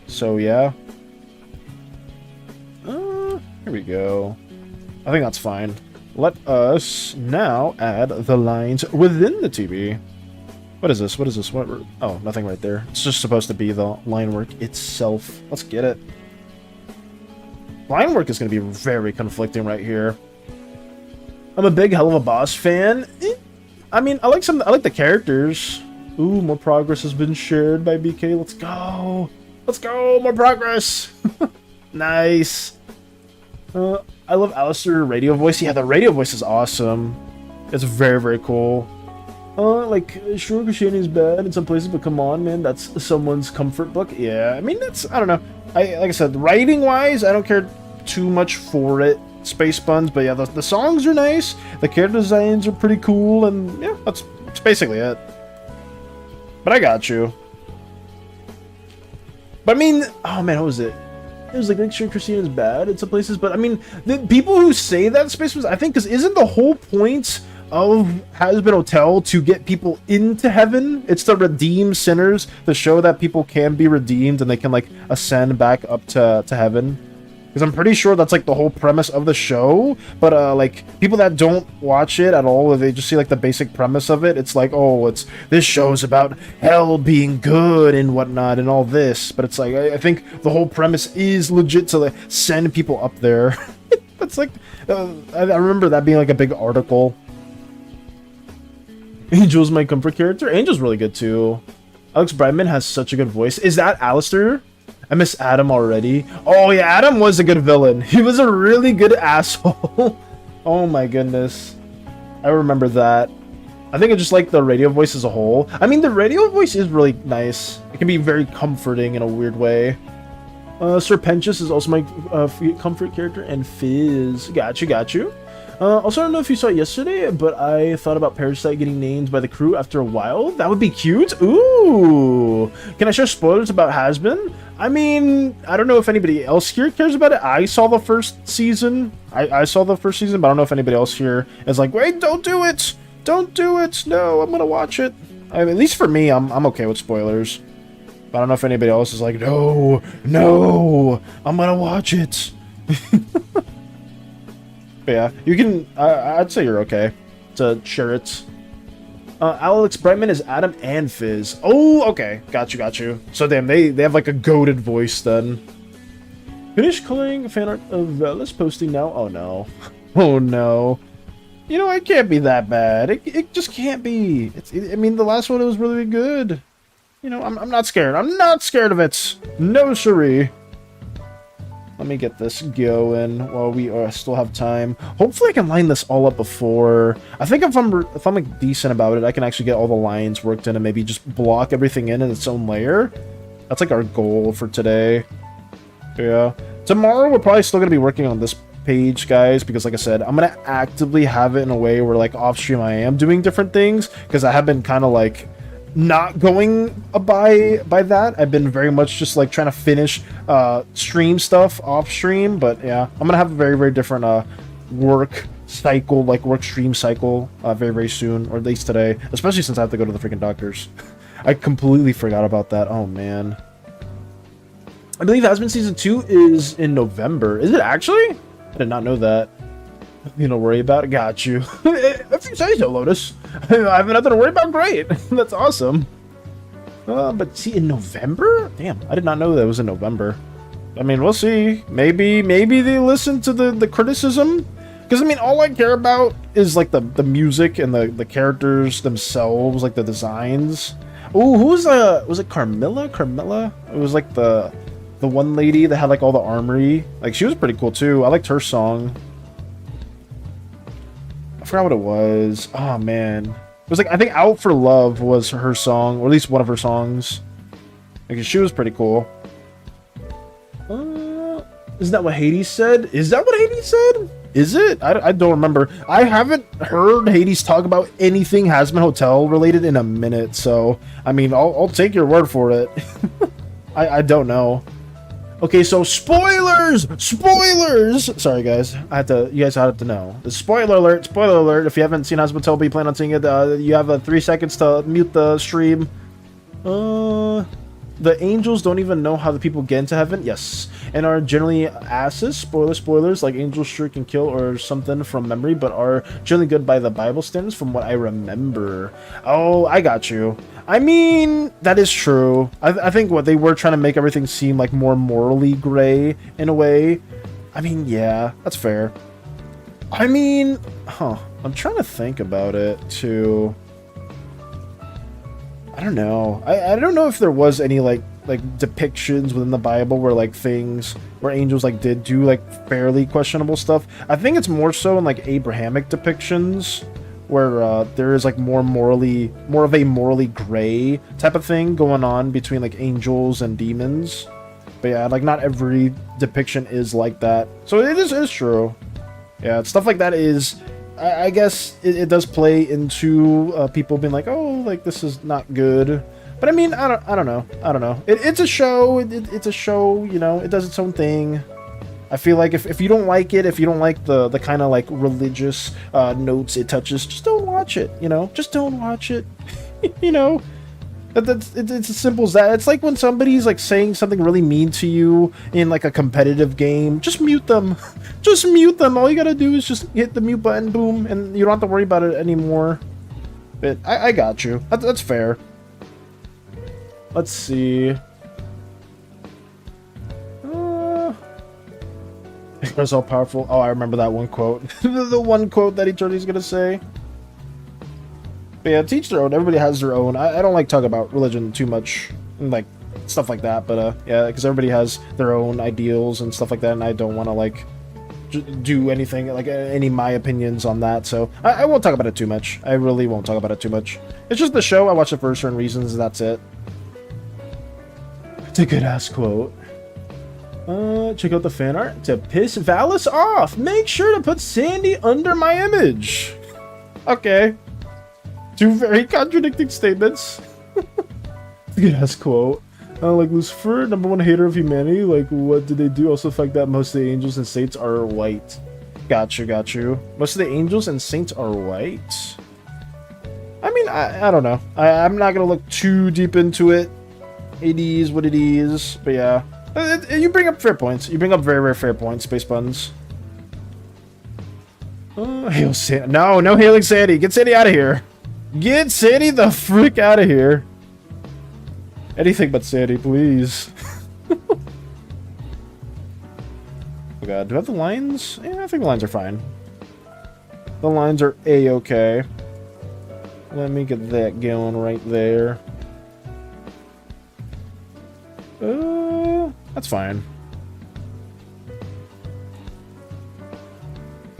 A: So yeah. Here we go. I think that's fine. Let us now add the lines within the TV. What is this? What? Oh, nothing right there. It's just supposed to be the line work itself. Let's get it. Line work is going to be very conflicting right here. I'm a big Hell of a Boss fan. I mean, I like the characters. Ooh, more progress has been shared by BK. Let's go. Let's go. More progress. Nice. I love Alistair radio voice. Yeah, the radio voice is awesome. It's very, very cool. Like, sure, Christianity is bad in some places, but come on, man, that's someone's comfort book. Yeah, I mean, I don't know. Like I said, writing-wise, I don't care too much for it. Space Buns, but yeah, the songs are nice, the character designs are pretty cool, and yeah, that's basically it. But I got you. But I mean, oh man, what was it? It was like sure Christina is bad in some places, but I mean, the people who say that Space Buns, I think, because isn't the whole point of Has Been Hotel to get people into heaven? It's to redeem sinners, to show that people can be redeemed and they can like ascend back up to heaven. Because I'm pretty sure that's like the whole premise of the show, but like people that don't watch it at all, they just see like the basic premise of it. It's like, oh, this show's about hell being good and whatnot and all this, but it's like I think the whole premise is legit to like send people up there. That's like I remember that being like a big article. Angel's my comfort character. Angel's really good too. Alex Brightman has such a good voice. Is that Alistair? I miss Adam already. Oh yeah, Adam was a good villain. He was a really good asshole. Oh my goodness. I remember that. I think I just like the radio voice as a whole. I mean, the radio voice is really nice. It can be very comforting in a weird way. Serpentious is also my comfort character. And Fizz. Got you. Also, I don't know if you saw it yesterday, but I thought about Parasite getting named by the crew after a while. That would be cute. Ooh. Can I share spoilers about Has-Been? I mean, I don't know if anybody else here cares about it. I saw the first season. I saw the first season, but I don't know if anybody else here is like, wait, don't do it. Don't do it. No, I'm going to watch it. I mean, at least for me, I'm okay with spoilers. But I don't know if anybody else is like, no, I'm going to watch it. But yeah, you can. I'd say you're okay to share it. Alex Brightman is Adam and Fizz. Oh, okay, got you. So damn, they have like a goated voice then. Finish coloring fan art of Velas posting now. Oh no, oh no. You know, it can't be that bad. It just can't be. I mean, the last one it was really good. You know, I'm not scared. I'm not scared of it. No siree. Let me get this going while we still have time. Hopefully I can line this all up before. I think if I'm like decent about it, I can actually get all the lines worked in and maybe just block everything in its own layer. That's like our goal for today. Yeah. Tomorrow we're probably still going to be working on this page, guys, because like I said, I'm going to actively have it in a way where like off stream I am doing different things, because I have been kind of like not going by that. I've been very much just like trying to finish stream stuff off stream. But yeah, I'm gonna have a very different work cycle, like work stream cycle very soon, or at least today, especially since I have to go to the freaking doctors. I completely forgot about that. Oh man, I believe Has-Been season 2 is in November. Is it actually? I did not know that. You don't worry about it. Got you. If you say so, Lotus. I have nothing to worry about. Great. That's awesome. But see, in November? Damn, I did not know that was in November. I mean, we'll see. Maybe they listen to the criticism. Because, I mean, all I care about is, like, the music and the characters themselves, like, the designs. Ooh, who's, was it Carmilla? Carmilla? It was, like, the one lady that had, like, all the armory. Like, she was pretty cool, too. I liked her song. I forgot what it was. Oh man, it was like, I think "Out for Love" was her song, or at least one of her songs. Because she was pretty cool. Isn't that what Hades said? Is that what Hades said? Is it? I don't remember. I haven't heard Hades talk about anything Has-Been Hotel related in a minute. So I mean, I'll take your word for it. I don't know. Okay, so spoilers! Sorry, guys. You guys had to know. The spoiler alert. If you haven't seen Has-Been Hotel, but you plan on seeing it, you have 3 seconds to mute the stream. The angels don't even know how the people get into heaven. Yes. And are generally asses. Spoilers. Like angels sure can kill or something from memory, but are generally good by the Bible standards from what I remember. Oh, I got you. I mean, that is true. I think what they were trying to make everything seem like more morally gray in a way. I mean, yeah, that's fair. I mean, I'm trying to think about it too. I don't know. I don't know if there was any like depictions within the Bible where like things where angels like did do like fairly questionable stuff. I think it's more so in like Abrahamic depictions, where there is like more of a morally gray type of thing going on between like angels and demons. But yeah, like not every depiction is like that. So it is true. Yeah, stuff like that is, I guess it does play into people being like, oh, like this is not good. But I mean, I don't know. It's a show. It's a show. You know, it does its own thing. I feel like if you don't like it, if you don't like the kind of like religious notes it touches, just don't watch it. You know, just don't watch it. You know, it's as simple as that. It's like when somebody's like saying something really mean to you in like a competitive game, just mute them. Just mute them. All you gotta do is just hit the mute button, boom, and you don't have to worry about it anymore. But I got you. That's fair. Let's see. It's all powerful. Oh, I remember that one quote. The one quote that Eternity's gonna say. But yeah, teach their own. Everybody has their own. I don't like talking about religion too much, and like stuff like that. But yeah, because everybody has their own ideals and stuff like that, and I don't want to like do anything like any my opinions on that. So I won't talk about it too much. I really won't talk about it too much. It's just the show. I watch it for certain reasons, and that's it. It's a good ass quote. Check out the fan art. To piss Valis off, make sure to put Sandy under my image. Okay. Two very contradicting statements. Good ass quote. Like Lucifer, #1 hater of humanity. Like, what did they do? Also, the fact that most of the angels and saints are white. Got you. Most of the angels and saints are white. I mean, I don't know. I'm not gonna look too deep into it. It is what it is. But yeah, you bring up fair points. You bring up very, very fair points, Space Buns. Hail Sandy. No hailing Sandy. Get Sandy out of here. Get Sandy the frick out of here. Anything but Sandy, please. Oh god, do I have the lines? Yeah, I think the lines are fine. The lines are a-okay. Let me get that going right there. That's fine.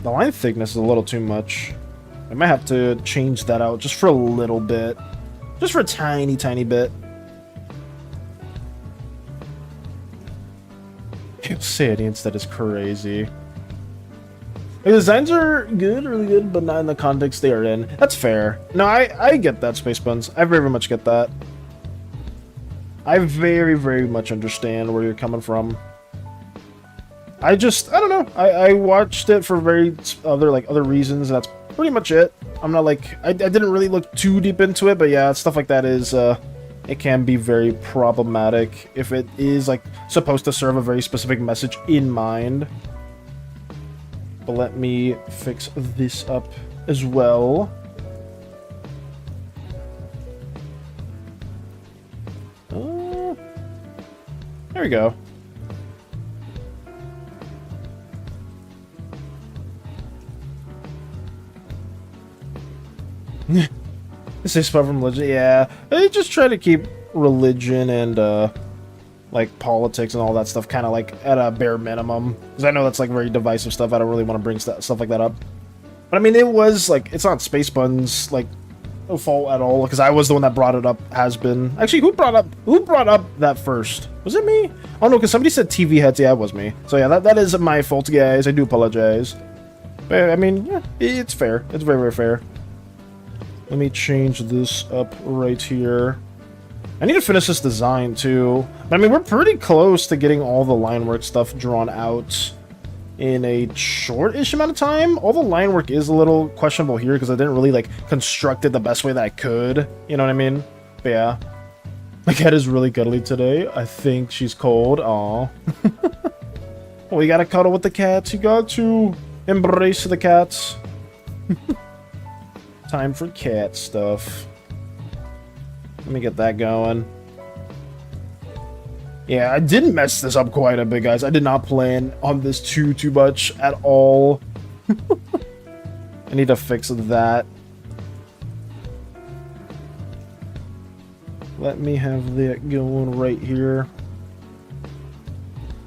A: The line thickness is a little too much. I might have to change that out just for a little bit. Just for a tiny, tiny bit. Sandy instead is crazy. The designs are good, really good, but not in the context they are in. That's fair. No, I get that, Space Buns. I very much get that. I very, very much understand where you're coming from. I don't know. I watched it for other reasons. That's pretty much it. I'm not like, I didn't really look too deep into it, but yeah, stuff like that is, it can be very problematic if it is like supposed to serve a very specific message in mind. But let me fix this up as well. There we go. This is far from religion. Yeah, I just try to keep religion and like politics and all that stuff kind of like at a bare minimum, because I know that's like very divisive stuff. I don't really want to bring stuff like that up. But I mean, it was like, it's not Space Buns like fault at all, because I was the one that brought it up. Has been actually, who brought up that first? Was it me? Oh no, because somebody said TV heads. Yeah, it was me. So yeah, that is my fault, guys. I do apologize. But I mean, yeah, it's fair. It's very, very fair. Let me change this up right here. I need to finish this design too. But I mean, we're pretty close to getting all the line work stuff drawn out in a short-ish amount of time. All the line work is a little questionable here because I didn't really like construct it the best way that I could. You know what I mean? But yeah. My cat is really cuddly today. I think she's cold. Aw. Well, you gotta cuddle with the cats. You got to embrace the cats. Time for cat stuff. Let me get that going. Yeah, I did mess this up quite a bit, guys. I did not plan on this too much at all. I need to fix that. Let me have that going right here.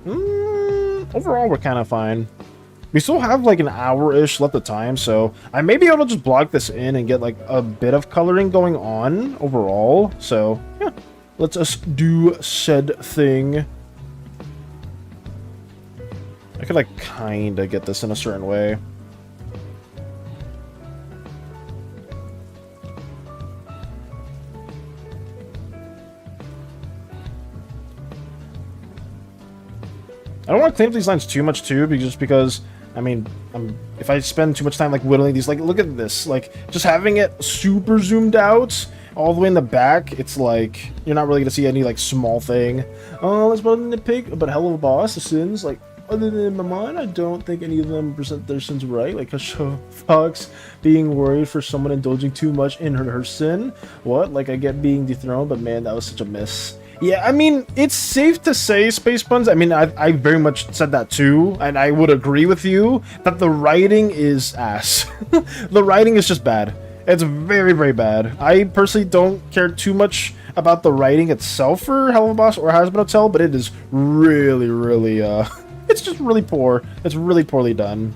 A: Overall, we're kind of fine. We still have like an hour-ish left of time, so I may be able to just block this in and get like a bit of coloring going on overall. So yeah, let's just do said thing. I could like kind of get this in a certain way. I don't want to clean up these lines too much too, just because, I mean, if I spend too much time like whittling these, like look at this, like just having it super zoomed out all the way in the back, it's like you're not really gonna see any like small thing. Oh, let's put in the pig, but hell of a boss. The sins, like other than my mind, I don't think any of them present their sins right. Like Fox being worried for someone indulging too much in her sin. What? Like I get being dethroned, but man, that was such a miss. Yeah, I mean, it's safe to say, Space Buns, I mean, I very much said that too, and I would agree with you, that the writing is ass. The writing is just bad. It's very, very bad. I personally don't care too much about the writing itself for Hell of a Boss or Hazbin Hotel, but it is really, really, it's just really poor. It's really poorly done.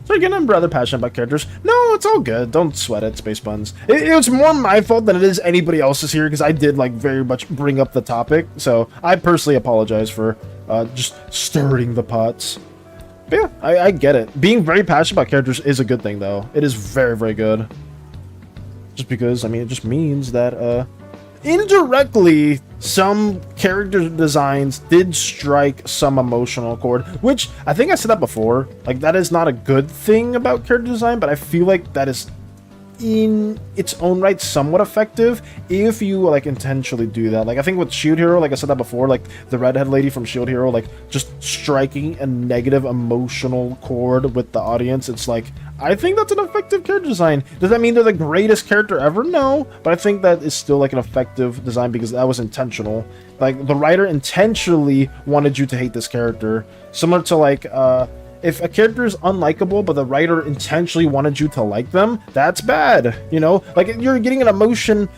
A: So again, I'm rather passionate about characters. No, it's all good. Don't sweat it, Space Buns. It was more my fault than it is anybody else's here, because I did like very much bring up the topic. So I personally apologize for just stirring the pots. But yeah, I get it. Being very passionate about characters is a good thing, though. It is very, very good. Just because, I mean, it just means that indirectly, some character designs did strike some emotional chord, which I think I said that before. Like, that is not a good thing about character design, but I feel like that is in its own right somewhat effective if you like intentionally do that. Like, I think with Shield Hero, like I said that before, like the redhead lady from Shield Hero, like just striking a negative emotional chord with the audience, it's like, I think that's an effective character design. Does that mean they're the greatest character ever? No, but I think that is still like an effective design because that was intentional. Like, the writer intentionally wanted you to hate this character, similar to like if a character is unlikable, but the writer intentionally wanted you to like them, that's bad, you know? Like, you're getting an emotional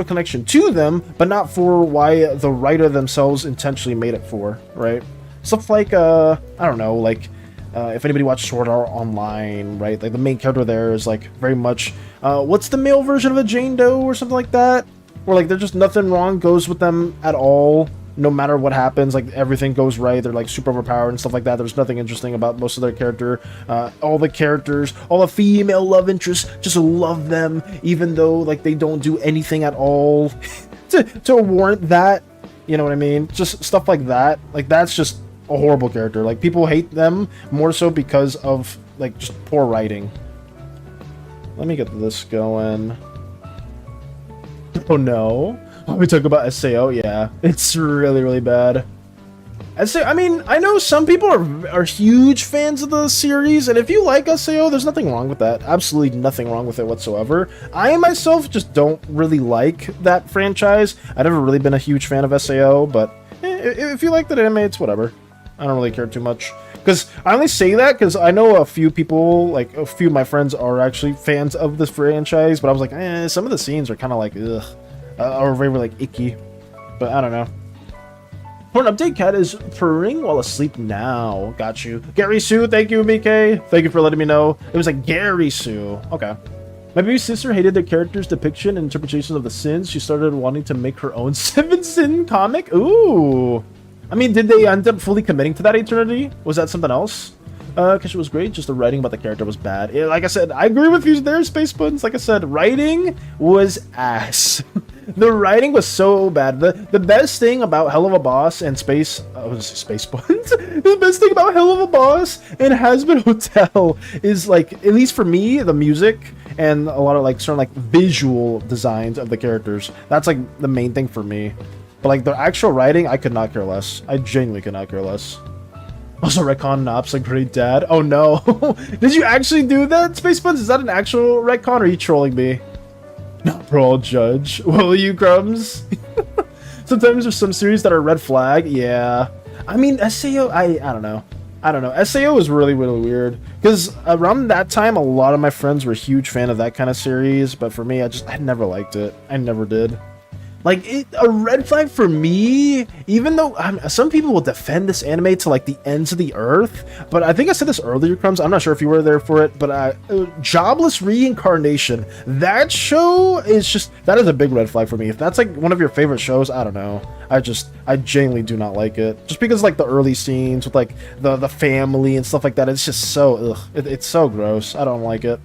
A: connection to them, but not for why the writer themselves intentionally made it for, right? Stuff like, I don't know, like, if anybody watched Sword Art Online, right? Like, the main character there is, like, very much, what's the male version of a Jane Doe or something like that? Where, like, there's just nothing wrong goes with them at all. No matter what happens, like, everything goes right. They're, like, super overpowered and stuff like that. There's nothing interesting about most of their character. All the characters, all the female love interests, just love them, even though, like, they don't do anything at all to warrant that. You know what I mean? Just stuff like that. Like, that's just a horrible character. Like, people hate them more so because of, like, just poor writing. Let me get this going. Oh, no. When we talk about SAO, yeah, it's really, really bad. I mean, I know some people are huge fans of the series, and if you like SAO, there's nothing wrong with that. Absolutely nothing wrong with it whatsoever. I myself just don't really like that franchise. I've never really been a huge fan of SAO, but if you like the anime, it's whatever. I don't really care too much. Because I only say that because I know a few people, like a few of my friends are actually fans of this franchise, but I was like, some of the scenes are kind of like, ugh. Or very, like, icky. But I don't know. For an update, Cat is purring while asleep now. Got you. Gary Sue, thank you, BK. Thank you for letting me know. It was like Gary Sue. Okay. My baby sister hated the character's depiction and interpretation of the sins. She started wanting to make her own 7 Sin comic. Ooh. I mean, did they end up fully committing to that eternity? Was that something else? Because it was great, just the writing about the character was bad. Yeah, like I said, I agree with you there, Space Buns. Like I said, writing was ass. The writing was so bad. The best thing about Hell of a Boss and Space Buns, the best thing about Hell of a Boss and Hazbin Hotel is, like, at least for me, the music and a lot of, like, certain, like, visual designs of the characters. That's, like, the main thing for me. But, like, the actual writing, I could not care less. I genuinely could not care less. Also, retcon Nops a great dad. Oh no. Did you actually do that, Space Buns? Is that an actual retcon, or are you trolling me? Not pro judge. Will you, Crumbs? Sometimes there's some series that are red flag. Yeah. I mean, SAO, I don't know. I don't know. SAO is really, really weird. Because around that time, a lot of my friends were a huge fan of that kind of series. But for me, I never liked it. I never did. Like, a red flag for me, even though some people will defend this anime to, like, the ends of the earth, but I think I said this earlier, Crumbs, I'm not sure if you were there for it, but Jobless Reincarnation, that show is just, that is a big red flag for me. If that's, like, one of your favorite shows, I don't know. I genuinely do not like it. Just because, like, the early scenes with, like, the family and stuff like that, it's just so, ugh, it's so gross. I don't like it.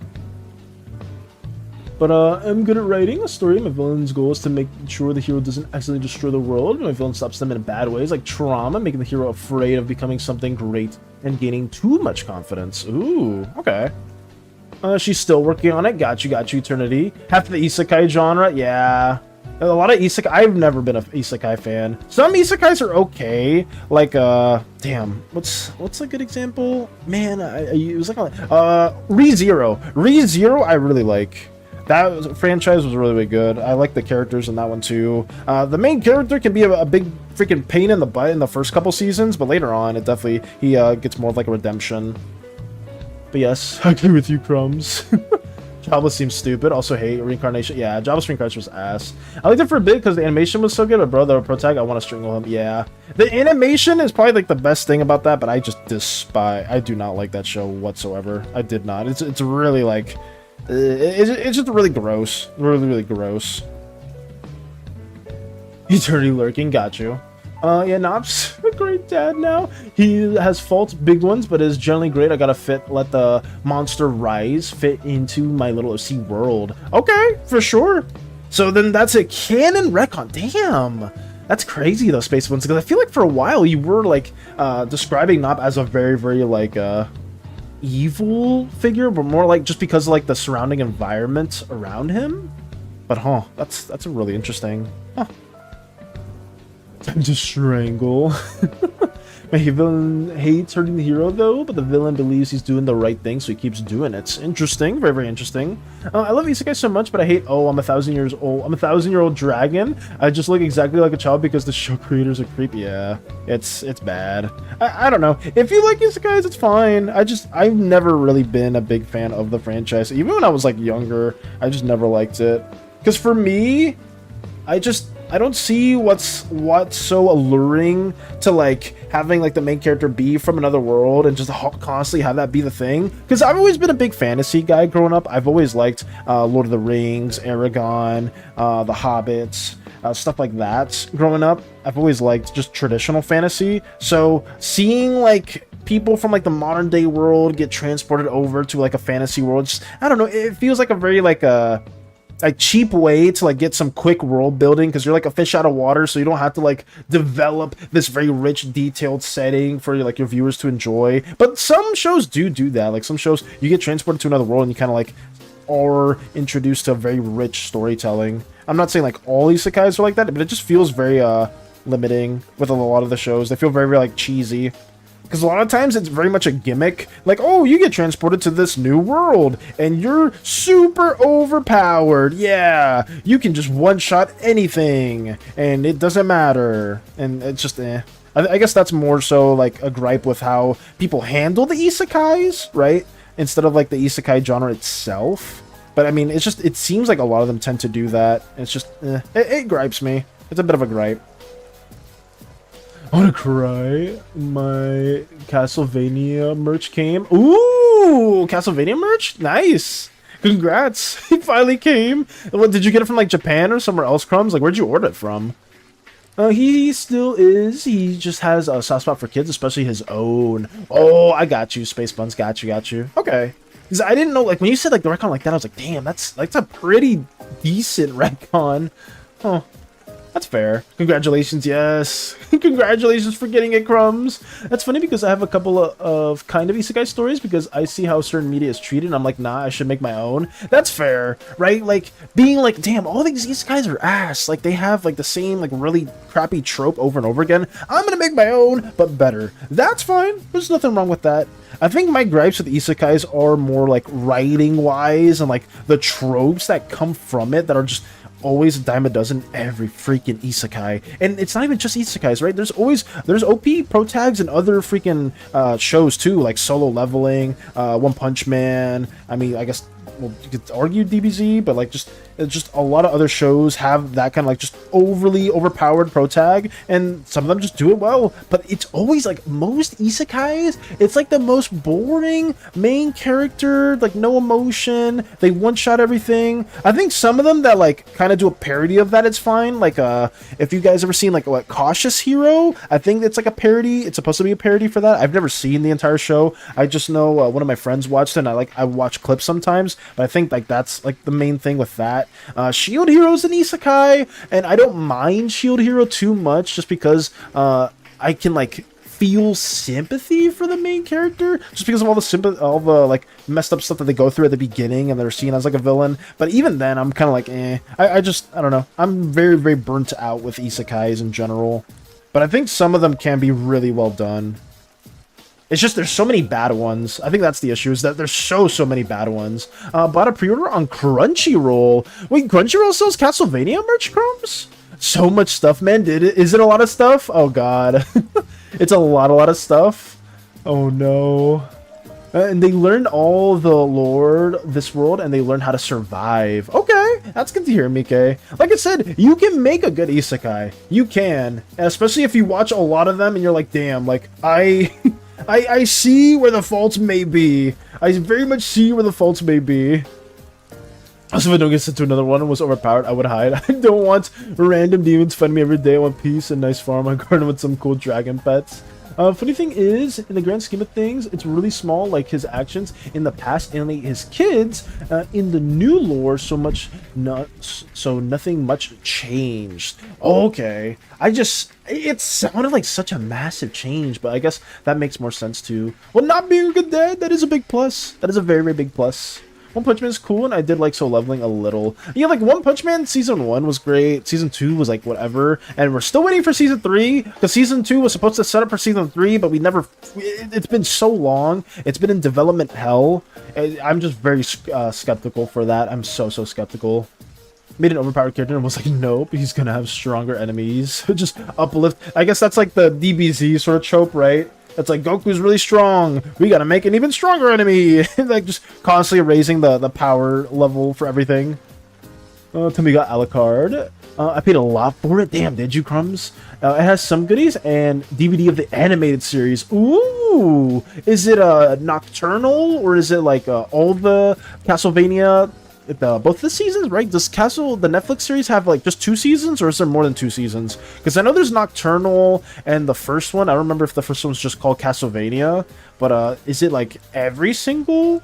A: But I'm good at writing a story. My villain's goal is to make sure the hero doesn't accidentally destroy the world. My villain stops them in bad ways, like trauma, making the hero afraid of becoming something great and gaining too much confidence. Ooh, okay. She's still working on it. Got you, Eternity. Half the isekai genre, yeah. A lot of isekai. I've never been an isekai fan. Some isekais are okay. Like, damn. What's a good example? Man, it was like ReZero. ReZero, I really like. That franchise was really, really good. I like the characters in that one too. The main character can be a big freaking pain in the butt in the first couple seasons, but later on, it definitely gets more of like a redemption. But yes, I agree with you, Crumbs. Trying Java seems stupid. Also hate reincarnation. Yeah, Java's reincarnation was ass. I liked it for a bit because the animation was so good, but bro, the protag, I want to strangle him. Yeah. The animation is probably like the best thing about that, but I just despise. I do not like that show whatsoever. I did not. It's really like, it's just really gross. Really, really gross. Eternity lurking, got you. Yeah, Knob's a great dad now. He has faults, big ones, but is generally great. I gotta let the monster rise fit into my little OC world. Okay, for sure. So then that's a canon retcon. Damn, that's crazy though, Space Ones, because I feel like for a while you were like describing Knob as a very, very like evil figure, but more like just because of like the surrounding environment around him. But that's a really interesting. Time to strangle. My villain hates hurting the hero though, but the villain believes he's doing the right thing, so he keeps doing it. Interesting, very, very interesting. I love isekai so much, but I hate, I'm 1,000 years old. I'm a 1,000-year-old dragon. I just look exactly like a child because the show creators are creepy. Yeah, it's bad. I don't know. If you like isekais, it's fine. I've never really been a big fan of the franchise. Even when I was like younger, I just never liked it. Because for me, I don't see what's so alluring to like having like the main character be from another world and just constantly have that be the thing. Because I've always been a big fantasy guy growing up. I've always liked Lord of the Rings, Aragon, The Hobbits, stuff like that. Growing up, I've always liked just traditional fantasy. So seeing like people from like the modern day world get transported over to like a fantasy world, just, I don't know. It feels like a very like a cheap way to like get some quick world building, because you're like a fish out of water, so you don't have to like develop this very rich detailed setting for like your viewers to enjoy. But some shows do that. Like some shows you get transported to another world and you kind of like are introduced to very rich storytelling. I'm not saying like all isekais are like that, but it just feels very limiting with a lot of the shows. They feel very, very like cheesy. Because a lot of times it's very much a gimmick. Like, oh, you get transported to this new world and you're super overpowered. Yeah, you can just one-shot anything and it doesn't matter. And it's just, I guess that's more so like a gripe with how people handle the isekais, right? Instead of like the isekai genre itself. But I mean, it seems like a lot of them tend to do that. It's just, it gripes me. It's a bit of a gripe. I want to cry. My Castlevania merch came. Ooh, Castlevania merch? Nice. Congrats. He finally came. What, did you get it from like Japan or somewhere else, Crumbs? Like, where'd you order it from? He still is. He just has a soft spot for kids, especially his own. Oh, I got you. Space Buns. Got you. Okay. Because I didn't know, like, when you said like the retcon like that, I was like, damn, that's a pretty decent retcon. Huh. That's fair. Congratulations, yes. Congratulations for getting it, Crumbs. That's funny because I have a couple of kind of isekai stories because I see how certain media is treated and I'm like, nah, I should make my own. That's fair, right? Like, being like, damn, all these isekais are ass. Like, they have, like, the same, like, really crappy trope over and over again. I'm gonna make my own, but better. That's fine. There's nothing wrong with that. I think my gripes with isekais are more, like, writing-wise and, like, the tropes that come from it that are just always a dime a dozen every freaking isekai. And it's not even just isekais, right? There's OP pro tags and other freaking shows too, like Solo Leveling, One Punch Man. I mean, I guess, well, you could argue DBZ, but like just a lot of other shows have that kind of like just overly overpowered pro tag, and some of them just do it well. But it's always like most isekais, it's like the most boring main character, like no emotion. They one shot everything. I think some of them that like kind of do a parody of that, it's fine. Like if you guys ever seen like what Cautious Hero, I think it's like a parody. It's supposed to be a parody for that. I've never seen the entire show. I just know one of my friends watched it, and I watch clips sometimes. But I think like that's like the main thing with that. Shield Hero's an isekai, and I don't mind Shield Hero too much just because I can like feel sympathy for the main character just because of all the like messed up stuff that they go through at the beginning and they're seen as like a villain. But even then I'm kind of like I don't know. I'm very, very burnt out with isekais in general, but I think some of them can be really well done. It's just there's so many bad ones. I think that's the issue, is that there's so many bad ones. Bought a pre-order on Crunchyroll. Wait, Crunchyroll sells Castlevania merch, Crumbs? So much stuff, man. Is it a lot of stuff? Oh god. It's a lot of stuff. Oh no. And they learned all the lore this world, and they learned how to survive. Okay, that's good to hear, Mike. Like I said, you can make a good isekai. You can, and especially if you watch a lot of them, and you're like, damn, like I see where the faults may be. I very much see where the faults may be. Also, if I don't get sent to another one and was overpowered, I would hide. I don't want random demons fighting me every day. I want peace and nice farm. I garden with some cool dragon pets. Funny thing is, in the grand scheme of things, it's really small, like his actions in the past and like his kids. In the new lore, so nothing much changed. Okay, it sounded like such a massive change, but I guess that makes more sense too. Well, not being a good dad, that is a big plus. That is a very, very big plus. One Punch Man is cool, and I did like Soul Leveling a little. Yeah, like One Punch Man Season 1 was great, Season 2 was like whatever, and we're still waiting for Season 3, because Season 2 was supposed to set up for Season 3, but it's been so long, it's been in development hell. I'm just very skeptical for that. I'm so skeptical. Made an overpowered character and was like, nope, he's gonna have stronger enemies. Just uplift. I guess that's like the DBZ sort of trope, right? It's like, Goku's really strong, we gotta make an even stronger enemy. Like, just constantly raising the power level for everything. Then we got Alucard. I paid a lot for it. Damn, did you, Crumbs? It has some goodies and DVD of the animated series. Ooh! Is it Nocturnal, or is it like all the Castlevania, both the seasons, right? Does the Netflix series have like just 2 seasons, or is there more than 2 seasons? Because I know there's Nocturnal and the first one. I don't remember if the first one was just called Castlevania, but is it like every single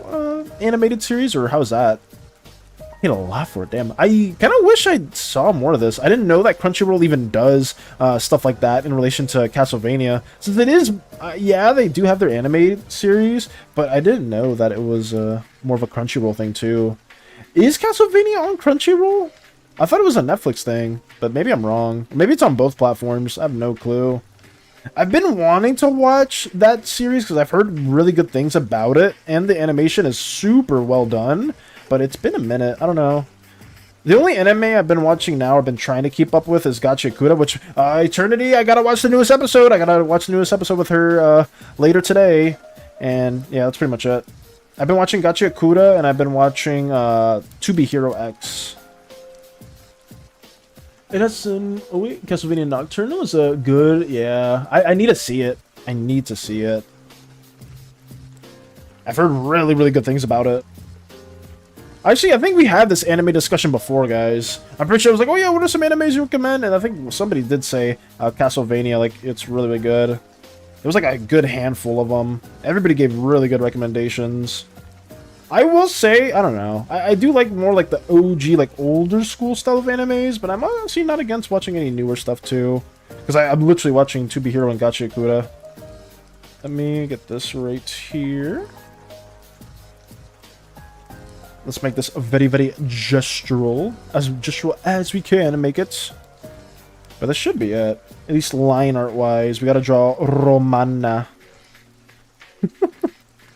A: animated series, or how's that? I paid a lot for it. Damn, I kind of wish I saw more of this. I didn't know that Crunchyroll even does stuff like that in relation to Castlevania. Since it is, yeah, they do have their animated series, but I didn't know that it was more of a Crunchyroll thing too. Is Castlevania on Crunchyroll? I thought it was a Netflix thing, but maybe I'm wrong. Maybe it's on both platforms. I have no clue. I've been wanting to watch that series because I've heard really good things about it, and the animation is super well done, but it's been a minute. I don't know. The only anime I've been watching now, I've been trying to keep up with, is Gachikuta, which, Eternity, I gotta watch the newest episode. I gotta watch the newest episode with her later today, and yeah, that's pretty much it. I've been watching Gachikuta, and I've been watching To Be Hero X. It has some... Oh wait, Castlevania Nocturnal is a good... Yeah, I need to see it. I need to see it. I've heard really, really good things about it. Actually, I think we had this anime discussion before, guys. I'm pretty sure I was like, oh yeah, what are some animes you recommend? And I think somebody did say Castlevania, like, it's really, really good. There was like a good handful of them. Everybody gave really good recommendations. I will say, I don't know. I do like more like the OG, like older school style of animes, but I'm honestly not against watching any newer stuff too. Because I'm literally watching To Be Hero and Gachikuta. Let me get this right here. Let's make this very, very gestural. As gestural as we can and make it. But this should be it. At least line art wise. We gotta draw Romana.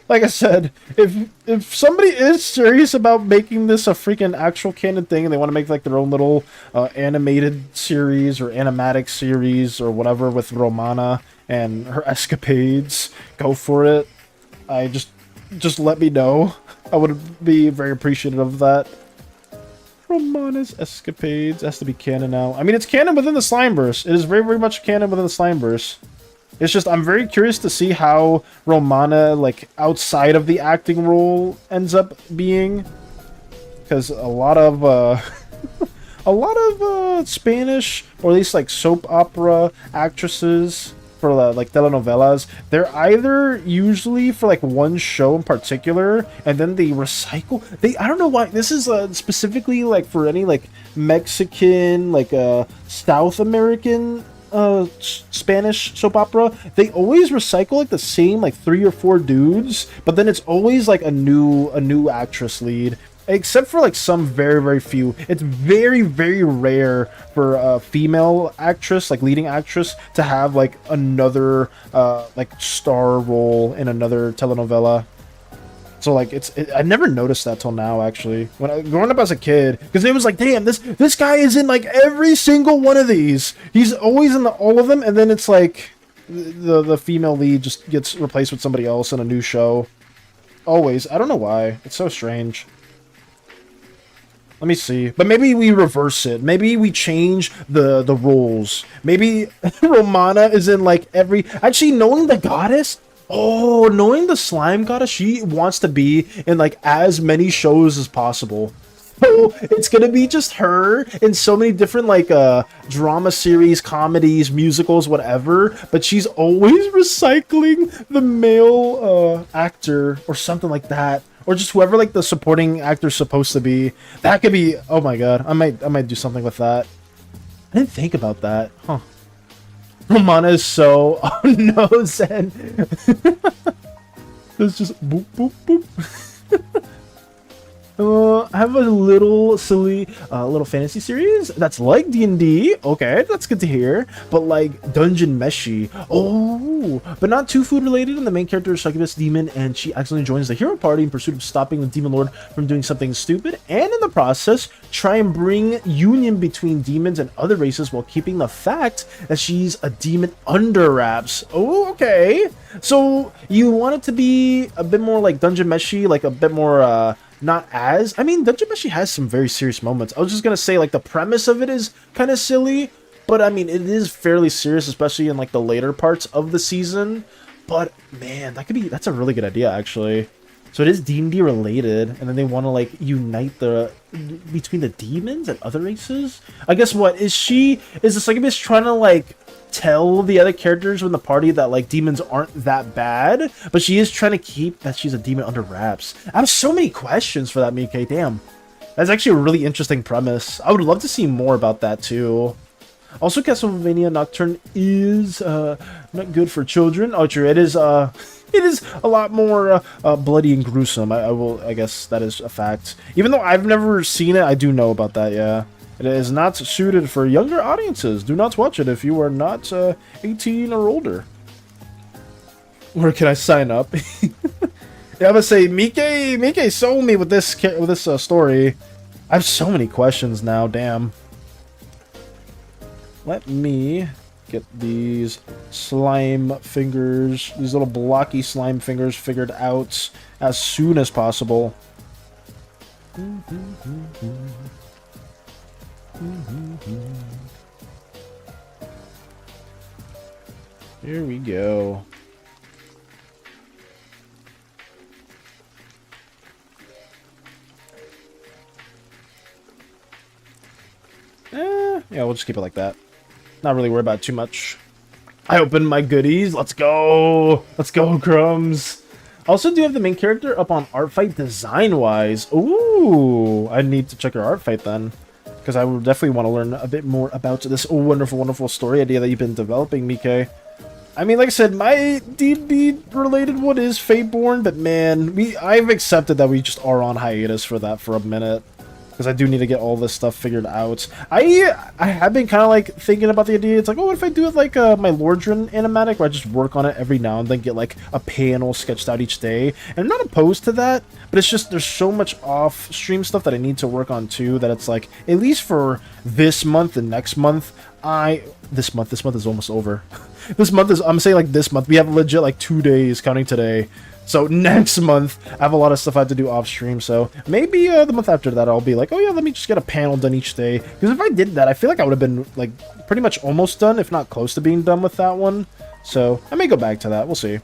A: Like I said, if somebody is serious about making this a freaking actual canon thing, and they want to make like their own little animated series or animatic series or whatever with Romana and her escapades, go for it. Just let me know. I would be very appreciative of that. Romana's escapades has to be canon now. I mean, it's canon within the Slimeverse. It is very, very much canon within the Slimeverse. It's just, I'm very curious to see how Romana, like, outside of the acting role ends up being. Because a lot of, Spanish, or at least, like, soap opera actresses for, like, telenovelas, they're either usually for, like, one show in particular, and then they recycle. I don't know why, this is specifically, like, for any, like, Mexican, like, South American Spanish soap opera, they always recycle like the same like 3 or 4 dudes, but then it's always like a new actress lead, except for like some very, very few. It's very, very rare for a female actress, like leading actress, to have like another like star role in another telenovela. So like I never noticed that till now, actually, when growing up as a kid, because it was like, damn, this guy is in like every single one of these. He's always in all of them, and then it's like the female lead just gets replaced with somebody else in a new show. Always. I don't know why. It's so strange. Let me see. But maybe we reverse it. Maybe we change the roles. Maybe Romana is in like every... Actually, knowing the goddess... Oh, knowing the slime goddess, she wants to be in like as many shows as possible. So it's gonna be just her in so many different like drama series, comedies, musicals, whatever. But she's always recycling the male actor or something like that. Or just whoever like the supporting actor's supposed to be. That could be... Oh my god. I might do something with that. I didn't think about that. Huh. Romana is so... Oh no, Zen. It's just boop, boop, boop. I have a little silly little fantasy series that's like D&D. Okay, that's good to hear. But like Dungeon Meshi. Oh, but not too food related. And the main character is Succubus Demon, and she accidentally joins the hero party in pursuit of stopping the Demon Lord from doing something stupid, and in the process try and bring union between demons and other races while keeping the fact that she's a demon under wraps. Oh, okay. So you want it to be a bit more like Dungeon Meshi, like a bit more not as... I mean, Dungeon Meshi has some very serious moments. I was just gonna say, like, the premise of it is kind of silly, but, I mean, it is fairly serious, especially in, like, the later parts of the season. But, man, that could be... That's a really good idea, actually. So it is D&D related, and then they want to, like, unite the... between the demons and other races? I guess what? Is the Succubus trying to, like... tell the other characters in the party that like demons aren't that bad, but she is trying to keep that she's a demon under wraps. I have so many questions for that, Mike. Damn, that's actually a really interesting premise. I would love to see more about that too. Also, Castlevania Nocturne is not good for children. Oh, true. It is a lot more bloody and gruesome. I guess that is a fact. Even though I've never seen it, I do know about that. Yeah. It is not suited for younger audiences. Do not watch it if you are not 18 or older. Where can I sign up? Yeah, I'm gonna say, Mike sold me with this story. I have so many questions now. Damn. Let me get these slime fingers, these little blocky slime fingers, figured out as soon as possible. Here we go. Yeah, we'll just keep it like that. Not really worry about it too much. I opened my goodies. Let's go. Let's go, Crumbs. Also, do have the main character up on art fight design-wise. Ooh, I need to check her art fight then. Because I would definitely want to learn a bit more about this wonderful, wonderful story idea that you've been developing, Mike. I mean, like I said, my D&D related one is Fateborn, but man, I've accepted that we just are on hiatus for that for a minute. Because I do need to get all this stuff figured out. I have been kind of like thinking about the idea. It's like, oh, what if I do it like my Lordran animatic, where I just work on it every now and then, get like a panel sketched out each day. And I'm not opposed to that, but it's just there's so much off-stream stuff that I need to work on too, that it's like, at least for this month and next month, this month is almost over. I'm saying like this month, we have legit like 2 days counting today. So next month, I have a lot of stuff I have to do off stream. So maybe the month after that, I'll be like, oh yeah, let me just get a panel done each day. Because if I did that, I feel like I would have been like pretty much almost done, if not close to being done with that one. So I may go back to that. We'll see.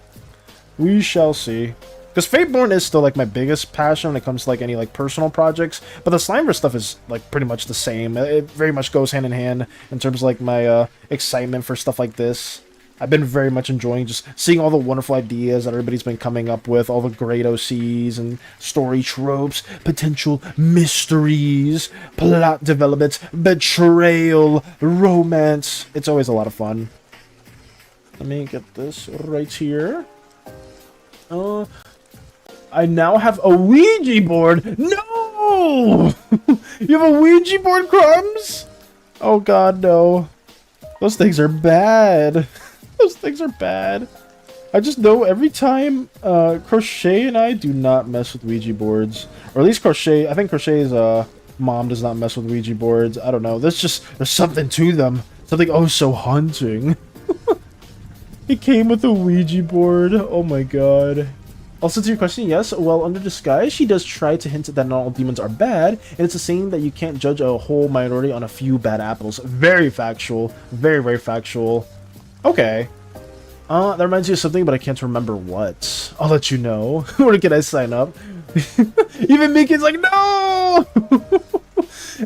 A: We shall see. Because Fateborn is still like my biggest passion when it comes to like any like personal projects. But the Slimer stuff is like pretty much the same. It very much goes hand in hand in terms of like my excitement for stuff like this. I've been very much enjoying just seeing all the wonderful ideas that everybody's been coming up with, all the great OCs and story tropes, potential mysteries, plot developments, betrayal, romance. It's always a lot of fun. Let me get this right here. I now have a Ouija board. No! You have a Ouija board, Crumbs? Oh god, no. Those things are bad. Those things are bad. I just know every time Crochet and I do not mess with Ouija boards. Or at least Crochet, I think Crochet's mom does not mess with Ouija boards. I don't know. There's something to them. Something oh so haunting. It came with a Ouija board. Oh my god. Also, to your question, yes, well, under disguise, she does try to hint that not all demons are bad, and it's a saying that you can't judge a whole minority on a few bad apples. Very factual. Very, very factual. Okay. That reminds me of something, but I can't remember what. I'll let you know. Where can I sign up? Even Mickey's like, no!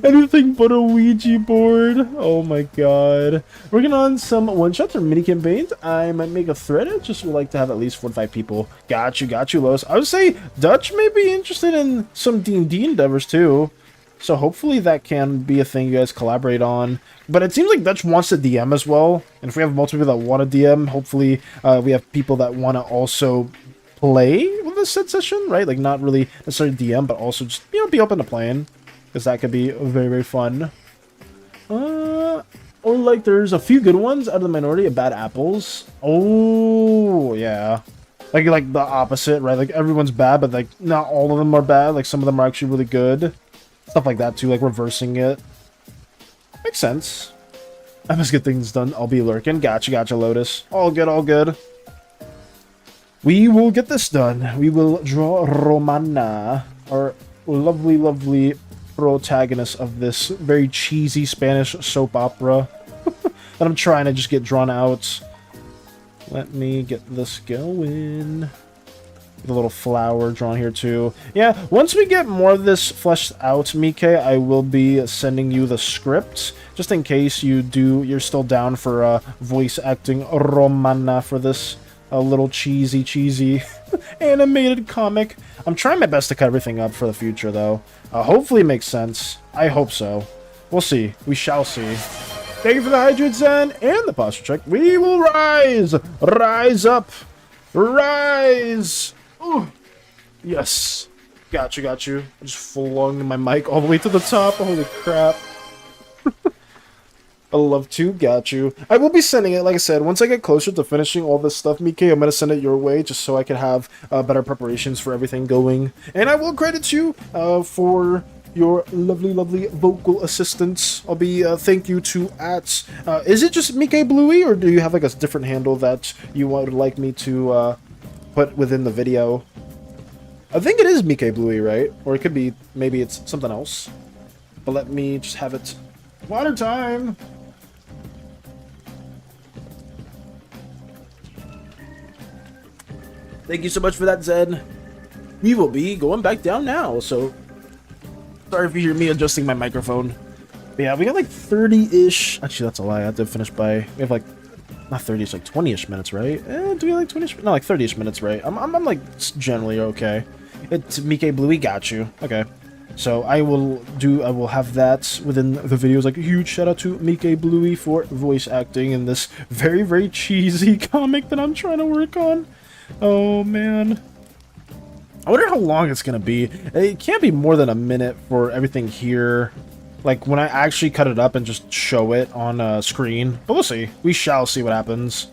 A: Anything but a Ouija board. Oh my god. Working on some one-shots or mini campaigns. I might make a thread. I just would like to have at least 4 to 5 people. Got you, Lois. I would say Dutch may be interested in some D&D endeavors too. So hopefully that can be a thing you guys collaborate on. But it seems like Dutch wants to DM as well. And if we have multiple people that want to DM, hopefully we have people that want to also play with this set session, right? Like not really necessarily DM, but also just, you know, be open to playing. Because that could be very, very fun. Or like there's a few good ones out of the minority of bad apples. Oh, yeah. Like the opposite, right? Like everyone's bad, but like not all of them are bad. Like some of them are actually really good. Stuff like that too, like reversing it. Makes sense. I must get things done. I'll be lurking. Gotcha, Lotus. All good, all good. We will get this done. We will draw Romana, our lovely, lovely protagonist of this very cheesy Spanish soap opera that I'm trying to just get drawn out. Let me get this going. The little flower drawn here too. Yeah, once we get more of this fleshed out, Mike, I will be sending you the script just in case you're still down for voice acting Romana for this little cheesy animated comic. I'm trying my best to cut everything up for the future though. Hopefully it makes sense. I hope so. We'll see. We shall see. Thank you for the hydrate, Zen, and the posture check. We will rise! Rise up! Rise! Ooh. Yes. Got you. I just flung my mic all the way to the top. Holy crap. I love to. Got you. I will be sending it, like I said, once I get closer to finishing all this stuff, Mike, I'm going to send it your way just so I can have better preparations for everything going. And I will credit you for your lovely, lovely vocal assistance. I'll be thank you to at... is it just Mike Bluey, or do you have like a different handle that you would like me to put within the video? I think it is Mike Bluey, right? Or it could be, maybe it's something else. But let me just have it. Water time! Thank you so much for that, Zed. We will be going back down now, so... Sorry if you hear me adjusting my microphone. But yeah, we got like 30-ish... Actually, that's a lie. I have to finish by... We have like... Not 30-ish, like 20-ish minutes, right? Do we have like 20-ish? No, like 30-ish minutes, right? I'm like generally okay. It's Mike Bluey, got you. Okay. So I will have that within the videos. Like a huge shout out to Mike Bluey for voice acting in this very, very cheesy comic that I'm trying to work on. Oh man. I wonder how long it's gonna be. It can't be more than a minute for everything here. Like when I actually cut it up and just show it on screen. But we'll see. We shall see what happens.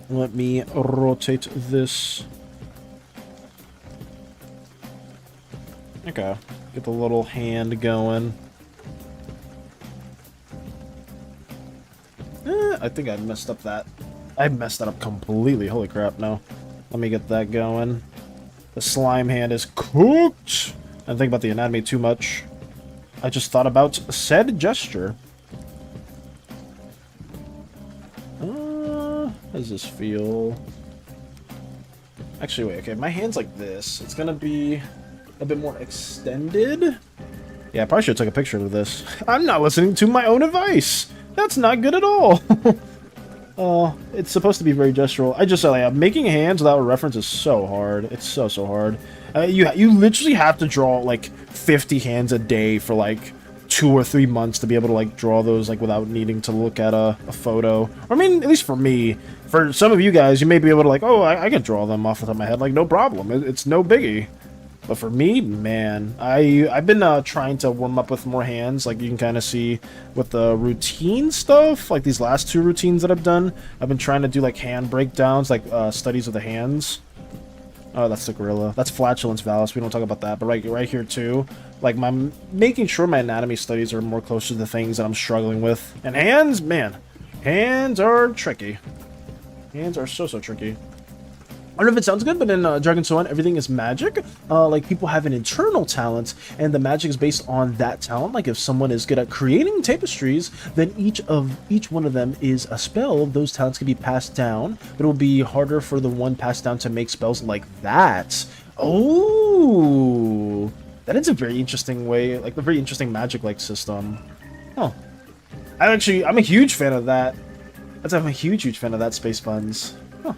A: Let me rotate this. Okay. Get the little hand going. I think I messed up that. I messed that up completely. Holy crap, no. Let me get that going. The slime hand is cooked. I didn't think about the anatomy too much. I just thought about said gesture. How does this feel? Actually, wait, okay, my hand's like this. It's gonna be a bit more extended. Yeah, I probably should have took a picture of this. I'm not listening to my own advice. That's not good at all. It's supposed to be very gestural. I just said, like, making hands without a reference is so hard. It's so hard. You literally have to draw like 50 hands a day for like 2 or 3 months to be able to like draw those like without needing to look at a photo. I mean, at least for me. For some of you guys, you may be able to like, oh, I can draw them off the top of my head. Like, no problem. It's no biggie. But for me, man, I've been trying to warm up with more hands. Like you can kind of see with the routine stuff, like these last 2 routines that I've done. I've been trying to do like hand breakdowns, like studies of the hands. Oh, that's the gorilla. That's flatulence valgus. We don't talk about that. But right here too, like making sure my anatomy studies are more close to the things that I'm struggling with. And hands, man, hands are tricky. Hands are so tricky. I don't know if it sounds good, but in Dragon Sworn, everything is magic. Like, people have an internal talent, and the magic is based on that talent. Like, if someone is good at creating tapestries, then each one of them is a spell. Those talents can be passed down, but it will be harder for the one passed down to make spells like that. Oh, that is a very interesting way, like, a very interesting magic-like system. Oh, I'm a huge fan of that. I'm a huge fan of that, Space Buns. Huh.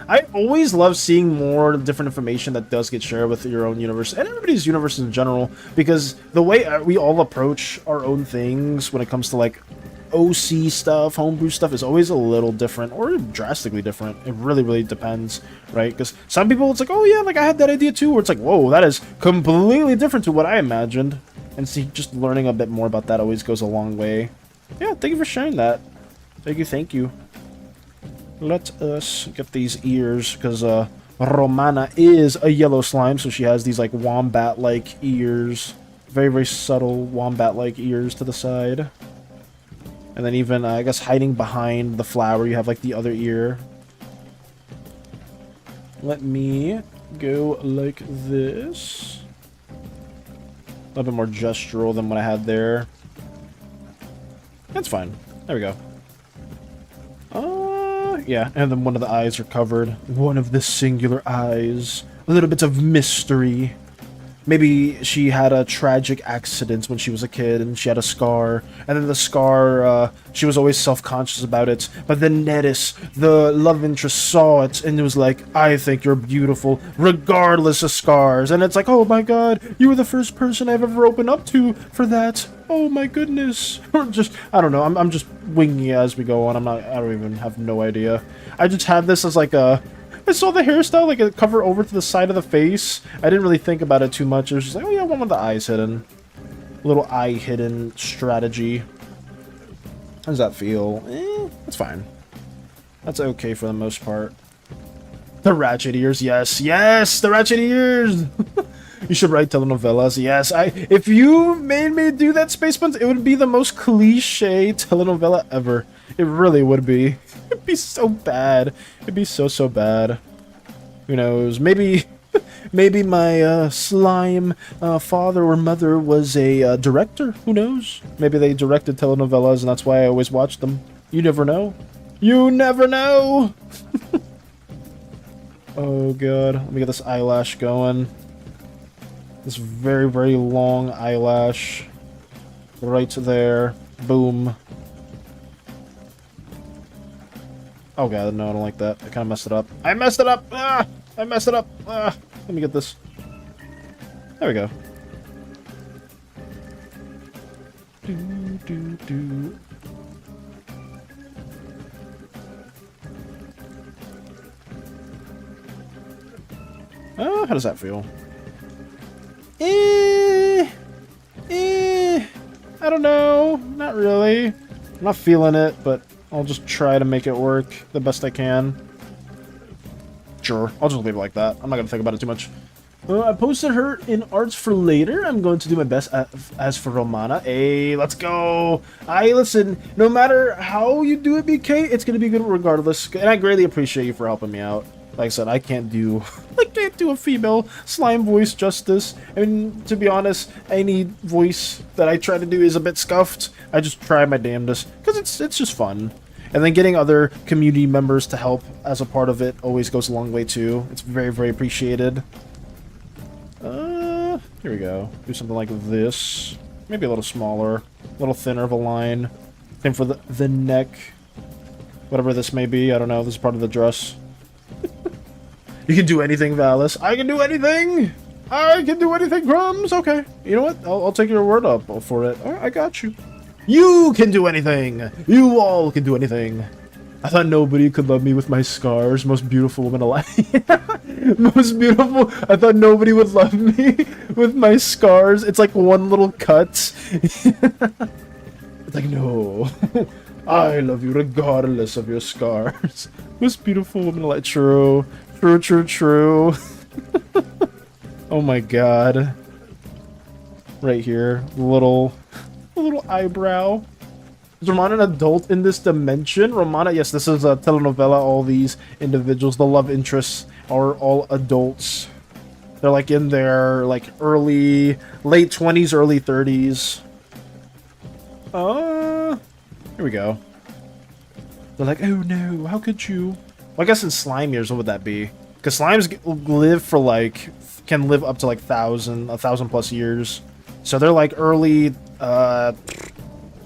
A: I always love seeing more different information that does get shared with your own universe and everybody's universe in general, because the way we all approach our own things when it comes to like OC stuff, homebrew stuff, is always a little different or drastically different. It really depends, right? Because some people, it's like, oh yeah, like I had that idea too, or it's like, whoa, that is completely different to what I imagined. And see, just learning a bit more about that always goes a long way. Yeah, thank you for sharing that. Thank you. Let us get these ears, because Romana is a yellow slime, so she has these like wombat-like ears. Very subtle wombat-like ears to the side. And then even, I guess, hiding behind the flower, you have like the other ear. Let me go like this. A little bit more gestural than what I had there. That's fine. There we go. Yeah, and then one of the eyes are covered. One of the singular eyes. A little bit of mystery. Maybe she had a tragic accident when she was a kid and she had a scar. And then the scar, she was always self-conscious about it. But then Nettis, the love interest, saw it and it was like, I think you're beautiful, regardless of scars. And it's like, oh my god, you were the first person I've ever opened up to for that. Oh my goodness. Or just, I don't know, I'm just winging it as we go on. I don't even have no idea. I just had this as like a... I saw the hairstyle, like a cover over to the side of the face. I didn't really think about it too much. It was just like, oh yeah, one with the eyes hidden. Little eye hidden strategy. How does that feel? That's fine. That's okay for the most part. The ratchet ears, yes, the ratchet ears! You should write telenovelas, yes. If you made me do that, Space Buns, it would be the most cliche telenovela ever. It really would be. It'd be so bad. It'd be so bad. Who knows? Maybe my slime father or mother was a director. Who knows? Maybe they directed telenovelas and that's why I always watched them. You never know. You never know! Oh god. Let me get this eyelash going. This very long eyelash. Right there. Boom. Oh god, no, I don't like that. I kind of messed it up. I messed it up! Ah! I messed it up! Ah! Let me get this. There we go. Oh, how does that feel? I don't know. Not really. I'm not feeling it, but I'll just try to make it work the best I can. Sure, I'll just leave it like that. I'm not gonna think about it too much. I posted her in arts for later. I'm going to do my best as for Romana. Hey, let's go. Listen, no matter how you do it, BK, it's gonna be good regardless. And I greatly appreciate you for helping me out. Like I said, I can't do a female slime voice justice. I mean, to be honest, any voice that I try to do is a bit scuffed. I just try my damnedest because it's just fun. And then getting other community members to help as a part of it always goes a long way too. It's very appreciated. Here we go. Do something like this. Maybe a little smaller, a little thinner of a line. Same for the neck. Whatever this may be, I don't know. This is part of the dress. You can do anything, Valis. I can do anything! I can do anything, Crumbs! Okay. You know what? I'll take your word up for it. Alright, I got you. You can do anything! You all can do anything! I thought nobody could love me with my scars. Most beautiful woman alive. Most beautiful. I thought nobody would love me with my scars. It's like one little cut. It's like, no. I love you regardless of your scars. Most beautiful woman alive. True. True. Oh my god. Right here. A little eyebrow. Is Romana an adult in this dimension? Romana, yes, this is a telenovela. All these individuals, the love interests are all adults. They're like in their like late 20s, early 30s. Here we go. They're like, oh no, how could you? Well, I guess in slime years, what would that be? Because slimes live for like, can live up to like 1,000+ years. So they're like early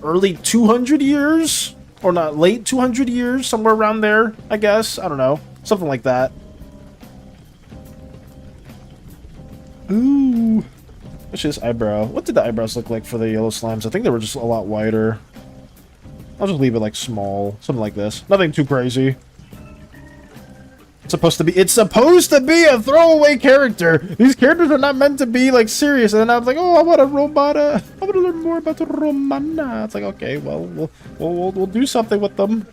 A: 200 years? Or not, late 200 years, somewhere around there, I guess. I don't know. Something like that. Ooh. Actually, this eyebrow. What did the eyebrows look like for the yellow slimes? I think they were just a lot wider. I'll just leave it like small. Something like this. Nothing too crazy. It's supposed to be a throwaway character. These characters are not meant to be like serious. And then I was like, oh, I want a Romana. I want to learn more about the Romana. It's like, okay, well, we'll do something with them.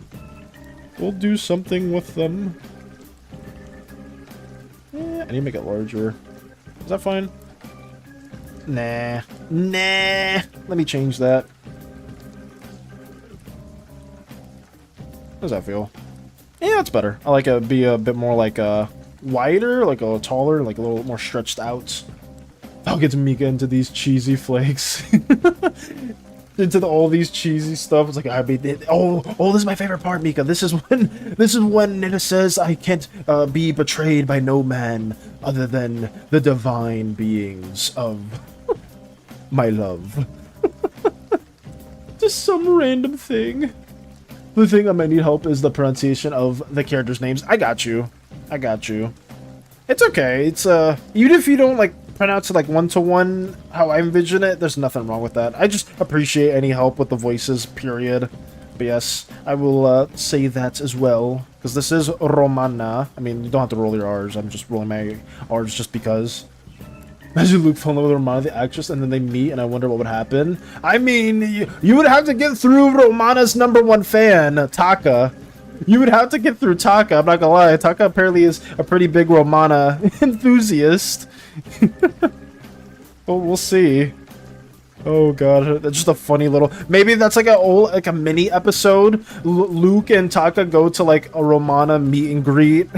A: We'll do something with them. I need to make it larger. Is that fine? Nah. Let me change that. How does that feel? Yeah, that's better. I like it be a bit more like wider, like a little taller, like a little more stretched out. I'll get Mika into these cheesy flakes. Into all these cheesy stuff. It's like oh, this is my favorite part, Mika. This is when it says I can't be betrayed by no man other than the divine beings of my love. Just some random thing. The thing I might need help is the pronunciation of the characters' names. I got you. It's okay. It's even if you don't like pronounce it like one-to-one how I envision it, there's nothing wrong with that. I just appreciate any help with the voices, period. But yes, I will say that as well, because this is Romana. I mean, you don't have to roll your R's. I'm just rolling my R's just because. Imagine Luke falling in love with Romana, the actress, and then they meet, and I wonder what would happen. I mean, you would have to get through Romana's #1 fan, Taka. You would have to get through Taka, I'm not gonna lie. Taka apparently is a pretty big Romana enthusiast. Well, we'll see. Oh god, that's just a funny little... Maybe that's like a mini episode. Luke and Taka go to like a Romana meet and greet.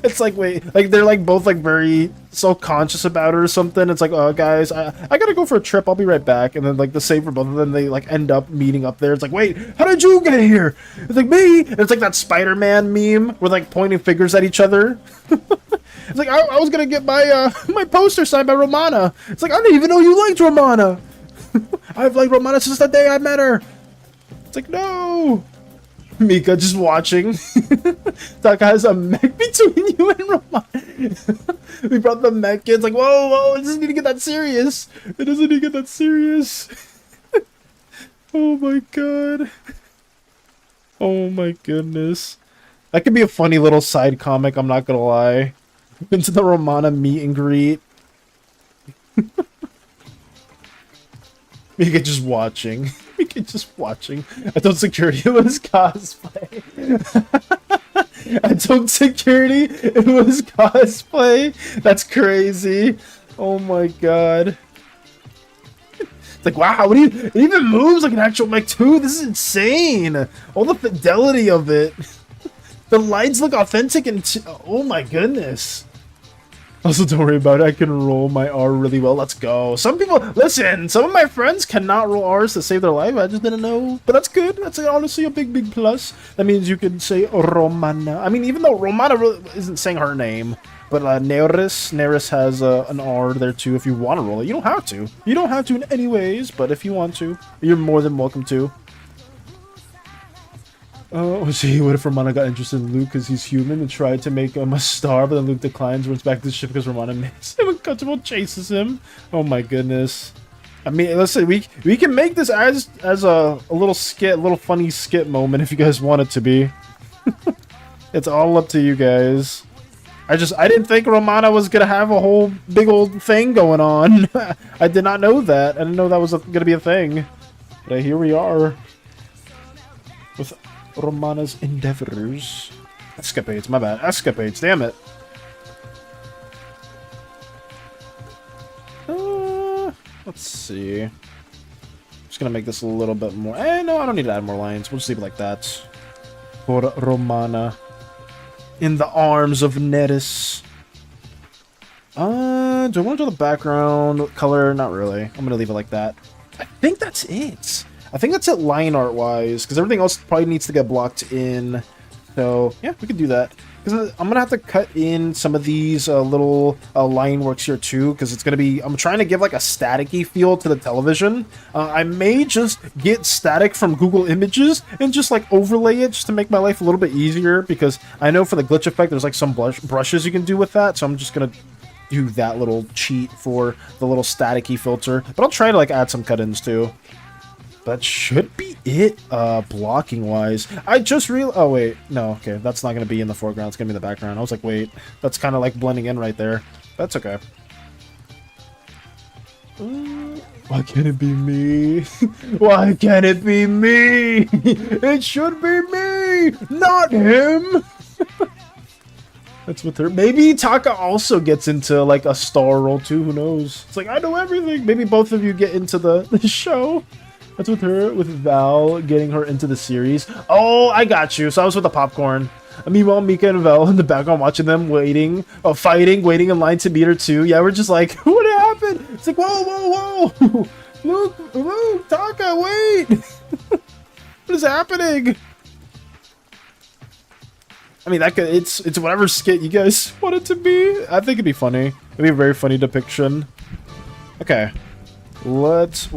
A: It's like, wait, like they're like both like very self-conscious about it or something. It's like, oh guys, I gotta go for a trip, I'll be right back. And then like the same for both of them, they like end up meeting up there. It's like, wait, how did you get here? It's like, me. And it's like that Spider-Man meme where like pointing fingers at each other. It's like, I was gonna get my my poster signed by Romana. It's like, I didn't even know you liked Romana. I've liked Romana since the day I met her. It's like, no. Mika just watching. Taka has a mech between you and Romana. We brought the mech in. It's like, whoa, it doesn't need to get that serious. It doesn't need to get that serious. Oh my god. Oh my goodness. That could be a funny little side comic, I'm not gonna lie. Into the Romana meet and greet. Mika just watching. Mika just watching. I told security it was cosplay. I told security it was cosplay. That's crazy. Oh my god. It's like, wow, what do you... It even moves like an actual mech too. This is insane. All the fidelity of it. The lights look authentic and... Oh my goodness. Also, don't worry about it. I can roll my R really well. Let's go. Some people... Listen, some of my friends cannot roll R's to save their life. I just didn't know. But that's good. That's honestly a big, big plus. That means you can say Romana. I mean, even though Romana really isn't saying her name. But Neris has an R there too if you want to roll it. You don't have to. You don't have to in any ways. But if you want to, you're more than welcome to. Oh, see, what if Romana got interested in Luke because he's human and tried to make him a star, but then Luke declines, runs back to the ship because Romana makes him uncomfortable, chases him. Oh my goodness. I mean, listen, we can make this as a little skit, a little funny skit moment if you guys want it to be. It's all up to you guys. I didn't think Romana was gonna have a whole big old thing going on. I did not know that. I didn't know that was gonna be a thing. But here we are. With Romana's endeavors. Escapades, my bad. Escapades, damn it. Let's see. Just gonna make this a little bit more. No, I don't need to add more lines. We'll just leave it like that. For Romana. in the arms of Netis. Do I want to do the background color? Not really. I'm going to leave it like that. I think that's it. I think that's it line art wise, because everything else probably needs to get blocked in. So yeah, we can do that. Because I'm gonna have to cut in some of these little line works here too, because it's gonna be. I'm trying to give like a staticky feel to the television. I may just get static from Google Images and just like overlay it just to make my life a little bit easier. Because I know for the glitch effect, there's like some brushes you can do with that. So I'm just gonna do that little cheat for the little staticky filter. But I'll try to like add some cut-ins too. That should be it, blocking-wise. I just realized... Oh, wait. No, okay. That's not going to be in the foreground. It's going to be in the background. I was like, wait. That's kind of like blending in right there. That's okay. Why can't it be me? Why can't it be me? It should be me, not him. That's with her. Maybe Taka also gets into like a star role too. Who knows? It's like, I know everything. Maybe both of you get into the show. That's with her, with Val getting her into the series. Oh, I got you. So I was with the popcorn. Meanwhile, Mika and Val in the background watching them fighting, waiting in line to meet her too. Yeah, we're just like, what happened? It's like, whoa, whoa, whoa. Luke, Taka, wait. What is happening? I mean, it's whatever skit you guys want it to be. I think it'd be funny. It'd be a very funny depiction. Okay. What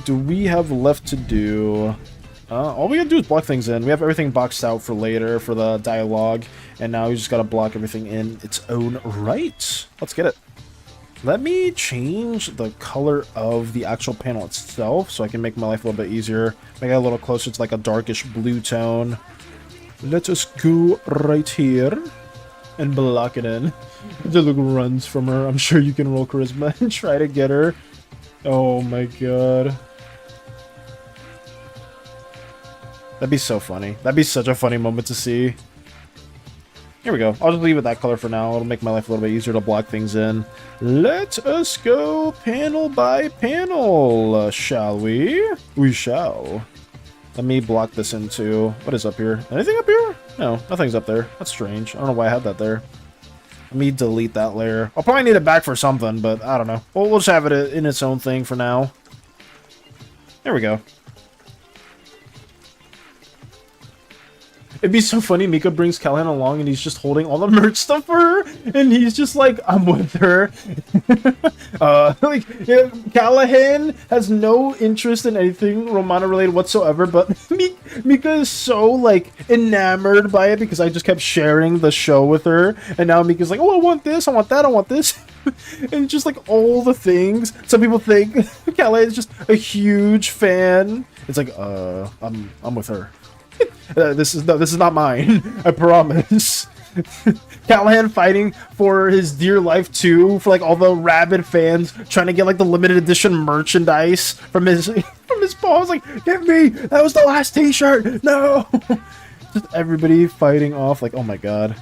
A: do we have left to do? All we gotta do is block things in. We have everything boxed out for later for the dialogue, and now we just gotta block everything in its own right. Let's get it. Let me change the color of the actual panel itself so I can make my life a little bit easier. Make it a little closer to like a darkish blue tone. Let us go right here and block it in. The look runs from her. I'm sure you can roll charisma and try to get her. Oh my god. That'd be so funny. That'd be such a funny moment to see. Here we go. I'll just leave it that color for now. It'll make my life a little bit easier to block things in. Let us go panel by panel, shall we? We shall. Let me block this into... What is up here? Anything up here? No, nothing's up there. That's strange. I don't know why I had that there. Let me delete that layer. I'll probably need it back for something, but I don't know. We'll just have it in its own thing for now. There we go. It'd be so funny, Mika brings Callahan along and he's just holding all the merch stuff for her, and he's just like, I'm with her. Yeah, Callahan has no interest in anything Romana related whatsoever, but Mika is so like enamored by it because I just kept sharing the show with her, and now Mika's like, oh, I want this, I want that, I want this. And just like all the things. Some people think Callahan is just a huge fan. It's like, I'm with her. This is not mine. I promise. Callahan fighting for his dear life too, for like all the rabid fans trying to get like the limited edition merchandise from his paw. I was like, get me! That was the last T-shirt. No. Just everybody fighting off. Like, oh my god.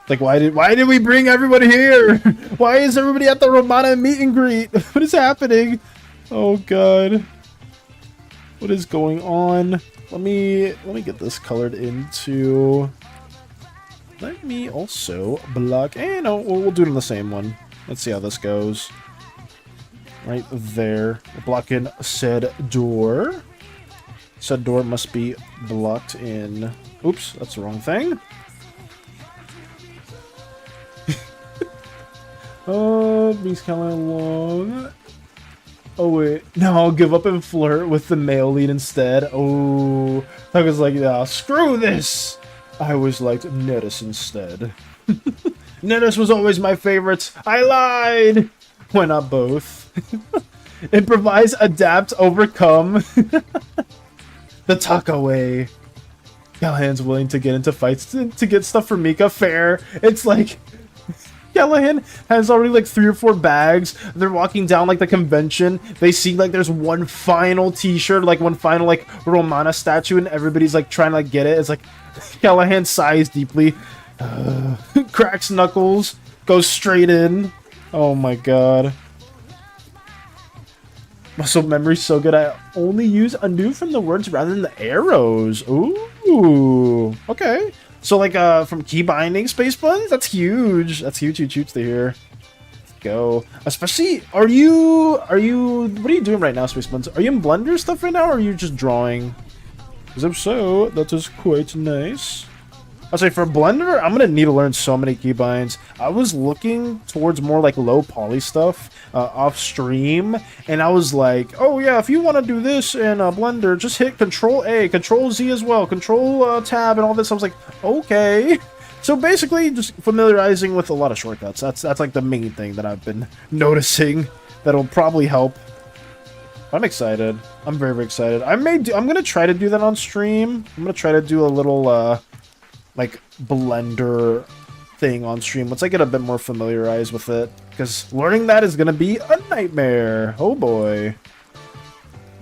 A: Like, why did we bring everybody here? Why is everybody at the Romana meet and greet? What is happening? Oh god. What is going on? Let me get this colored into. Let me also block. No, we'll do it on the same one. Let's see how this goes. Right there. We're blocking said door. Said door must be blocked in. Oops, that's the wrong thing. Brings Callahan along. Oh wait, no, I'll give up and flirt with the male lead instead. Oh, I was like, yeah, screw this. I always liked Netis instead. Netis was always my favorite. I lied. Why not both? Improvise, adapt, overcome. The Taka way. Callahan's willing to get into fights to get stuff for Mika. Fair. It's like... Callahan has already like 3 or 4 bags. They're walking down like the convention. They see like there's one final t-shirt, like one final like Romana statue, and everybody's like trying to like get it. It's like Callahan sighs deeply, cracks knuckles, goes straight in. Oh my god. Muscle memory's so good. I only use undo from the words rather than the arrows. Ooh. Ooh, okay. So like from key binding space buns, that's huge. That's huge to hear. Let's go. Especially, what are you doing right now, space buns? Are you in Blender stuff right now, or are you just drawing? Because if so, that is quite nice. I'll say for Blender, I'm gonna need to learn so many keybinds. I was looking towards more like low poly stuff off stream, and I was like, oh yeah, if you want to do this in Blender, just hit Control A, Control Z as well, Control Tab, and all this. I was like, okay. So basically, just familiarizing with a lot of shortcuts. That's like the main thing that I've been noticing that'll probably help. I'm excited. I'm very, very excited. I'm gonna try to do that on stream. I'm gonna try to do a little like Blender thing on stream once I get a bit more familiarized with it, because learning that is gonna be a nightmare. Oh boy.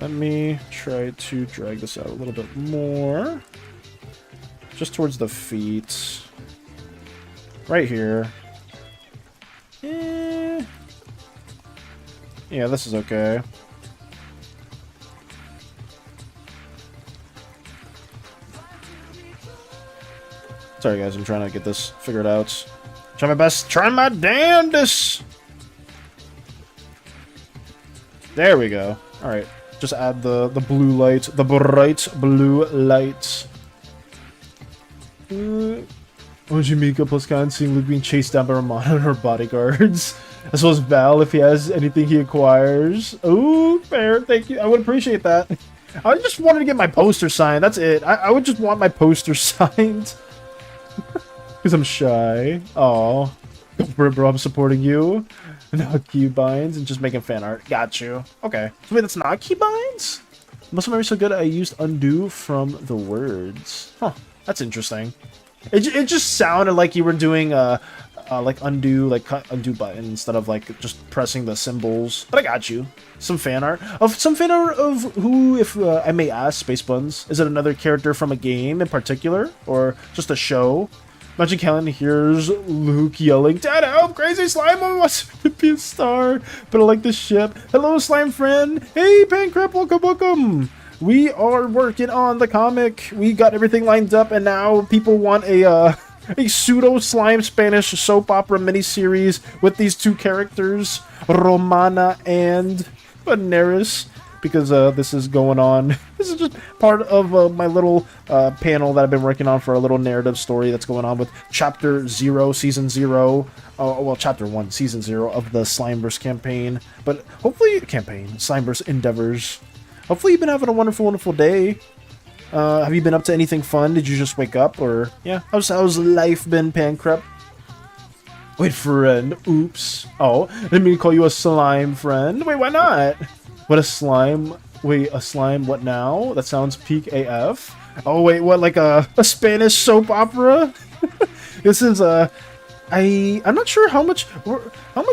A: Let me try to drag this out a little bit more, just towards the feet, right here. Yeah, this is okay. Sorry guys, I'm trying to get this figured out. Try my best. Try my damnedest. There we go. Alright. Just add the blue light. The bright blue light. Ojimika plus Khan seeing Luke being chased down by Romana and her bodyguards. As well as Val if he has anything he acquires. Oh, fair. Thank you. I would appreciate that. I just wanted to get my poster signed. That's it. I would just want my poster signed. Because I'm shy. Aw. Go for it, bro. I'm supporting you. Not keybinds and just making fan art. Got you. Okay. So wait, that's not keybinds? Must memory so good I used undo from the words. Huh. That's interesting. It just sounded like you were doing like undo, like cut undo button instead of like just pressing the symbols. But I got you. Some fan art of who, if I may ask, Space Buns. Is it another character from a game in particular, or just a show? Magic Helen hears Luke yelling, "Dad, help! Crazy Slime wants to be a star, but I like the ship. Hello, slime friend. Hey, Pancrep, welcome. We are working on the comic. We got everything lined up, and now people want a pseudo slime Spanish soap opera miniseries with these two characters, Romana and Veneris, because this is going on. This is just part of my little panel that I've been working on for a little narrative story that's going on with Chapter 0, Season 0, well, Chapter 1, Season 0 of the Slimeverse campaign, but hopefully, Slimeverse endeavors. Hopefully you've been having a wonderful, wonderful day. Have you been up to anything fun? Did you just wake up, or, yeah, how's life been, Pancrep? Wait, friend, oops. Oh, let me call you a slime friend. Wait, why not? What, a slime? Wait, a slime, what now? That sounds peak AF. Oh, wait, what, like a Spanish soap opera? This is, I'm not sure how much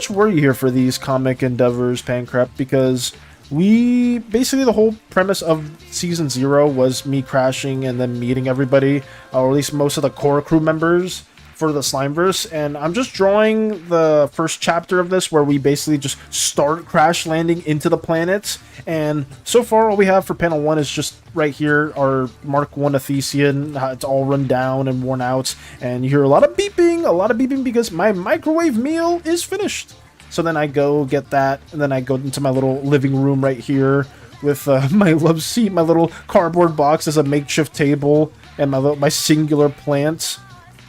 A: were you here for these comic endeavors, Pancrep, because basically the whole premise of Season 0 was me crashing and then meeting everybody, or at least most of the core crew members for the Slimeverse, and I'm just drawing the first chapter of this where we basically just start crash landing into the planets, and so far all we have for panel 1 is just right here, our Mark 1 Athesian. It's all run down and worn out, and you hear a lot of beeping because my microwave meal is finished. So then I go get that, and then I go into my little living room right here with my love seat, my little cardboard box as a makeshift table, and my singular plant.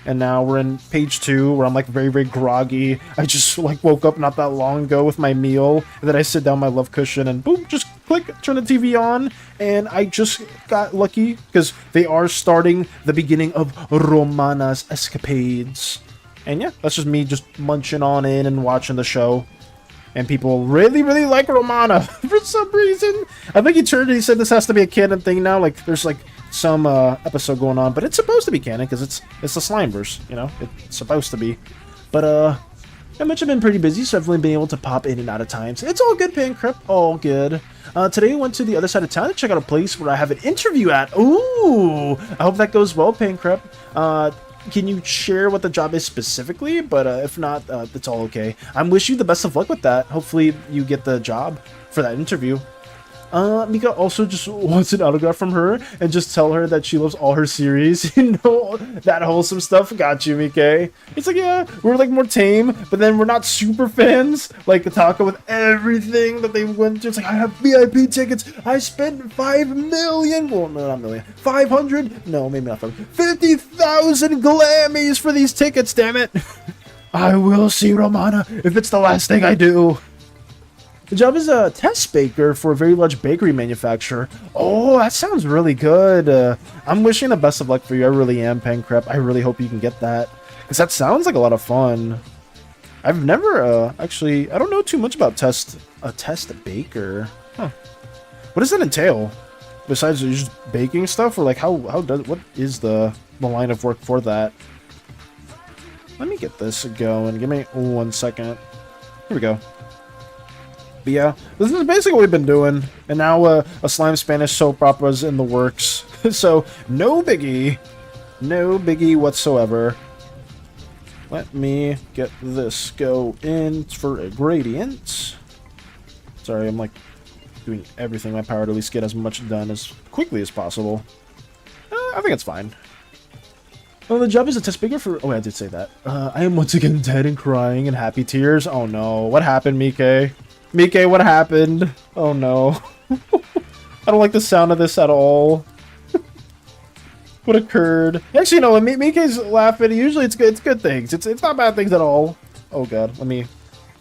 A: And now we're in page 2, where I'm like very, very groggy. I just like woke up not that long ago with my meal, and then I sit down my love cushion and boom, just click, turn the TV on, and I just got lucky because they are starting the beginning of Romana's escapades. And yeah, that's just me just munching on in and watching the show. And people really, really like Romana for some reason. I think he said this has to be a canon thing now. Like, there's like some episode going on, but it's supposed to be canon because it's the Slimeverse, you know? It's supposed to be. But, I've been pretty busy, so I've only been able to pop in and out of times. It's all good, Pancrep. All good. Today I went to the other side of town to check out a place where I have an interview at. Ooh! I hope that goes well, Pancrep. Can you share what the job is specifically? But if not, it's all okay. I wish you the best of luck with that. Hopefully you get the job for that interview. Mika also just wants an autograph from her and just tell her that she loves all her series. You know, that wholesome stuff. Got you, Mika. It's like, yeah, we're like more tame, but then we're not super fans. Like Ataka with everything that they went through. It's like, I have VIP tickets. I spent 5 million. Well, no, not million. 500? No, maybe not 500. 50,000 glammies for these tickets, damn it. I will see Romana if it's the last thing I do. The job is a test baker for a very large bakery manufacturer. Oh, that sounds really good. I'm wishing the best of luck for you. I really am, Pancrep. I really hope you can get that. Because that sounds like a lot of fun. I've never, actually, I don't know too much about a test baker. Huh. What does that entail? Besides just baking stuff? Or like, what is the line of work for that? Let me get this going. Give me 1 second. Here we go. But yeah, this is basically what we've been doing. And now a slime Spanish soap opera's in the works. So, no biggie. No biggie whatsoever. Let me get this go in for a gradient. Sorry, I'm like doing everything in my power to at least get as much done as quickly as possible. I think it's fine. Well, the job is a test baker for... Oh, I did say that. I am once again dead and crying and happy tears. Oh no, what happened, Mika? Mika, what happened? Oh no. I don't like the sound of this at all. What occurred? Actually, no, when Mika's laughing, usually it's good things. It's not bad things at all. Oh god,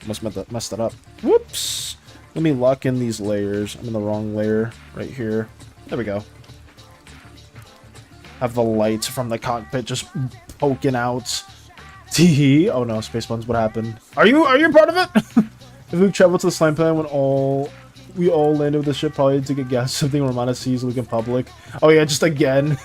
A: must messed that up. Whoops. Let me lock in these layers. I'm in the wrong layer right here. There we go. Have the lights from the cockpit just poking out. Tee. Oh no, Space Buns, what happened? Are you part of it? If we travel to the slime planet when we all landed with the ship, probably to get gas, something Romana sees look in public. Oh yeah, just again.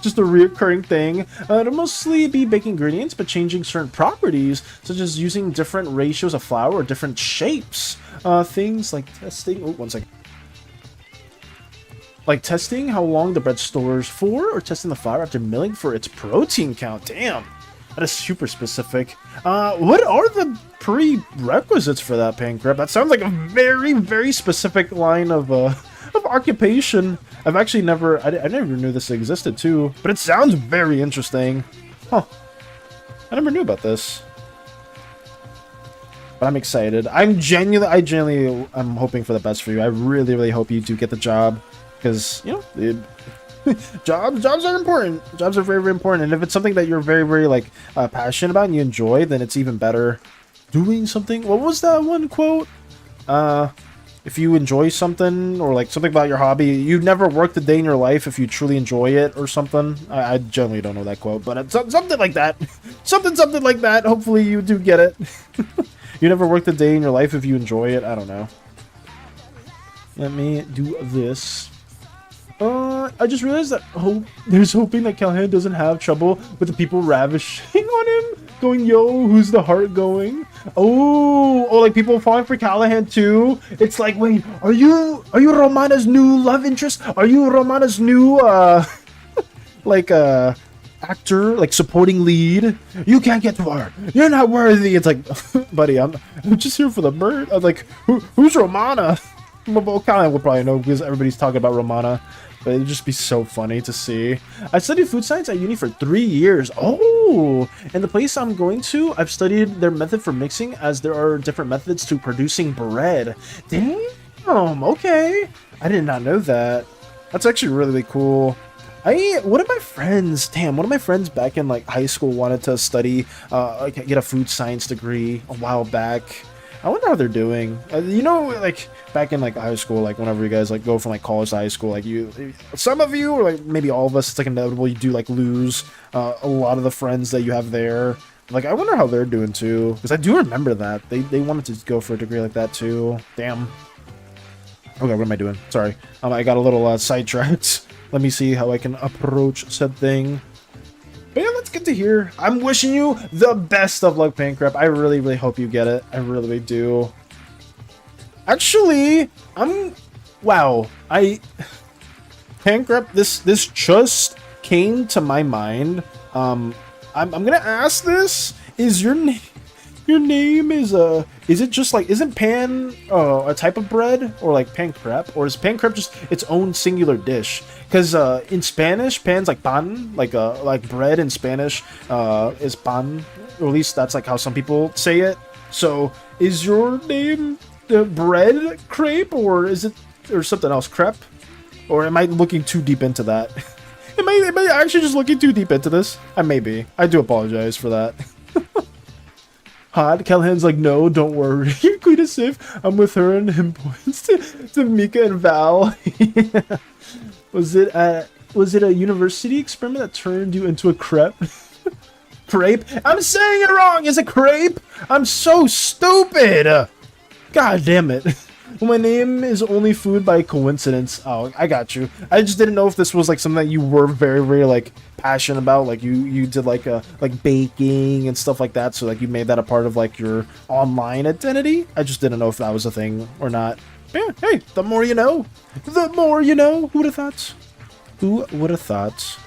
A: Just a recurring thing. It'll mostly be baking ingredients, but changing certain properties, such as using different ratios of flour or different shapes. Things like testing... Oh, 1 second. Like testing how long the bread stores for, or testing the flour after milling for its protein count. Damn. That is super specific. What are the prerequisites for that, Pancrep? That sounds like a very, very specific line of occupation. I've actually never... I never knew this existed, too. But it sounds very interesting. Huh. I never knew about this. But I'm excited. I'm hoping for the best for you. I really, really hope you do get the job. Because, you know... jobs are important. Jobs are very, very important. And if it's something that you're very, very like passionate about and you enjoy, then it's even better. Doing something. What was that one quote? If you enjoy something or like something about your hobby, you've never worked a day in your life if you truly enjoy it or something. I generally don't know that quote, but it's something like that. something like that. Hopefully you do get it. You never worked a day in your life if you enjoy it. I don't know. Let me do this. I just realized that there's hoping that Callahan doesn't have trouble with the people ravishing on him. Going, yo, who's the heart going? Oh, like people falling for Callahan too. It's like, wait, are you Romana's new love interest? Are you Romana's new actor, like supporting lead? You can't get to her. You're not worthy. It's like, buddy, I'm just here for the bird. I'm like, who's Romana? Well, Callahan will probably know because everybody's talking about Romana. But it'd just be so funny to see. I studied food science at uni for 3 years. Oh! And the place I'm going to, I've studied their method for mixing, as there are different methods to producing bread. Damn! Okay. I did not know that. That's actually really, really cool. One of my friends back in like high school wanted to study, get a food science degree a while back. I wonder how they're doing. You know, like back in like high school, like whenever you guys like go from like college to high school, like some of you, or like maybe all of us, it's like inevitable you do like lose a lot of the friends that you have there. Like I wonder how they're doing too, because I do remember that they wanted to go for a degree like that too. Damn. Okay, what am I doing? Sorry, I got a little sidetracked. Let me see how I can approach said thing. But yeah, let's get to here. I'm wishing you the best of luck, Pancrep. I really, really hope you get it. I really, really do. Actually, wow. Pancrep, this just came to my mind. I'm gonna ask this. Is your name Your name is it just like, isn't pan a type of bread, or like pan crepe, or is pan crepe just its own singular dish? Because in Spanish, pan's like pan, like bread in Spanish is pan, or at least that's like how some people say it. So is your name the bread crepe, or is it or something else, crepe? Or am I looking too deep into that? Am I actually just looking too deep into this? I may be. I do apologize for that. Hot. Callahan's like, no, don't worry. Queen is safe. I'm with her, and him points to Mika and Val. Yeah. Was it a university experiment that turned you into a crepe? Crepe? I'm saying it wrong. Is it crepe? I'm so stupid. God damn it. Well, my name is only food by coincidence. Oh, I got you. I just didn't know if this was like something that you were very, very like passionate about. Like you did like baking and stuff like that. So like you made that a part of like your online identity. I just didn't know if that was a thing or not. Yeah, hey, the more you know. The more you know. Who would have thought? Who would have thought?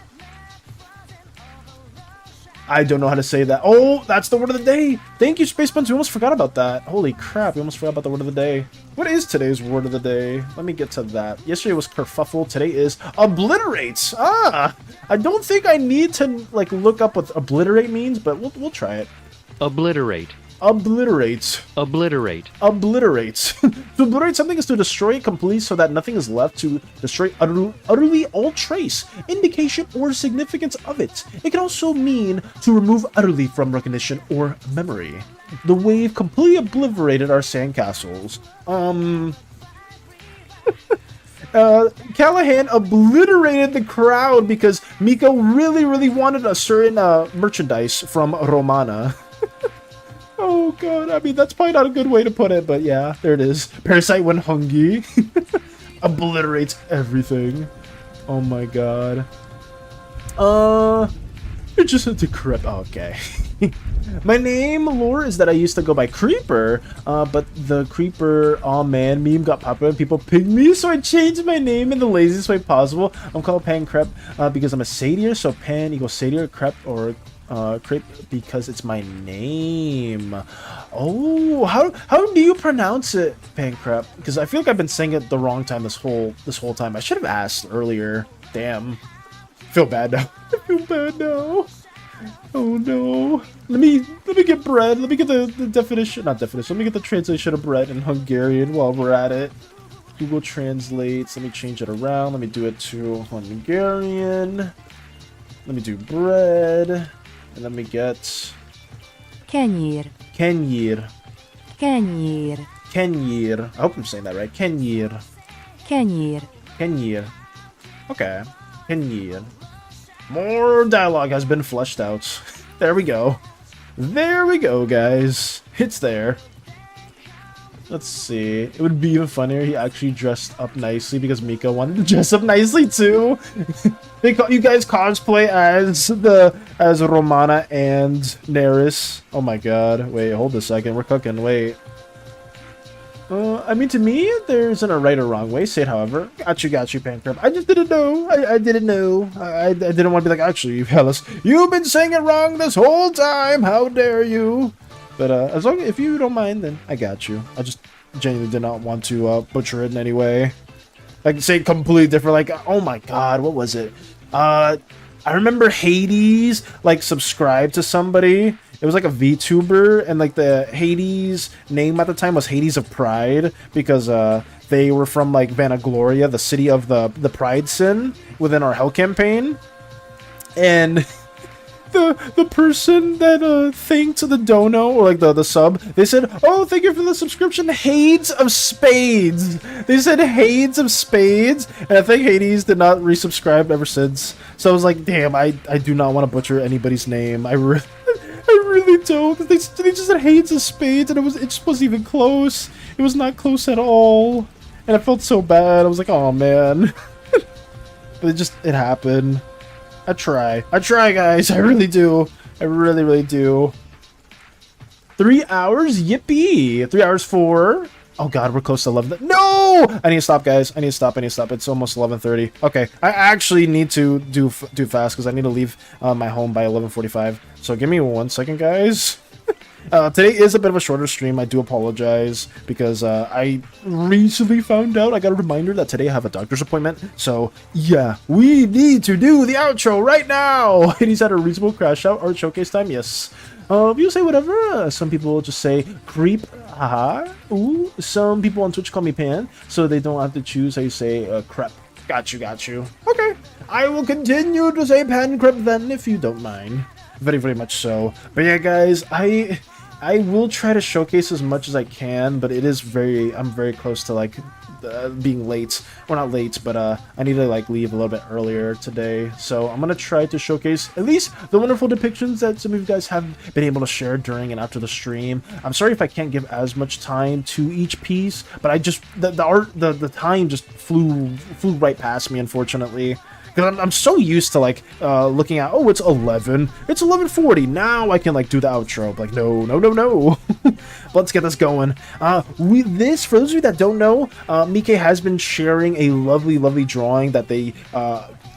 A: I don't know how to say that. Oh, that's the word of the day. Thank you, Space Buns. We almost forgot about that. Holy crap, we almost forgot about the word of the day. What is today's word of the day? Let me get to that. Yesterday was kerfuffle. Today is obliterates. Ah, I don't think I need to like look up what obliterate means, but we'll try it.
B: Obliterate.
A: Obliterates.
B: Obliterate.
A: Obliterates. To obliterate something is to destroy it completely so that nothing is left to destroy utterly all trace, indication, or significance of it. It can also mean to remove utterly from recognition or memory. The wave completely obliterated our sandcastles. Callahan obliterated the crowd because Miko really wanted a certain merchandise from Romana. Oh god, I mean, that's probably not a good way to put it, but yeah, there it is. Parasite when hungry. Obliterates everything. Oh my god. It just had to creep. Oh, okay. My name, lore, is that I used to go by Creeper, but the Creeper, aw man, meme got popular and people picked me, so I changed my name in the laziest way possible. I'm called Pan Crepe because I'm a satyr, so Pan equals satyr, Crepe, or crepe because it's my name. Oh, how do you pronounce it, Pan Crepe? Because I feel like I've been saying it the wrong time this whole time. I should have asked earlier. Damn. I feel bad now. I feel bad now. Oh no. Let me get bread. Let me get the definition. Not definition. Let me get the translation of bread in Hungarian while we're at it. Google translates. Let me change it around. Let me do it to Hungarian. Let me do bread. And let me get
C: Kenyér.
A: Kenyér.
C: Kenyér.
A: Kenyér. I hope I'm saying that right. Kenyér.
C: Kenyér.
A: Kenyér. Okay. Kenyér. More dialogue has been fleshed out. There we go. There we go, guys. It's there. Let's see. It would be even funnier if he actually dressed up nicely because Mika wanted to dress up nicely too. You guys cosplay as Romana and Neris. Oh my god. Wait, hold a second. We're cooking. Wait. I mean, to me, there isn't a right or wrong way. Say it, however. Got you, Pan Crepe. I just didn't know. I didn't know. I didn't want to be like, actually, Hellas, you've been saying it wrong this whole time. How dare you? But as long if you don't mind, then I got you. I just genuinely did not want to butcher it in any way. Like say completely different. Like, oh my god, what was it? I remember Hades like subscribed to somebody. It was like a VTuber, and like the Hades name at the time was Hades of Pride because they were from like Vanagloria, the city of the Pride sin within our Hell campaign, and. The person that thanked the dono or like the sub, they said, "Oh, thank you for the subscription, Hades of Spades." They said Hades of Spades, and I think Hades did not resubscribe ever since. So I was like, damn, I do not want to butcher anybody's name. I really don't. They just said Hades of Spades, and it just wasn't even close. It was not close at all, and I felt so bad. I was like, oh man, but it happened. I try, guys. I really do. I really do. 3 hours? Yippee! 3 hours for... Oh god, we're close to 11. No! I need to stop, guys. I need to stop. It's almost 11:30. Okay, I actually need to do fast because I need to leave my home by 11:45. So give me 1 second, guys. Today is a bit of a shorter stream. I do apologize because I recently found out, I got a reminder that today I have a doctor's appointment. So yeah, we need to do the outro right now. And he's at a reasonable crash out art showcase time. Yes. You say whatever. Some people just say creep, haha. Ooh. Some people on Twitch call me pan, so they don't have to choose how you say crep. Got you. Okay. I will continue to say pan crep then, if you don't mind. Very, very much so. But yeah, guys, I will try to showcase as much as I can, but it is I'm very close to like being late. Well, not late, but I need to like leave a little bit earlier today. So I'm gonna try to showcase at least the wonderful depictions that some of you guys have been able to share during and after the stream. I'm sorry if I can't give as much time to each piece, but I just the time just flew right past me, unfortunately. Because I'm so used to like looking at, oh, it's 11:40. Now I can like do the outro. Like no. Let's get this going. For those of you that don't know, Mike has been sharing a lovely drawing that they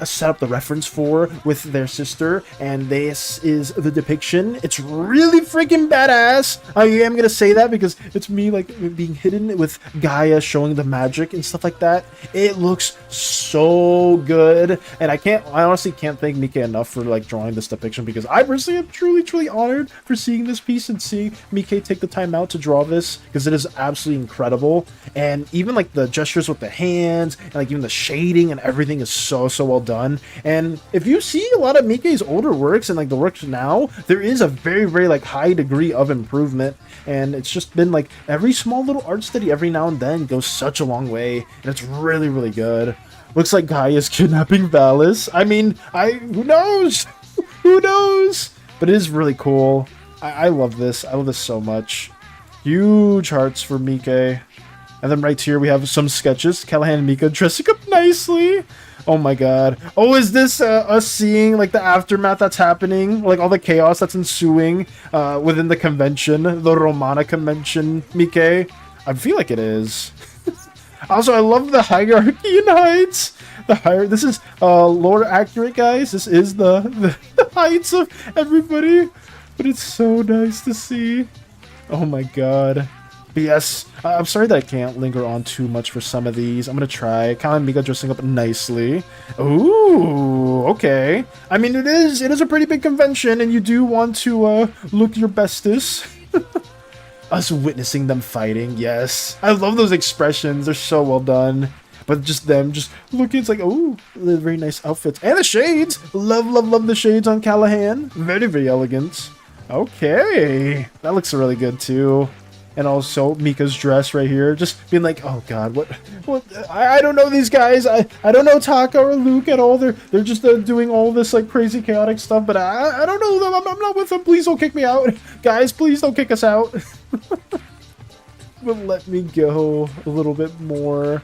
A: set up the reference for with their sister, and this is the depiction. It's really freaking badass. I am gonna say that because it's me like being hidden with Gaia showing the magic and stuff like that. It looks so good, and I honestly can't thank Mike enough for like drawing this depiction, because I personally am truly honored for seeing this piece and seeing Mike take the time out to draw this, because it is absolutely incredible. And even like the gestures with the hands and like even the shading and everything is so well done. And if you see a lot of Mike's older works and like the works now, there is a very like high degree of improvement, and it's just been like every small little art study every now and then goes such a long way, and it's really good. Looks like Guy is kidnapping Valis. I mean, who knows? Who knows? But it is really cool. I love this. I love this so much. Huge hearts for Mike. And then right here we have some sketches. Callahan and Mika dressing up nicely. Oh my god. Oh, is this us seeing like the aftermath that's happening? Like all the chaos that's ensuing within the convention, the Romana convention, Mike? I feel like it is. Also, I love the hierarchy in heights. This is lore accurate, guys. This is the heights of everybody. But it's so nice to see. Oh my god. But yes, I'm sorry that I can't linger on too much for some of these. I'm gonna try. Kyle and Mika dressing up nicely. Ooh, okay. I mean, it is a pretty big convention, and you do want to look your bestest. Us witnessing them fighting, yes. I love those expressions. They're so well done. But just them just looking, it's like, oh, very nice outfits. And the shades! Love the shades on Callahan. Very elegant. Okay. That looks really good, too. And also Mika's dress right here, just being like, oh god, what I don't know these guys. I don't know Taka or Luke at all. They're just doing all this like crazy chaotic stuff, but I don't know them. I'm not with them. Please don't kick me out. Guys, please don't kick us out. But let me go a little bit more.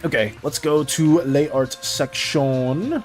A: Okay, let's go to lay art section.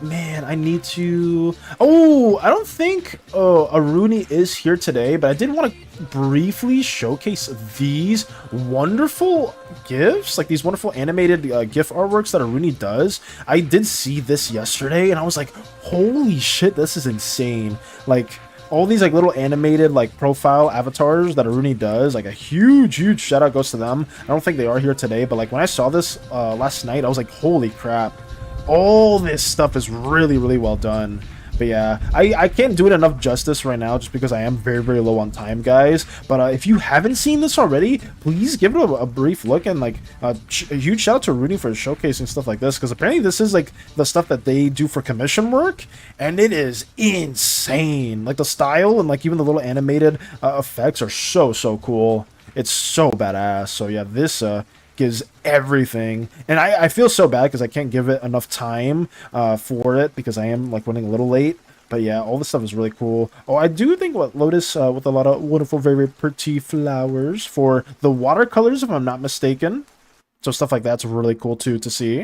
A: Man, I need to... Oh, I don't think Aruni is here today, but I did want to briefly showcase these wonderful GIFs, like these wonderful animated GIF artworks that Aruni does. I did see this yesterday, and I was like, holy shit, this is insane. Like, all these like little animated like profile avatars that Aruni does, like a huge shout out goes to them. I don't think they are here today, but like when I saw this last night, I was like, holy crap. All this stuff is really well done. But yeah, I can't do it enough justice right now just because I am very low on time, guys. But if you haven't seen this already, please give it a brief look, and like a huge shout out to Rudy for showcasing stuff like this, because apparently this is like the stuff that they do for commission work, and it is insane. Like the style and like even the little animated effects are so cool. It's so badass. So yeah, this gives everything, and I feel so bad because I can't give it enough time for it because I am like running a little late. But yeah, all this stuff is really cool. Oh, I do think what Lotus with a lot of wonderful, very pretty flowers for the watercolors, if I'm not mistaken. So stuff like that's really cool too to see.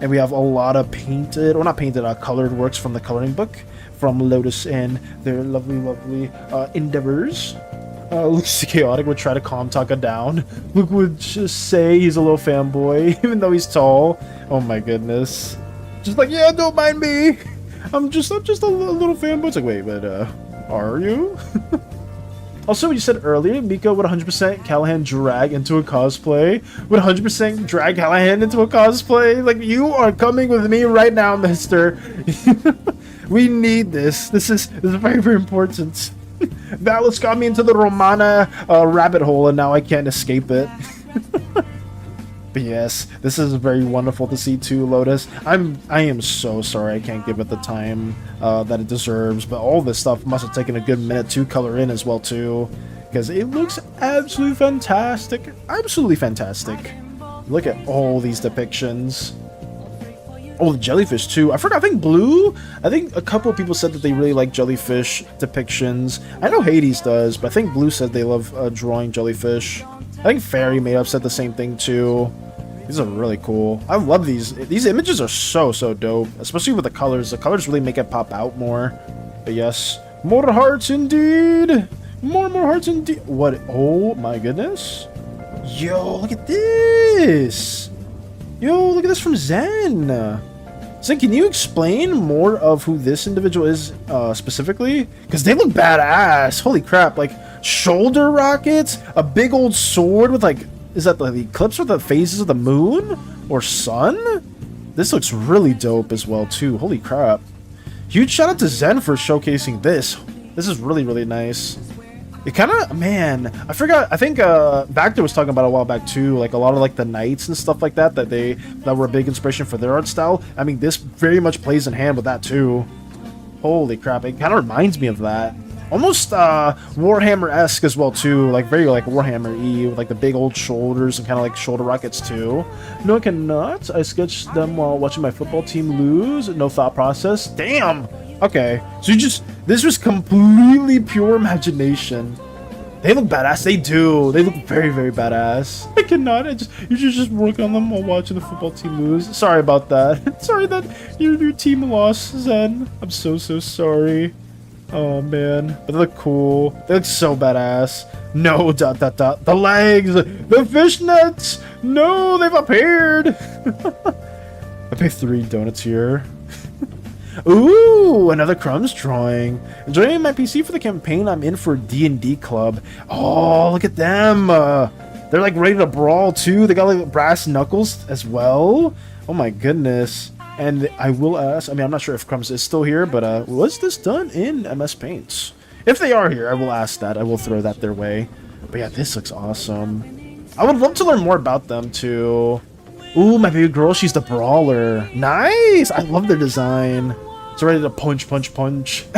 A: And we have a lot of painted, or not painted, colored works from the coloring book from Lotus and their lovely endeavors. Luke's chaotic would try to calm Taka down. Luke would just say he's a little fanboy, even though he's tall. Oh my goodness. Just like, yeah, don't mind me. I'm just a little fanboy. It's like, wait, but Are you? Also, you said earlier, Miko would 100% Callahan drag into a cosplay. Would 100% drag Callahan into a cosplay? Like, you are coming with me right now, mister. We need this. This is very, very important. Valis got me into the Romana rabbit hole, and now I can't escape it. But yes, this is very wonderful to see too, Lotus. I am so sorry I can't give it the time that it deserves, but all this stuff must have taken a good minute to color in as well too, because it looks absolutely fantastic. Absolutely fantastic. Look at all these depictions. Oh, the jellyfish too. I forgot, I think Blue, I think a couple of people said that they really like jellyfish depictions. I know Hades does, but I think Blue said they love drawing jellyfish. I think Fairy may have said the same thing too. These are really cool. I love these. These images are so dope, especially with the colors. The colors really make it pop out more. But yes, more hearts indeed. More hearts indeed. What? Oh my goodness. Yo, look at this. Yo, look at this from Zen. Zen, can you explain more of who this individual is specifically? Because they look badass. Holy crap. Like, shoulder rockets, a big old sword with, like, is that the eclipse or the phases of the moon or sun? This looks really dope as well too. Holy crap. Huge shout out to Zen for showcasing this. This is really nice. It kind of, man, I forgot, I think Vactor was talking about a while back too, like a lot of like the knights and stuff like that that were a big inspiration for their art style. I mean, this very much plays in hand with that too. Holy crap, it kind of reminds me of that. Almost Warhammer-esque as well too, like very like Warhammer-y, with like the big old shoulders and kind of like shoulder rockets too. No, I cannot. I sketched them while watching my football team lose. No thought process. Damn. Okay, so this was completely pure imagination. They look badass. They do. They look very badass. I cannot. You should just work on them while watching the football team lose. Sorry about that. Sorry that your team lost, Zen. I'm so sorry. Oh man, but they look cool. They look so badass. No, ... The legs, the fishnets. No, they've appeared. I paid 3 donuts here. Ooh, another Crumbs drawing. Joining my PC for the campaign, I'm in for D&D club. Oh, look at them. They're like ready to brawl too. They got like brass knuckles as well. Oh my goodness. And I will ask, I mean, I'm not sure if Crumbs is still here, but was this done in MS Paint? If they are here, I will ask that. I will throw that their way. But yeah, this looks awesome. I would love to learn more about them too. Ooh, my baby girl, she's the brawler. Nice! I love their design. It's ready to punch.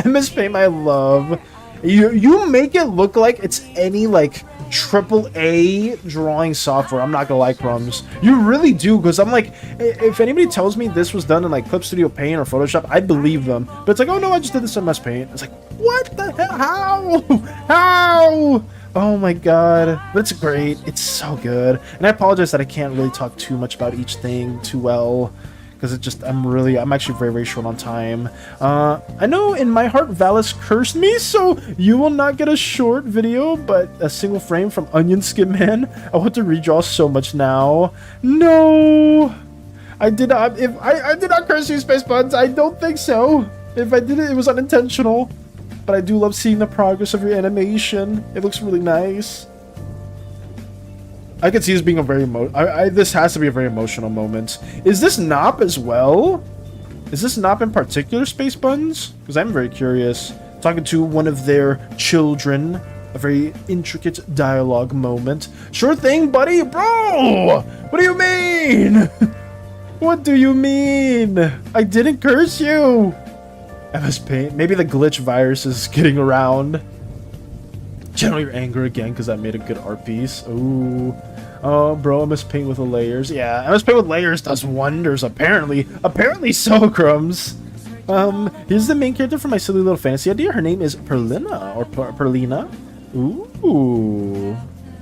A: MS Paint, I love. You make it look like it's any like AAA drawing software. I'm not gonna lie, Crumbs. You really do, because I'm like, if anybody tells me this was done in like Clip Studio Paint or Photoshop, I believe them. But it's like, oh no, I just did this in MS Paint. It's like, what the hell? How? Oh my god. But it's great. It's so good. And I apologize that I can't really talk too much about each thing too well, because it just, I'm actually very short on time. I know in my heart Valis cursed me, so you will not get a short video, but a single frame from Onion Skin Man. I want to redraw so much now. No! I did not, I did not curse you, Space Buds. I don't think so. If I did it, it was unintentional. But I do love seeing the progress of your animation. It looks really nice. I could see this being a very this has to be a very emotional moment. Is this Nop as well? Is this Nop in particular, Space Buns? Because I'm very curious. Talking to one of their children. A very intricate dialogue moment. Sure thing, buddy. Bro! What do you mean? What do you mean? I didn't curse you. MS Paint. Maybe the glitch virus is getting around. Channel your anger again, because I made a good art piece. Ooh. Oh, bro, MS Paint with the layers. Yeah, MS Paint with layers does wonders, apparently. Apparently so, Crumbs. Here's the main character for my silly little fantasy idea. Her name is Perlina, or Perlina. Ooh.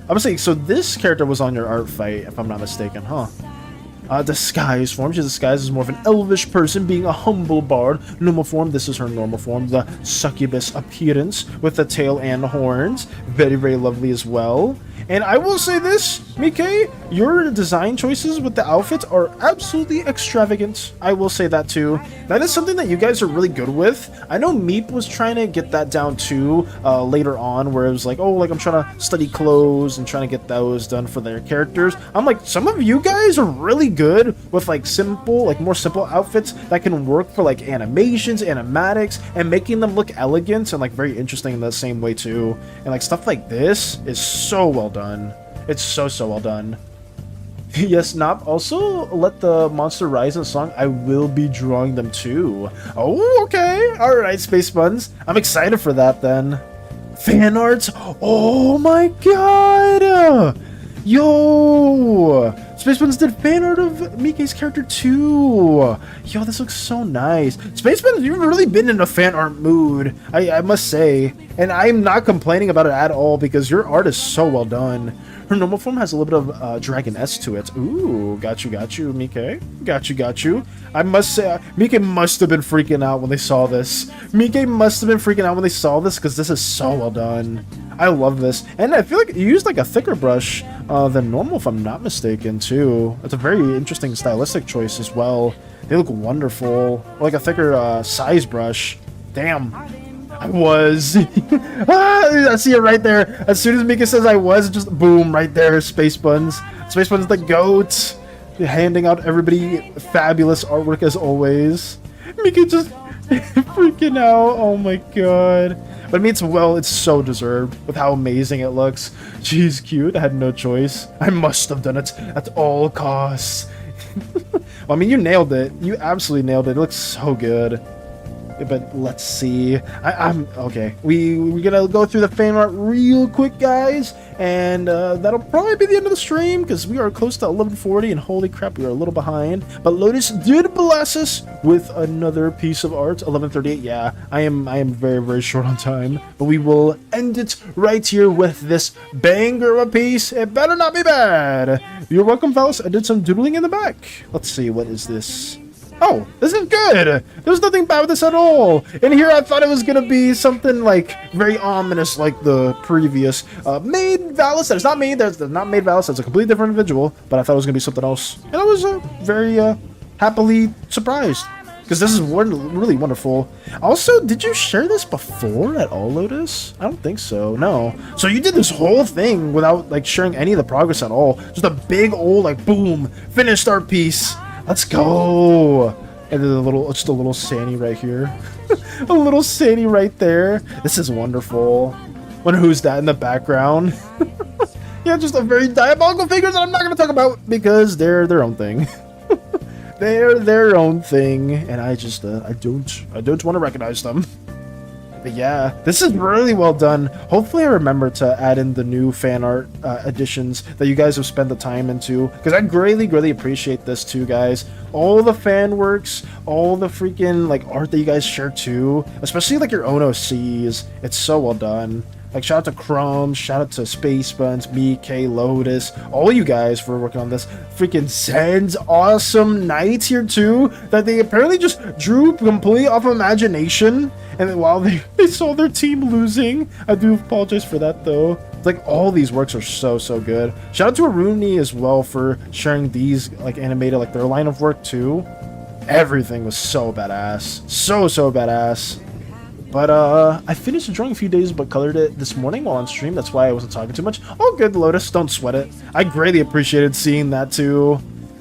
A: I was saying, so this character was on your art fight, if I'm not mistaken, huh? Disguise form. She's disguised as more of an elvish person, being a humble bard. Normal form, this is her normal form. The succubus appearance with the tail and horns. Very lovely as well. And I will say this, Mike, your design choices with the outfits are absolutely extravagant. I will say that too. That is something that you guys are really good with. I know Meep was trying to get that down too later on, where it was like, oh, like I'm trying to study clothes and trying to get those done for their characters. I'm like, some of you guys are really good with like simple, like more simple outfits that can work for like animations, animatics, and making them look elegant and like very interesting in the same way too. And like stuff like this is so well done. It's so well done. Yes, Nop, also let the monster rise in the song. I will be drawing them too. Oh, okay. Alright, Space Buns. I'm excited for that then. Fan arts? Oh my god! Yo! Space Buns did fan art of Mike's character too. Yo, this looks so nice. Space Buns, you've really been in a fan art mood, I must say. And I'm not complaining about it at all because your art is so well done. Her normal form has a little bit of Dragon-esque to it. Ooh, got you, Mike. Got you. I must say, Mike must have been freaking out when they saw this. Mike must have been freaking out when they saw this because this is so well done. I love this. And I feel like you used like a thicker brush than normal, if I'm not mistaken, too. It's a very interesting stylistic choice as well. They look wonderful. Like a thicker size brush. Damn. I was. I see it right there. As soon as Mika says I was, just boom, right there. Space Buns. Space Buns the GOAT. Handing out everybody fabulous artwork as always. Mika just freaking out. Oh my god. But I mean, it's so deserved with how amazing it looks. She's cute. I had no choice. I must have done it at all costs. Well, I mean, you nailed it. You absolutely nailed it. It looks so good. But let's see. I'm okay. We're gonna go through the fan art real quick, guys, and that'll probably be the end of the stream because we are close to 11:40, and holy crap, we are a little behind. But Lotus did bless us with another piece of art. 11:38. Yeah, I am very short on time, but we will end it right here with this banger of a piece. It better not be bad. You're welcome, fellas. I did some doodling in the back. Let's see. What is this? Oh, this is good! There's nothing bad with this at all! In here, I thought it was gonna be something, like, very ominous like the previous Maid Valis. That is not me, that's not Maid Valis, that's a completely different individual, but I thought it was gonna be something else. And I was very happily surprised, because this is really wonderful. Also, did you share this before at all, Lotus? I don't think so, no. So you did this whole thing without, like, sharing any of the progress at all. Just a big old, like, boom, finished art piece. Let's go! And then just a little SANI right here. A little SANI right there. This is wonderful. Wonder who's that in the background? Yeah, just a very diabolical figure that I'm not going to talk about because they're their own thing. They're their own thing, and I just I don't want to recognize them. But yeah, this is really well done. Hopefully I remember to add in the new fan art additions that you guys have spent the time into, because I greatly appreciate this too, guys. All the fan works, all the freaking like art that you guys share too, especially like your own OCs. It's so well done. Like, shout out to Crumbs, shout out to Space Buns, me, K, Lotus, all you guys for working on this. Freaking Zen's awesome knights here too, that they apparently just drew completely off of imagination. And then while they saw their team losing, I do apologize for that though. It's like all these works are so good. Shout out to Aruni as well for sharing these like animated, like their line of work too. Everything was so badass, so badass. But I finished drawing a few days but colored it this morning while on stream. That's why I wasn't talking too much. Oh, good, Lotus. Don't sweat it. I greatly appreciated seeing that too.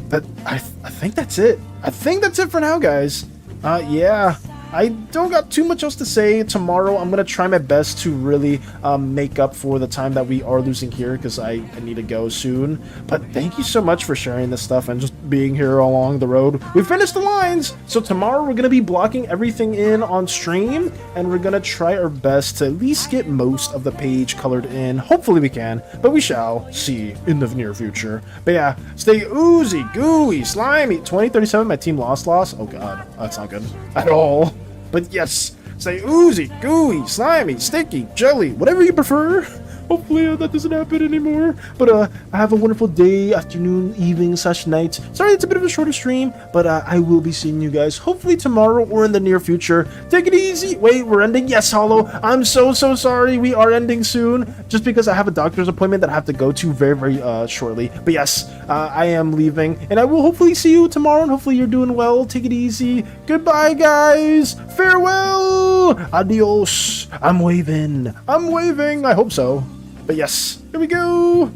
A: But I think that's it. I think that's it for now, guys. Yeah. I don't got too much else to say. Tomorrow, I'm going to try my best to really make up for the time that we are losing here because I need to go soon. But thank you so much for sharing this stuff and just being here along the road. We finished the lines, so tomorrow we're going to be blocking everything in on stream, and we're going to try our best to at least get most of the page colored in. Hopefully we can, but we shall see in the near future. But yeah, stay oozy, gooey, slimy. 2037, my team lost. Oh god, that's not good at all. But yes, stay oozy, gooey, slimy, sticky, jelly, whatever you prefer. Hopefully that doesn't happen anymore. But have a wonderful day, afternoon, evening / night. Sorry, it's a bit of a shorter stream, but I will be seeing you guys hopefully tomorrow or in the near future. Take it easy. Wait, we're ending? Yes, Hollow. I'm so sorry. We are ending soon, just because I have a doctor's appointment that I have to go to very shortly. But yes, I am leaving, and I will hopefully see you tomorrow, and hopefully you're doing well. Take it easy. Goodbye, guys. Farewell. Adios. I'm waving. I hope so. But yes, here we go.